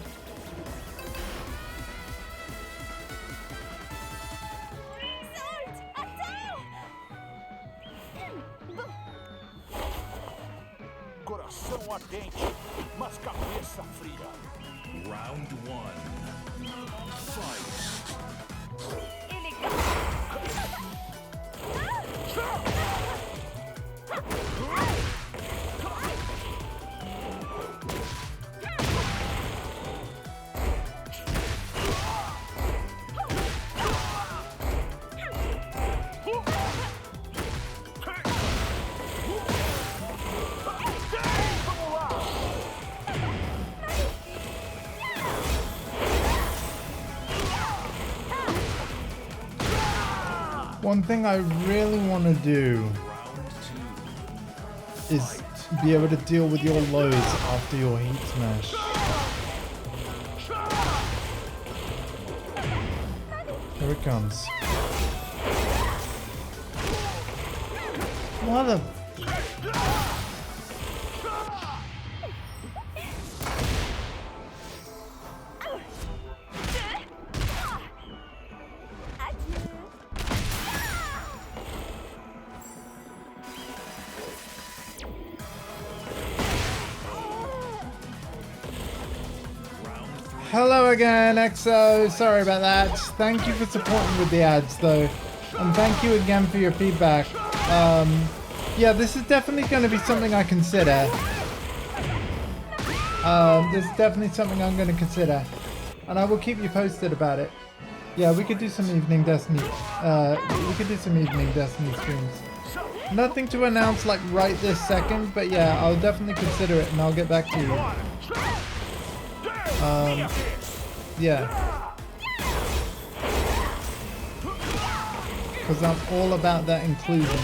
Coração ardente, mas cabeça fria. Round 1. Fight. One thing I really want to do is be able to deal with your lows after your heat smash. Here it comes. What a... Hello again, EXO. Sorry about that. Thank you for supporting with the ads, though. And thank you again for your feedback. Yeah, this is definitely going to be something I consider. This is definitely something I'm going to consider. And I will keep you posted about it. Yeah, we could do some evening Destiny. We could do some evening Destiny streams. Nothing to announce like right this second, but yeah, I'll definitely consider it and I'll get back to you. Yeah. Because I'm all about that inclusion.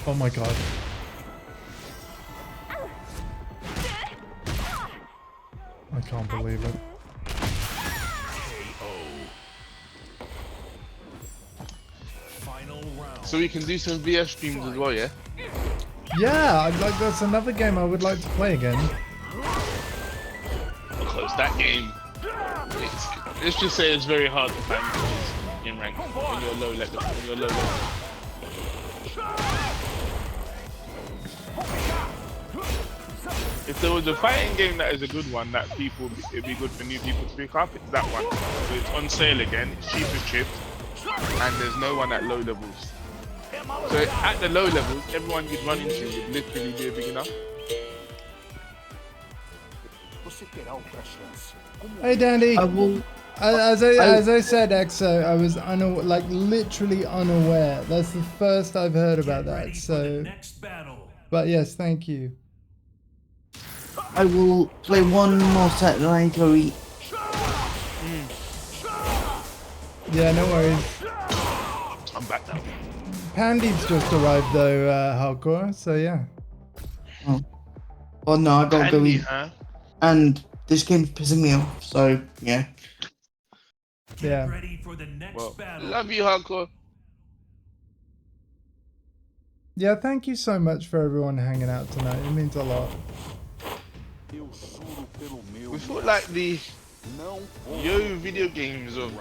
Oh my god. I can't believe it. Final round. So we can do some VF streams as well, yeah? Yeah, I'd like that's another game I would like to play again. Because that game, let's just say it's very hard to find matches in rank when you're low level. When you're low level. If there was a fighting game that is a good one that it'd be good for new people to pick up, it's that one. So it's on sale again, it's cheap as chips, and there's no one at low levels. So at the low levels, everyone you'd run into would literally be big enough. Hey Dandy. I will. As I said, EXO, I was literally unaware. That's the first I've heard about Ready that. for the So, next battle. but yes, thank you. I will play one more set and I go eat. Yeah, no worries. I'm back now. Pandy's just arrived though, Hardcore. So yeah. Oh no, I gotta go Candy, eat. huh? And this game's pissing me off. So yeah. Get Yeah. ready for the next Well, battle. love you, hardcore. Yeah, thank you so much for everyone hanging out tonight. It means a lot. Eu juro pelo meu We feel like the não yo video games of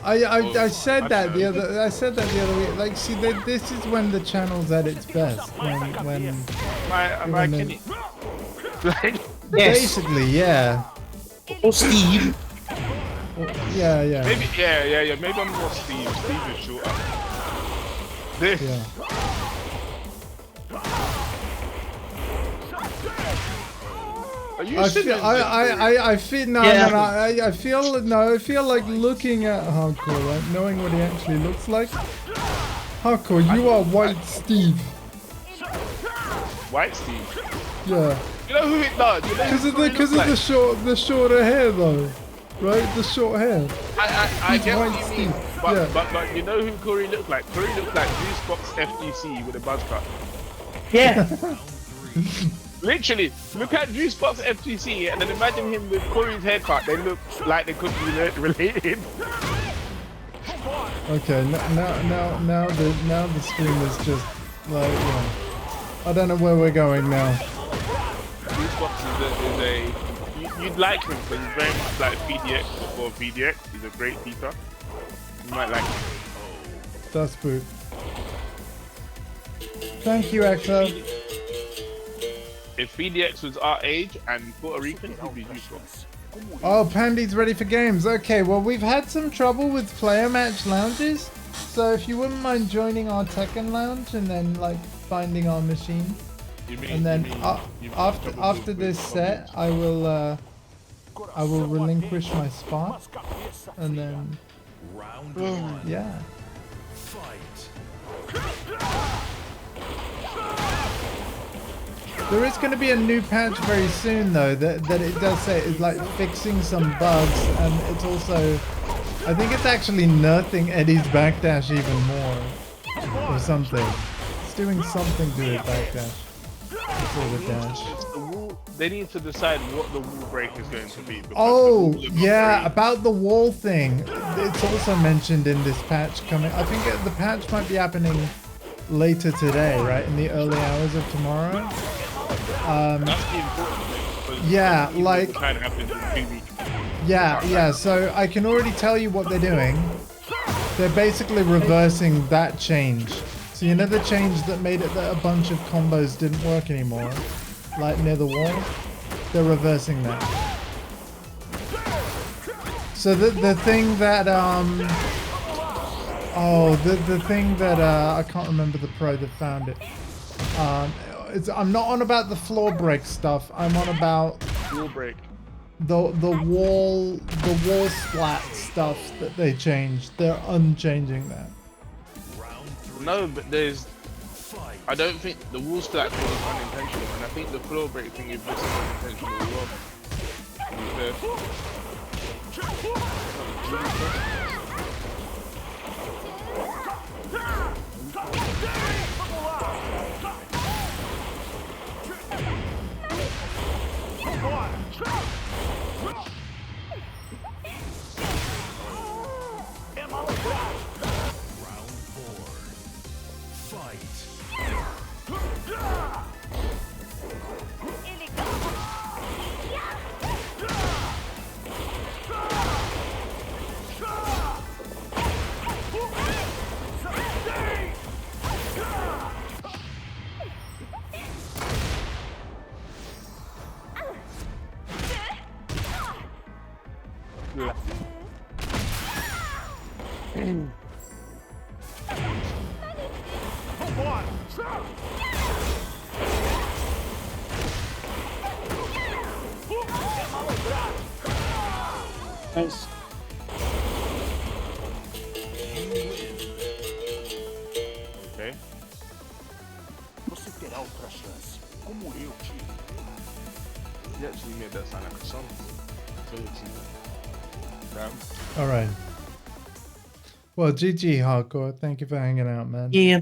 I said that I the don't know. other week. Like, see, this is when the channel's at its best. When Am I kidding? Like, Yes. basically, yeah, Or Steve. yeah. Maybe I'm more Steve. Steve is shorter. This. Yeah. Are you I sitting feel, in I feel, no, Yeah. no, I feel like looking at Hardcore, like knowing what he actually looks like. Hardcore, you are White Steve. White Steve? Yeah. You know who it does? You know Because of the shorter hair though, right? The short hair. I He's get what White you mean. Steve, But, yeah. but you know who Corey looked like? Corey looked like Juicebox FGC with a buzz cut. Yeah. Literally, look at Juicebox FGC and then imagine him with Corey's haircut. They look like they could be related. Okay, now the stream is just like, I don't know where we're going now. Juicebox you'd like him because he's very much like VDX before VDX. He's a great teacher. You might like him. That's boot. Thank you, Echo. If VDX was our age and Puerto Rican, he'd be Juicebox. Oh, Pandy's ready for games. Okay, well, we've had some trouble with player match lounges. So if you wouldn't mind joining our Tekken lounge and then like finding our machine. And then after this set, I will relinquish my spot. And then, yeah. There is going to be a new patch very soon, though, that it does say is like fixing some bugs, and it's also, I think it's actually nerfing Eddie's backdash even more, or something. It's doing something to his backdash before the dash. It's the wall. They need to decide what the wall break is going to be. because Oh, the rules are yeah, very- about the wall thing. It's also mentioned in this patch coming. I think the patch might be happening later today, right? In the early hours of tomorrow. That's the important thing. because Yeah, even like- it kind of happens in 2 weeks. Yeah, so I can already tell you what they're doing. They're basically reversing that change. So you know the change that made it that a bunch of combos didn't work anymore? Like near the wall? They're reversing that. So the thing that, the thing that, I can't remember the pro that found it. I'm not on about the floor break stuff. I'm on about Wall break. the wall splat stuff that they changed. They're unchanging that. No, but there's. I don't think the wall splat thing is unintentional, and I think the floor break thing is just unintentional as well. To be fair. Nice. Okay. Você terá outra chance, como eu tive. You actually made that sound like a song. So it's, damn. All right. Well, GG Hardcore. Thank you for hanging out, man. Yeah.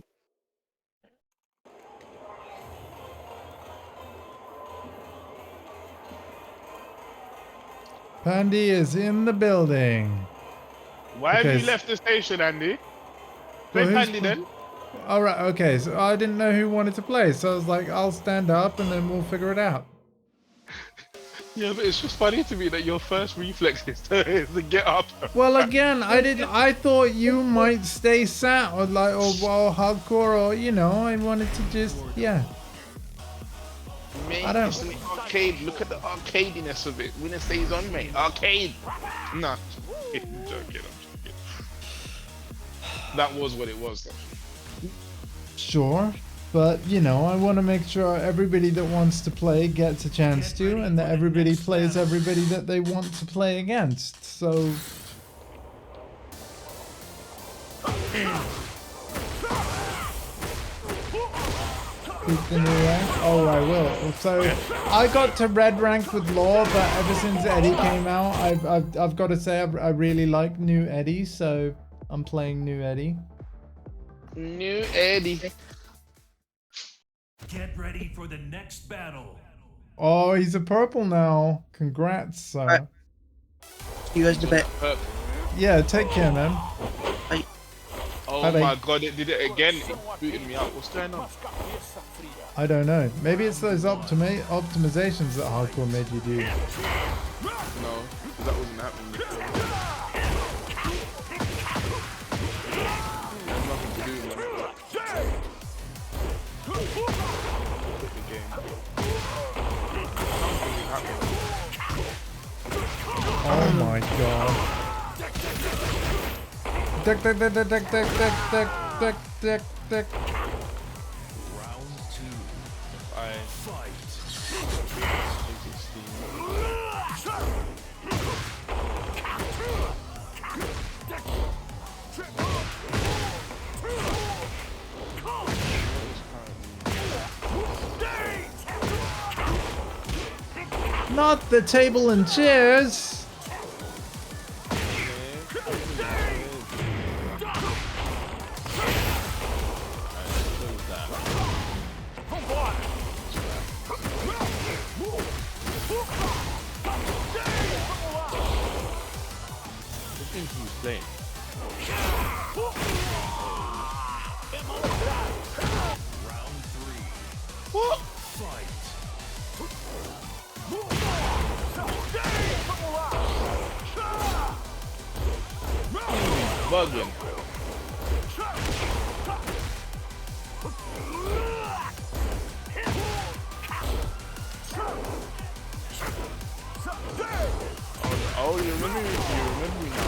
Pandy is in the building. Why have Okay, you left the station, Andy? Play Well, who's Pandy pl- then. All right, okay. So I didn't know who wanted to play, so I was like, I'll stand up and then we'll figure it out. Yeah, but it's just funny to me that your first reflex is to get up. Well, again, I thought you might stay sat or like or hardcore or you know. I wanted to just yeah. Mate, I don't- it's an arcade. Look at the arcadiness of it. Winner stays on, mate. Arcade. Nah, I'm joking. That was what it was, though. Sure, but you know, I want to make sure everybody that wants to play gets a chance to, and that everybody plays everybody that they want to play against. So. Keep the new rank? Oh, I will. So I got to red rank with Law, but ever since Eddie came out, I've got to say I really like new Eddie, so I'm playing new Eddie. New Eddie. Get ready for the next battle. Oh, he's a purple now. Congrats, sir. You guys debate. Yeah, take care, man. Oh Bye-bye. my god, it did it again. It booted me up. What's going on? I don't know. Maybe it's those optimizations that hardcore made you do. No, because that wasn't happening before. There's nothing to do with it. Quit the game. Something is happening. Oh my god. Deck, deck, deck, deck, deck, deck, deck, deck, deck, deck. Round 2. I Fight. Not the table and chairs. Playing. Round 3. What? Fight. Bugging. Oh, you remember me now,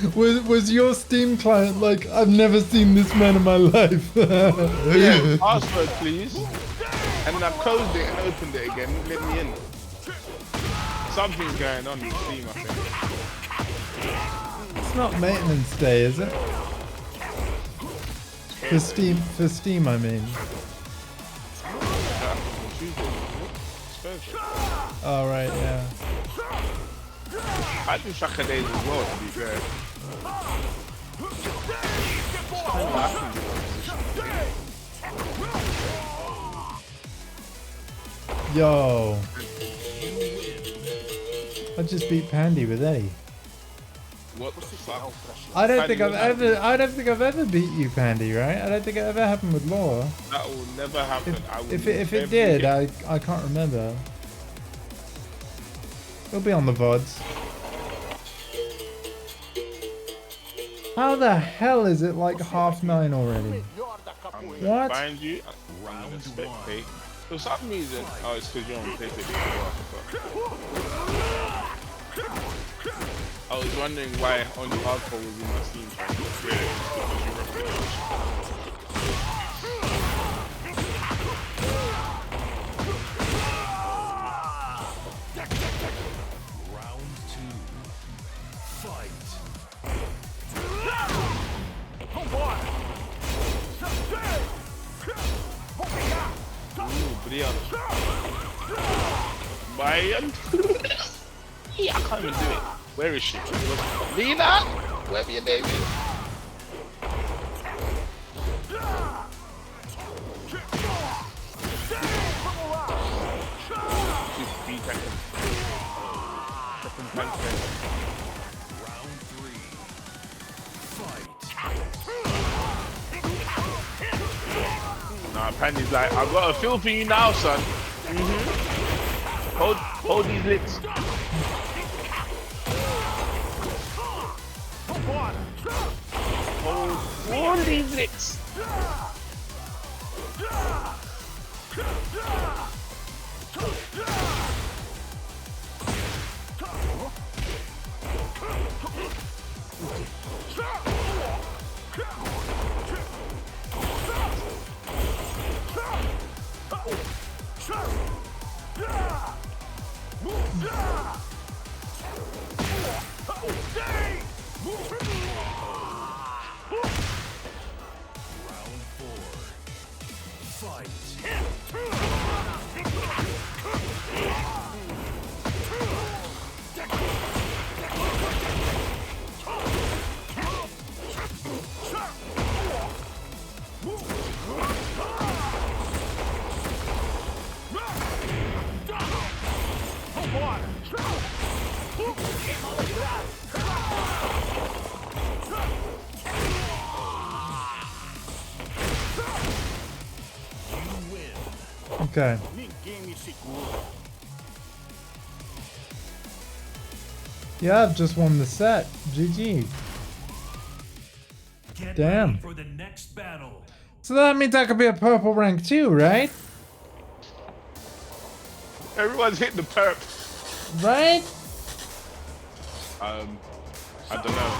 yeah? Was your Steam client like, I've never seen this man in my life? Yeah, password please. And then I closed it and opened it again, let me in. Something's going on in Steam, I think. It's not maintenance day, is it? For Steam, I mean. Oh, right, yeah. I do Saturdays as well, to be fair. Yo. I just beat Pandy with Eddie. What the fuck? I don't think I've ever beat you, Pandy, right? I don't think it ever happened with Laura. That will never happen. I will If it never did, get- I can't remember. It'll be on the VODs. How the hell is it like 9:30 already? I'm gonna What? find you. I'm gonna spectate. For some reason, oh, it's because you're on PlayStation. I was wondering why only hardcore was in my Steam chat. Round 2. Fight. Brian. Brian? Yeah, I can't even do it. Where is she? Lena? Wherever your name is. Thanks, mate. Round 3. Fight. Nah, Pandy's like, I've got a feel for you now, son. Hold these lips. Hold these lips. Round 4. Fight. Okay. Yeah, I've just won the set. GG. Get Damn. ready for the next battle. So that means I could be a purple rank too, right? Everyone's hit the perp. Right? I don't know.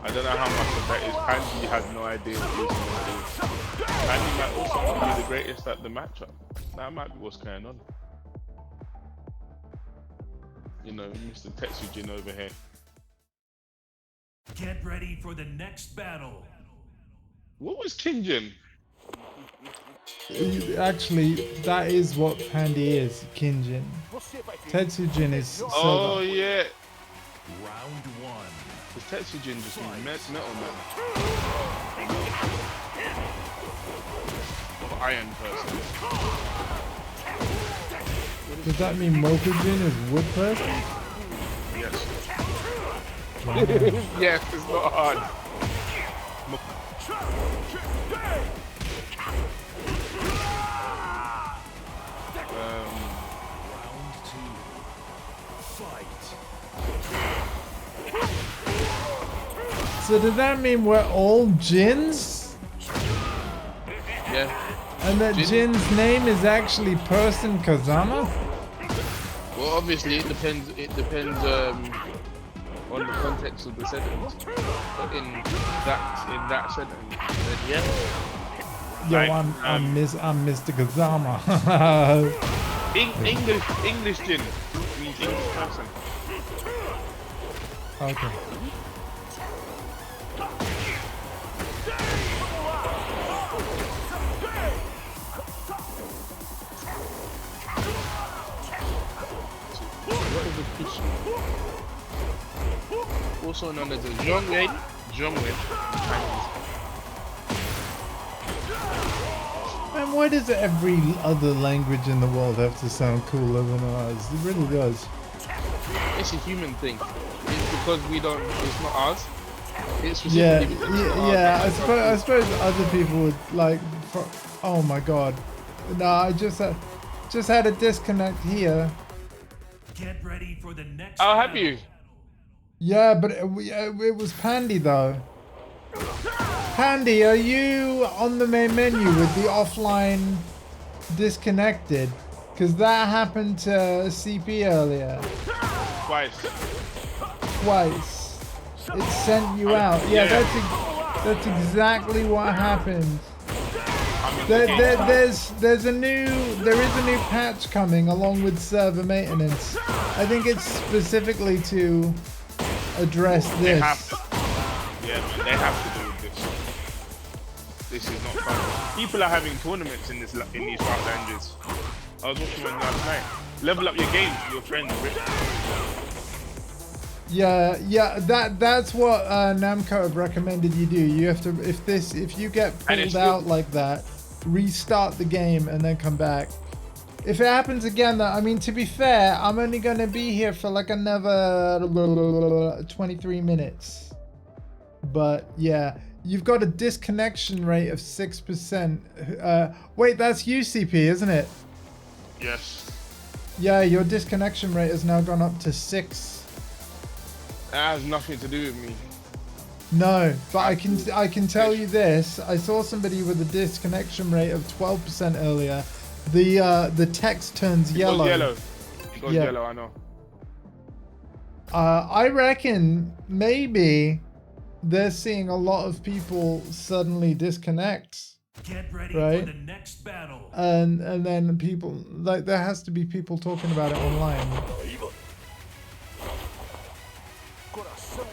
I don't know how much of that is. Pandy has no idea what he's going to do. Pandy might also be the greatest at the matchup. That might be what's going on. You know, Mr. Tetsujin over here. Get ready for the next battle. What was Kinjin? Actually, that is what Pandy is, Kinjin. Tetsujin is Silver. Oh yeah. Round 1. The Tetsujin just means metal man. Or iron person. Does that mean Mokujin is wood person? Yes. Yes, it's not hard. Round 2. Fight. So does that mean we're all Jins? Yeah. And that Jin- Jin's name is actually Person Kazama? Well, obviously it depends. It depends on the context of the sentence. But in that sentence, then yeah. Yo, Like, I'm Mr. Kazama. English Jin means English person. Okay. What is a fish? Also known as a Zhongwen. And why does every other language in the world have to sound cooler than ours? It really does. It's a human thing. It's because we don't. It's not ours. It's Yeah, specifically because it's not yeah. ours. I suppose other people would like. Oh my god! Nah, I just had a disconnect here. Get ready for the next Oh, have battle. you? Yeah, but it was Pandy though. Pandy, are you on the main menu with the offline disconnected? Because that happened to CP earlier. Twice. Twice. It sent you out. Yeah, that's exactly what happened. There is a new patch coming along with server maintenance. I think it's specifically to address They this. have to. Yeah, man, they have to do with this. This is not fun. People are having tournaments in these rough languages. I was watching one last night. Level up your game with your friends, Rick. Yeah, that's what Namco have recommended you do. You have to, if you get And pulled it's out like that, restart the game and then come back. If it happens again, though, I mean, to be fair, I'm only going to be here for like another 23 minutes. But yeah, you've got a disconnection rate of 6%. Wait, that's UCP, isn't it? Yes. Yeah, your disconnection rate has now gone up to 6. That has nothing to do with me. No, but I can tell you this. I saw somebody with a disconnection rate of 12% earlier. The text turns yellow. It goes Yeah. yellow, I know. I reckon maybe they're seeing a lot of people suddenly disconnect. Get ready Right. for the next battle. And then people, like, there has to be people talking about it online.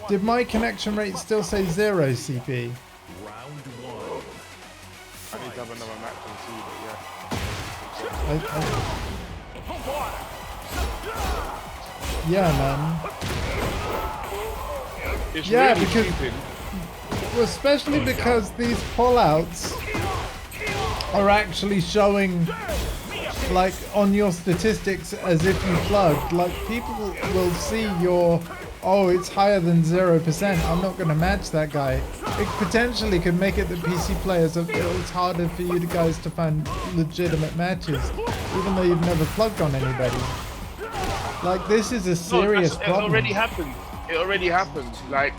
Did my connection rate still say 0, CP? Round 1. I need to have another match and see, but Yeah, man. It's Yeah, really because- stupid. Well, especially because these pullouts are actually showing, like, on your statistics as if you plugged. Like, people will see your, oh, it's higher than 0%. I'm not going to match that guy. It potentially could make it that PC players, it's harder for you guys to find legitimate matches, even though you've never plugged on anybody. Like, this is a serious It problem. already happened. It already happened. Like,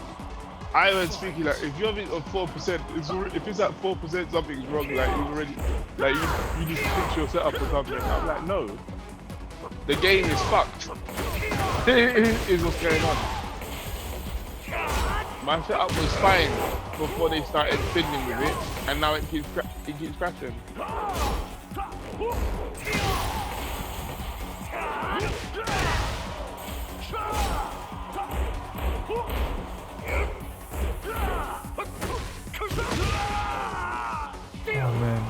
I was speaking, like, if you're at 4%, if it's at 4%, something's wrong. Like, you've already, like, you just fix your setup or something. I'm like, no. The game is fucked. Is what's going on. My setup was fine before they started fiddling with it, and now it keeps crashing. Oh, man.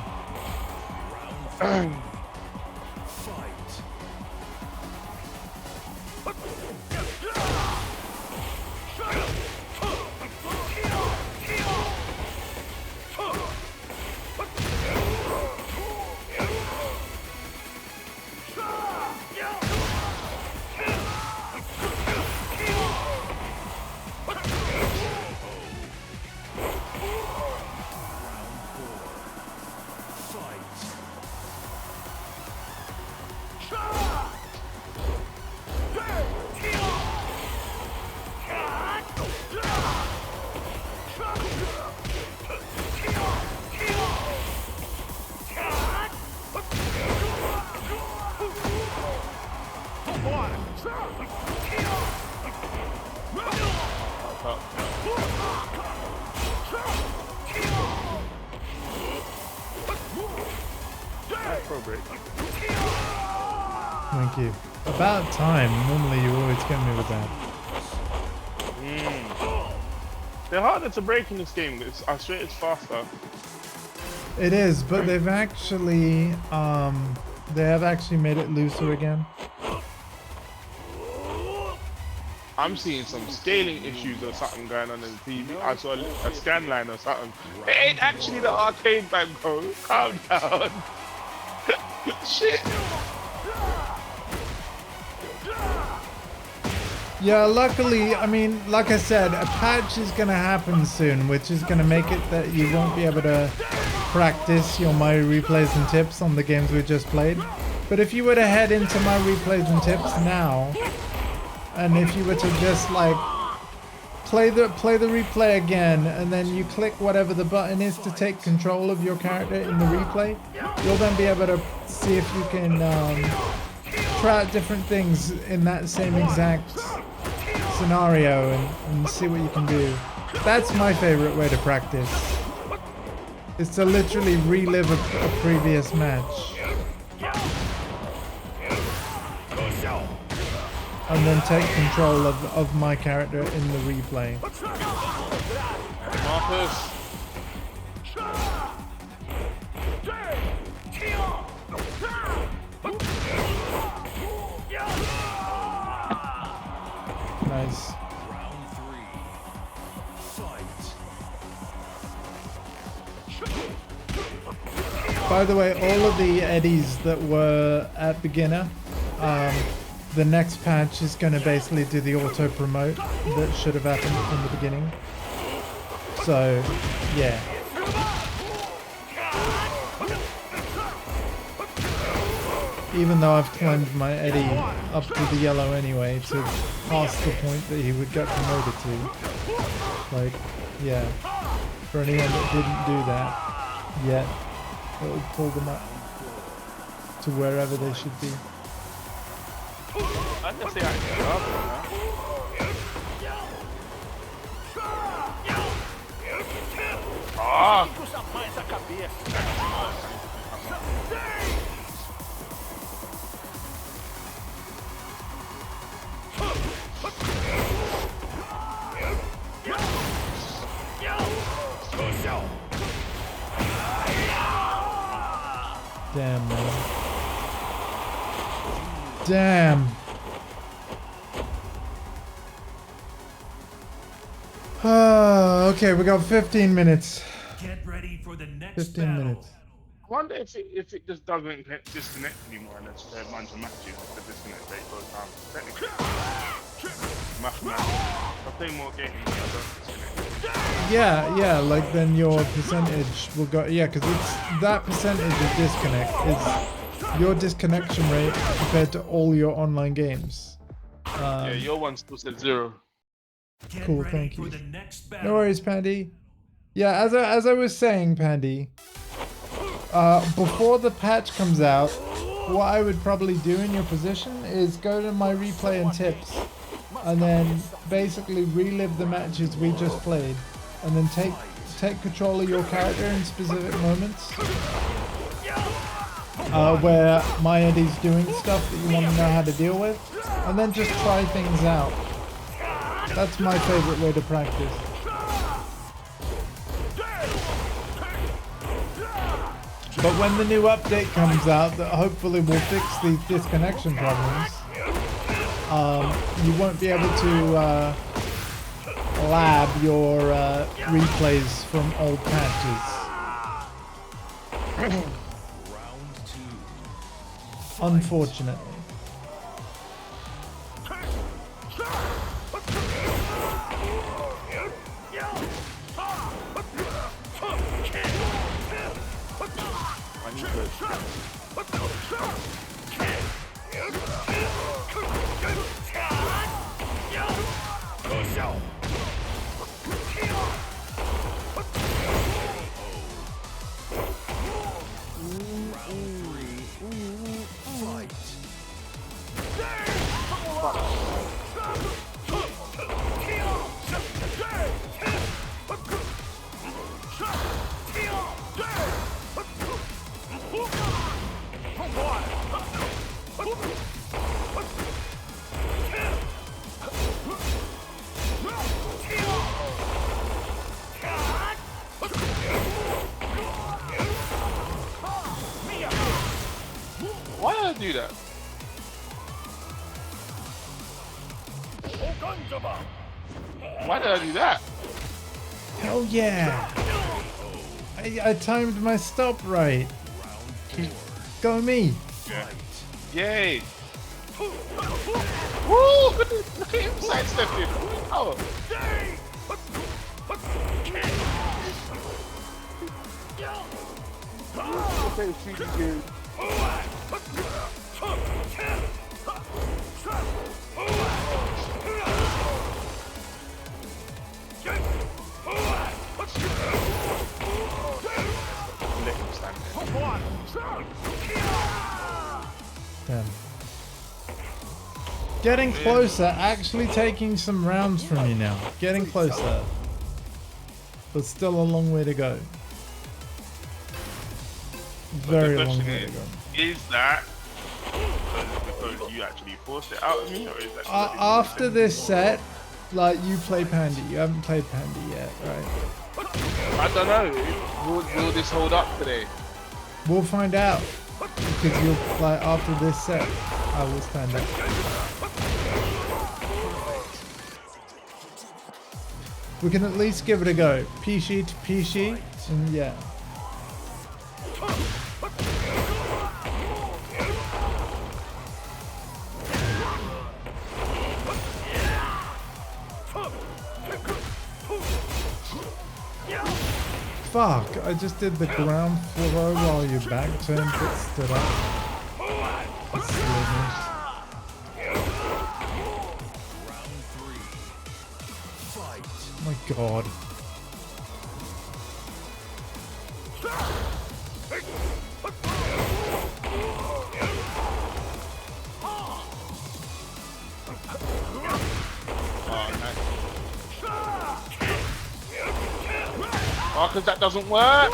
Pro break. Thank you. About time. Normally you always get me with that. They're harder to break in this game. I swear it's faster. It is, but they've actually, they have actually made it looser again. I'm seeing some scaling issues or something going on in the TV. I saw a scan line or something. It ain't actually the arcade bank, bro. Calm down. Shit. Yeah, luckily, I mean, like I said, a patch is going to happen soon, which is going to make it that you won't be able to practice your My Replays and Tips on the games we just played. But if you were to head into My Replays and Tips now, and if you were to just like play the replay again, and then you click whatever the button is to take control of your character in the replay, you'll then be able to see if you can try out different things in that same exact scenario and see what you can do. That's my favorite way to practice. Is to literally relive a previous match. And then take control of my character in the replay. Marcus. Nice. Round 3. Fight. By the way, all of the eddies that were at beginner, the next patch is going to basically do the auto promote that should have happened from the beginning. So, yeah. Even though I've climbed my eddy up to the yellow anyway to past the point that he would get promoted to. Like, yeah. For anyone that didn't do that yet, it will pull them up to wherever they should be. I guess they actually are, man. Ah! Damn, man. Damn. Okay, we got 15 minutes. Get ready for the next 15 battle. minutes. I wonder if it just doesn't disconnect anymore and it's a bunch of matches. The disconnect rate goes down. Technically, mathematics. I play more games. I don't disconnect. Yeah, like then your percentage will go. Yeah, because it's that percentage of disconnect is your disconnection rate compared to all your online games. Yeah, your one still said 0. Get Cool, ready thank for you. the next battle. No worries, Pandy. Yeah, as I was saying, Pandy, before the patch comes out, what I would probably do in your position is go to my replay and tips, and then basically relive the matches we just played, and then take control of your character in specific moments, where my Eddie's doing stuff that you want to know how to deal with, and then just try things out. That's my favorite way to practice. But when the new update comes out that hopefully will fix these disconnection problems, you won't be able to lab your replays from old patches. Unfortunately. Why did I do that? Why did I do that? Hell yeah! I timed my stop right. Go me! Yay! Woo! Look at him sidestepping! Oh! Okay, pretty good. Let him stand there. Damn. Getting closer, actually taking some rounds from you now. Getting closer. But still a long way to go. Very long way to go. Is that because you actually forced it out of me, or is that After this set, like, you play Pandy. You haven't played Pandy yet, right? I don't know. Will this hold up today? We'll find out. Because you'll, like, after this set, I will stand up. We can at least give it a go. P-sheet to P-sheet, and yeah. Fuck, I just did the ground floor while your back turned but stood up. That's silly. Oh my god. Oh, because that doesn't work.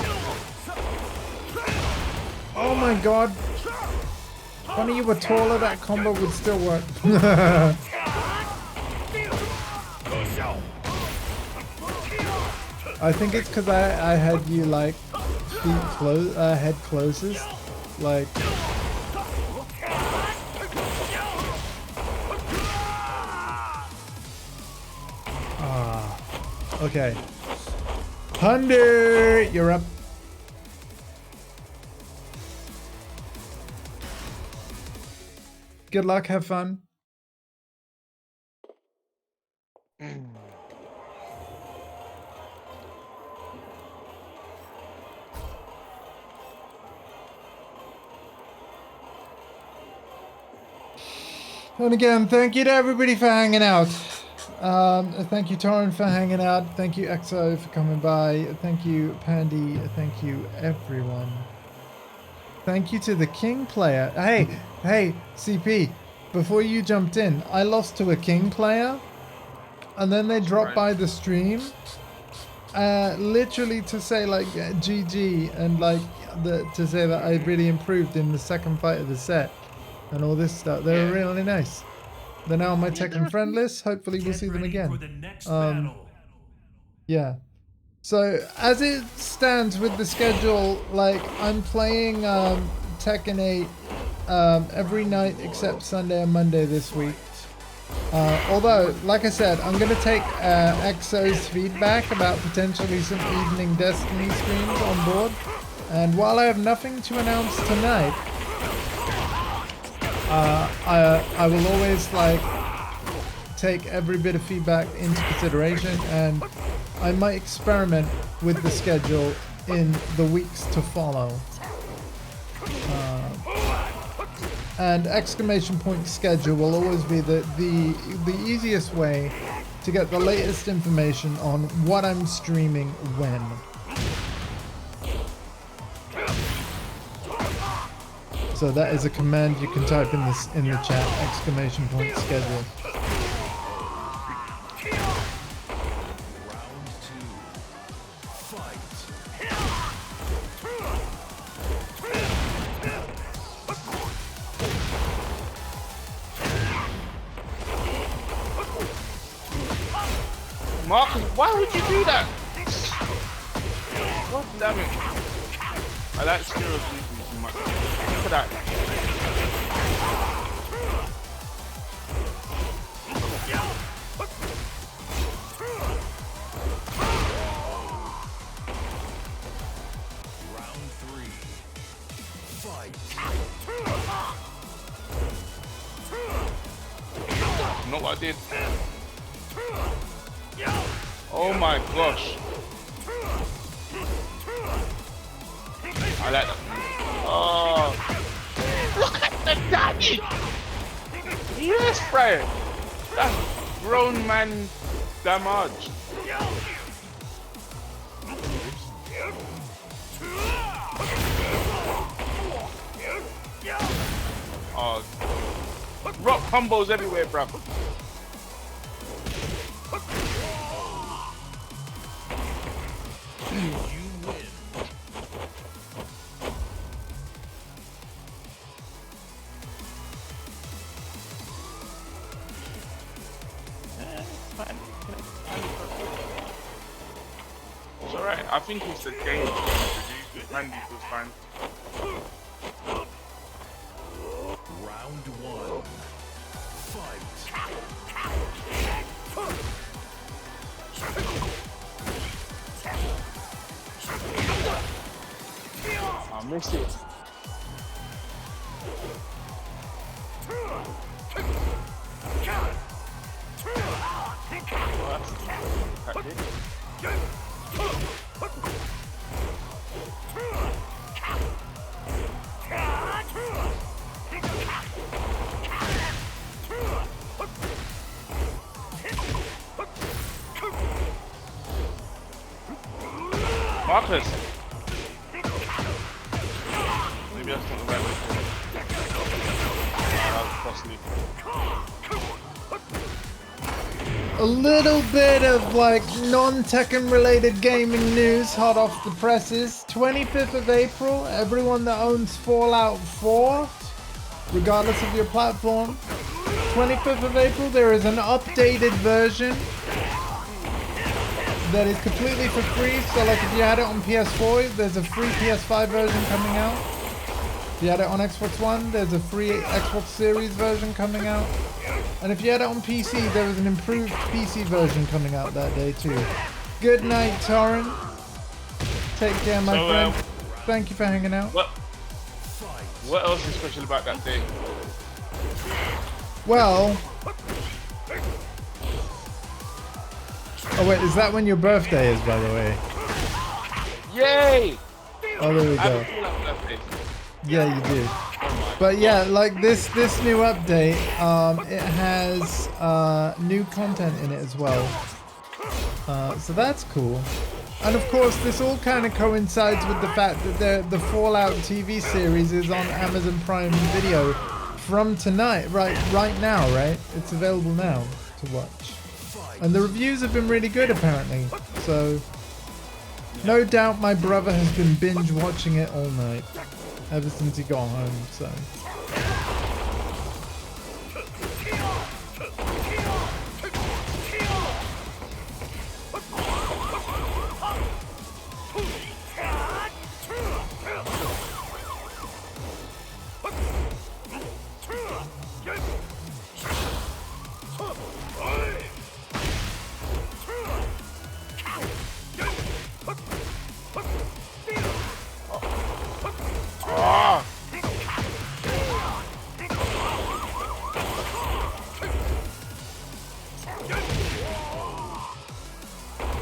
Oh my god. If only you were taller, that combo would still work. I think it's because I had you like feet close, head closest, like. Ah, okay. Thunder, you're up. Good luck, have fun. And again, thank you to everybody for hanging out. Thank you, Torrin, for hanging out. Thank you, EXO, for coming by. Thank you, Pandy. Thank you, everyone. Thank you to the King player. Hey, CP, before you jumped in, I lost to a King player, and then they dropped by the stream, literally to say like GG and like to say that I really improved in the second fight of the set and all this stuff. They were really nice. They're now on my Tekken friend list. Hopefully we'll see them again. Yeah. So as it stands with the schedule, like I'm playing Tekken 8 every night except Sunday and Monday this week. Although, like I said, I'm going to take EXO's feedback about potentially some evening Destiny streams on board. And while I have nothing to announce tonight, I will always like take every bit of feedback into consideration, and I might experiment with the schedule in the weeks to follow. And exclamation point schedule will always be the easiest way to get the latest information on what I'm streaming when. So that is a command you can type in the chat, exclamation point schedule. Marcus, why would you do that? God damn it. I like Spirit too much. Look at that. Round 3. Fight. You know what I did? Oh my gosh. I like that. Oh. Look at the damage! Yes, Brian! That's grown man damage. Oh. Rock combos everywhere, bro. It's alright, I think it's the game. Randy was fine. Round 1. Fight. I missed it. What? tactic. Marcus! Maybe that's not the right way to do it. That was costly. A little bit of like non-Tekken related gaming news hot off the presses. 25th of April, everyone that owns Fallout 4, regardless of your platform, 25th of April, there is an updated version that is completely for free. So like if you had it on PS4, there's a free PS5 version coming out. If you had it on Xbox One, there's a free Xbox Series version coming out. And if you had it on PC, there was an improved PC version coming out that day too. Good night, Torrin. Take care, my friend. Thank you for hanging out. What else is special about that day? Well... Oh wait, is that when your birthday is, by the way? Yay! Oh, there we I go. haven't feel like birthday. Yeah, you do. But yeah, like this new update, it has new content in it as well. So that's cool. And of course, this all kind of coincides with the fact that the Fallout TV series is on Amazon Prime Video from tonight, right now, right? It's available now to watch. And the reviews have been really good, apparently. So, no doubt my brother has been binge watching it all night, ever since he got home, so.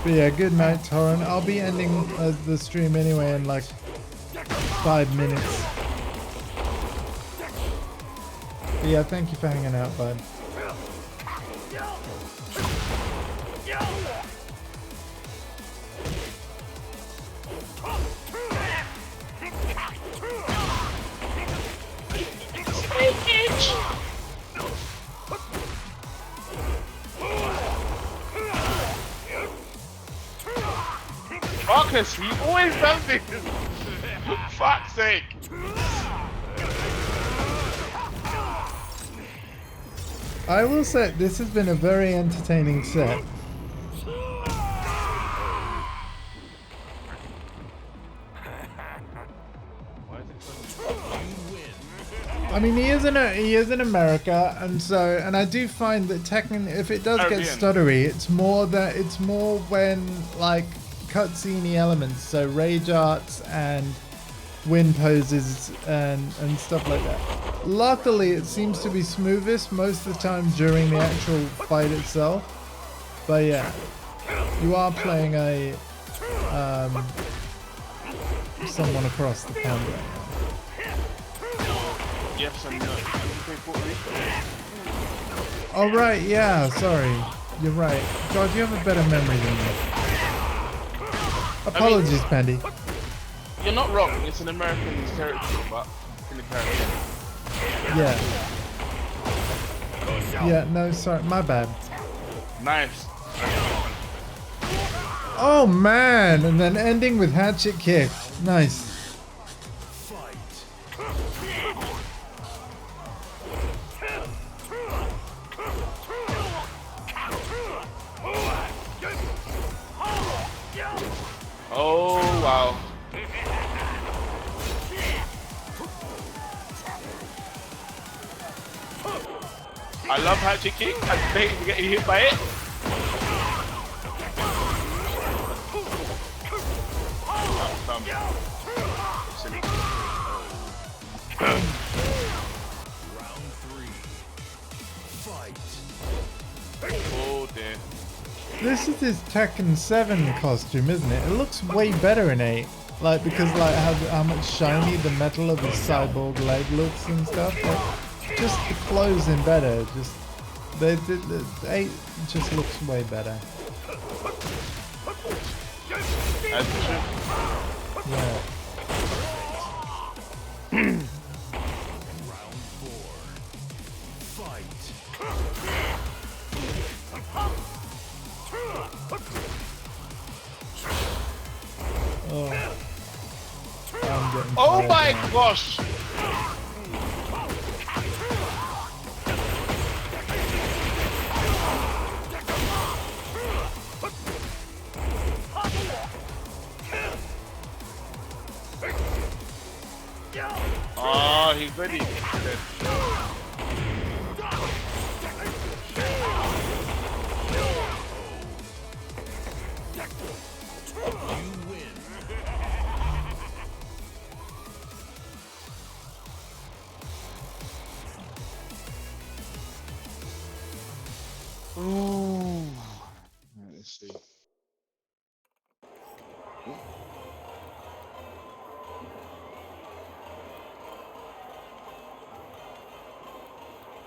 But yeah, good night, Torrent. I'll be ending the stream anyway in like 5 minutes. But yeah, thank you for hanging out, bud. Marcus, you always done this! Fuck's sake! I will say, this has been a very entertaining set. I mean, he is in America, and I do find that Tekken, if it does get stuttery, it's more when like cutscene elements, so rage arts and win poses and stuff like that. Luckily, it seems to be smoothest most of the time during the actual fight itself. But yeah, you are playing a someone across the pond right now. Yes, I'm not. Oh right, yeah, sorry. You're right. God, you have a better memory than me. Apologies, Pandy. You're not wrong, it's an American territory, but in the Caribbean. Yeah. Yeah, no, sorry, my bad. Nice. Oh man, and then ending with hatchet kick. Nice. Oh wow. I love hatchet kick. I hate getting hit by it. Oh dear. This is his Tekken 7 costume, isn't it? It looks way better in 8. Like, because like how much shiny the metal of his cyborg leg looks and stuff. Like, just the clothes in better. Just the 8 just looks way better. Yeah. Oh, I'm getting Oh tired my now. gosh! Oh, he's ready. Ooh. Let's see.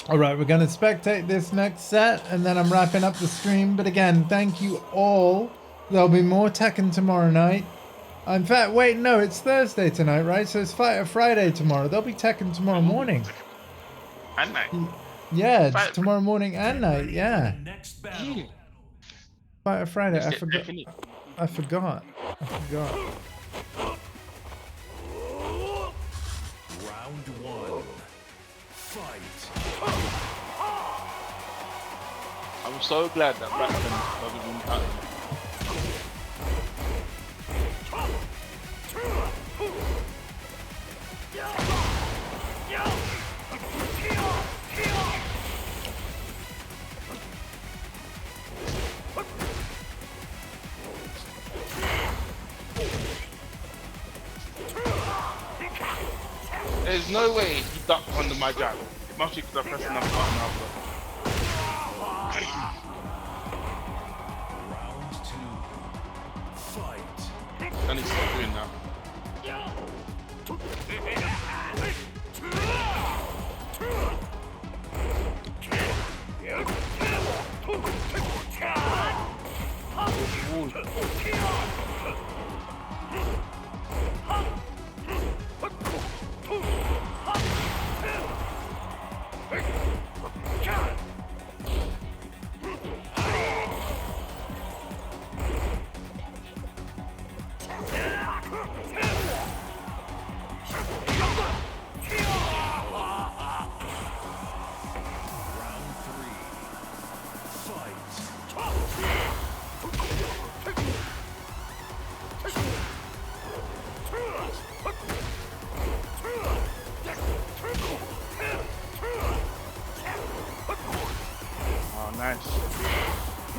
All right, we're going to spectate this next set, and then I'm wrapping up the stream. But again, thank you all. There'll be more Tekken tomorrow night. In fact, wait, no, it's Thursday tonight, right? So it's Fighter Friday tomorrow. There'll be Tekken tomorrow morning. And night. Yeah, it's tomorrow morning and night. Yeah, Next battle. Fighter Friday. I Is it forgot. definitely? I forgot. I forgot. Round one. Fight. I'm so glad that Blackman doesn't win that. There's no way he ducked under my jab. It must be because I pressed enough button after. Round two. Fight. I need to stop doing that. Round three. Fight. Oh, nice.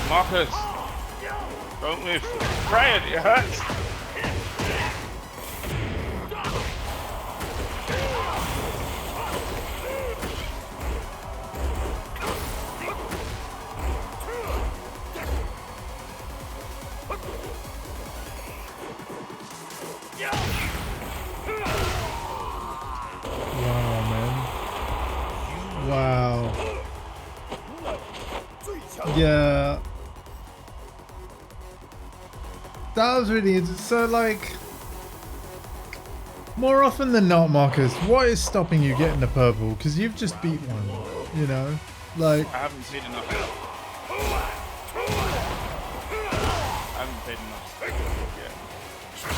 Marcus, don't move. Try it, it hurts. Wow, man. Wow. Yeah. That was really interesting. So, like, more often than not, Marcus, what is stopping you getting the purple? Because you've just beat one, you know? Like, I haven't played enough. I haven't played enough.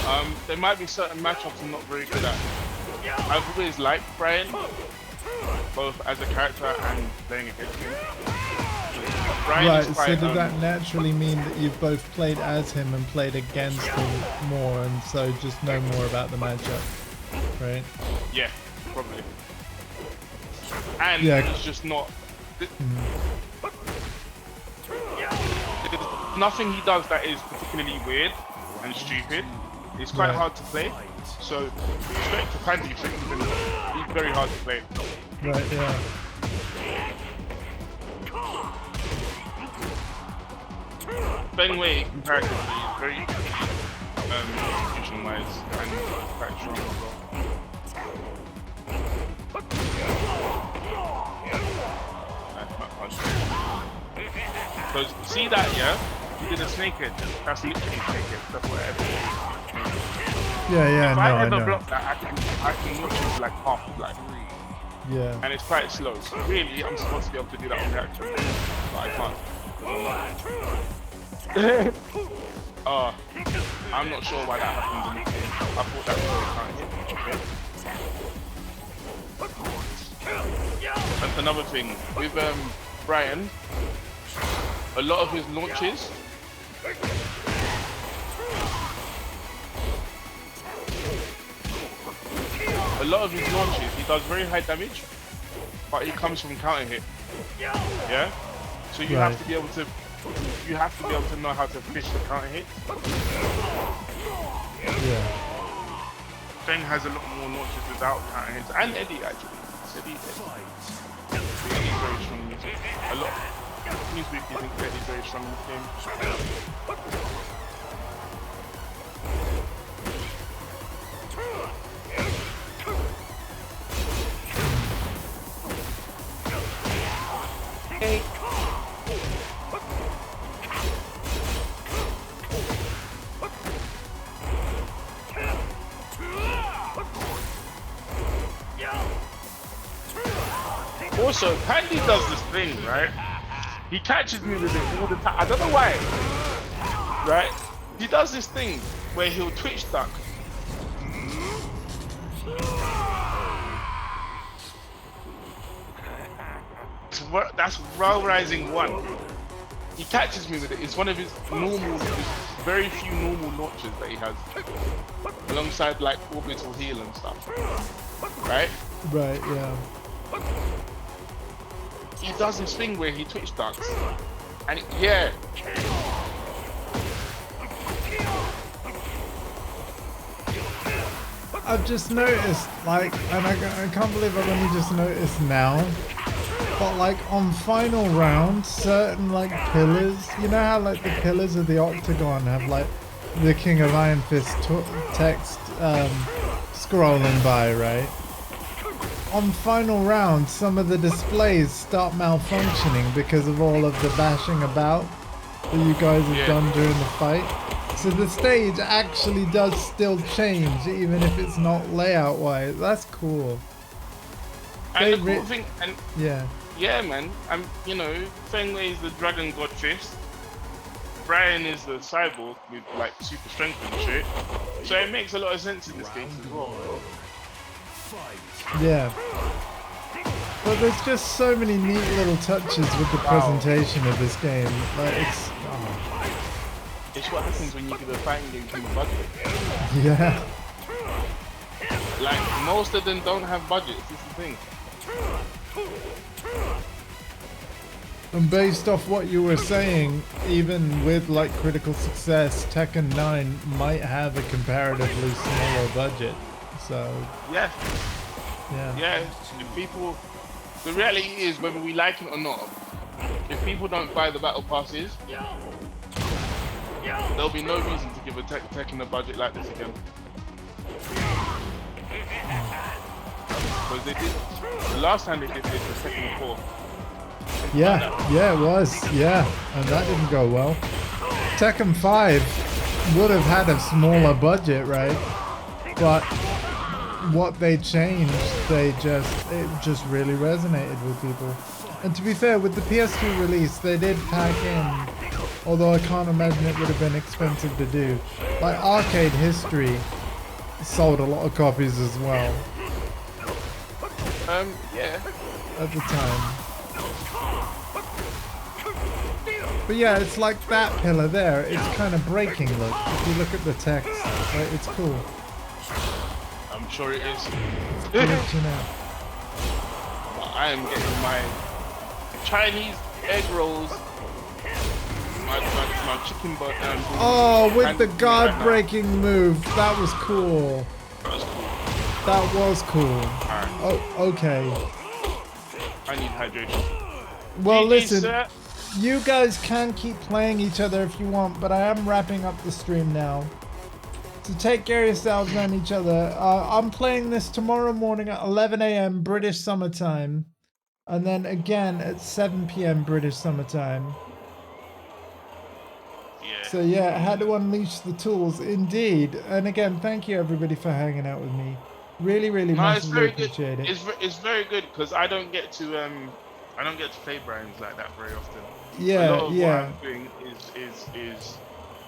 Yeah. There might be certain matchups I'm not very good at. I've always liked Brian, both as a character and playing against him. Brian right, is so quite, does that naturally mean that you've both played as him and played against him more, and so just know more about the matchup, right? Yeah, probably. And Yeah. it's just not. There's nothing he does that is particularly weird and stupid. It's quite Right. hard to play. So, respect to Paddy for even very hard to play. Right, yeah. Fenway comparatively is very execution-wise and quite strong as well. Because see that, yeah? You did a snake head. That's literally snake head. That's what everything Yeah, If no, I I ever know. block that, I can watch it like half, like, Yeah. and it's quite slow. So really, I'm supposed to be able to do that on reaction, but I can't. I'm not sure why that happens in this game. I thought that was can't. And another thing with Brian, a lot of his launches. A lot of his launches, he does very high damage, but he comes from counter hit. Yeah. So you have to be able to. You have to be able to know how to fish the counter hit. Yeah. Feng has a lot more launches without counter hits, and Eddie actually. Eddie's very strong in this game. A lot. Newsweek, you think Eddie's very strong in this game? Also, Pandy does this thing, right? He catches me with it all the time. I don't know why. Right? He does this thing where he'll twitch duck. That's Row Rising 1. He catches me with it. It's one of his normal, very few normal launches that he has. Alongside like orbital heal and stuff. Right? Right, yeah. He does this thing where he twitch ducks. And yeah. I've just noticed, like, and I can't believe I've only just noticed now, but like on final round, certain like pillars, you know how like the pillars of the octagon have like the King of Iron Fist text scrolling by, right? On final round, some of the displays start malfunctioning because of all of the bashing about that you guys have done during the fight. So the stage actually does still change, even if it's not layout-wise. That's cool. And the cool thing, and yeah, man, you know, Fenway is the Dragon God Fist. Brian is the cyborg with like super strength and shit. So it makes a lot of sense in this case as well. Yeah. But there's just so many neat little touches with the presentation of this game. Like it's. It's what happens when you give a fighting game team a budget. Yeah. Like most of them don't have budgets. This is the thing. And based off what you were saying, even with like critical success, Tekken 9 might have a comparatively smaller budget. So yeah. Yeah. If people, the reality is, whether we like it or not, if people don't buy the battle passes, there'll be no reason to give a Tekken a budget like this again. Because they did, the last time they did this was Tekken 4. Yeah, it was. Yeah, and that didn't go well. Tekken 5 would have had a smaller budget, right? But what they changed, it just really resonated with people. And to be fair, with the PS2 release, they did pack in, although I can't imagine it would have been expensive to do. Like Arcade History sold a lot of copies as well. Yeah. At the time. But yeah, it's like that pillar there. It's kind of breaking, look. If you look at the text, like, it's cool. I'm sure it is. It's glitching out. I am getting my Chinese egg rolls. My chicken butt. Oh, with the guard breaking move. That was cool. That was cool. That was cool. Oh, okay. I need hydration. Well, GG, listen, sir. you guys can keep playing each other if you want, but I am wrapping up the stream now. So take care of yourselves and each other. I'm playing this tomorrow morning at 11 a.m. British Summer Time. And then again at 7 p.m. British Summer Time. Yeah. So yeah, how to unleash the tools, indeed. And again, thank you everybody for hanging out with me. Really, really No, it's massively very good. appreciate it. It's very good because I don't get to play brands like that very often. A Yeah, lot of what yeah. I'm doing is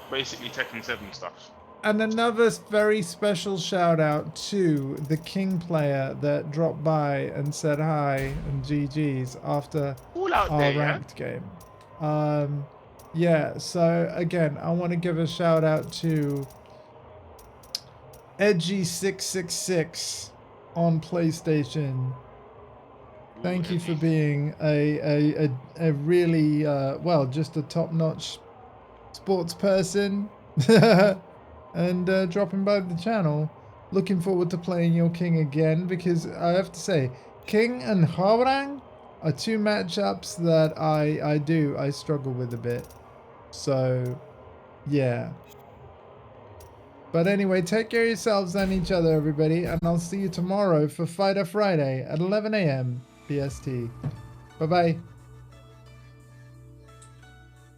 basically Tekken 7 stuff. And another very special shout out to the King player that dropped by and said hi and GG's after All out our there, yeah. ranked game. Yeah, so again, I want to give a shout out to Edgy666 on PlayStation. Thank you for being a really, well, just a top-notch sports person and dropping by the channel. Looking forward to playing your King again because I have to say, King and Hwarang are two matchups that I struggle with a bit. So, yeah. But anyway, take care of yourselves and each other, everybody, and I'll see you tomorrow for Fighter Friday at 11 a.m. PST. Bye-bye.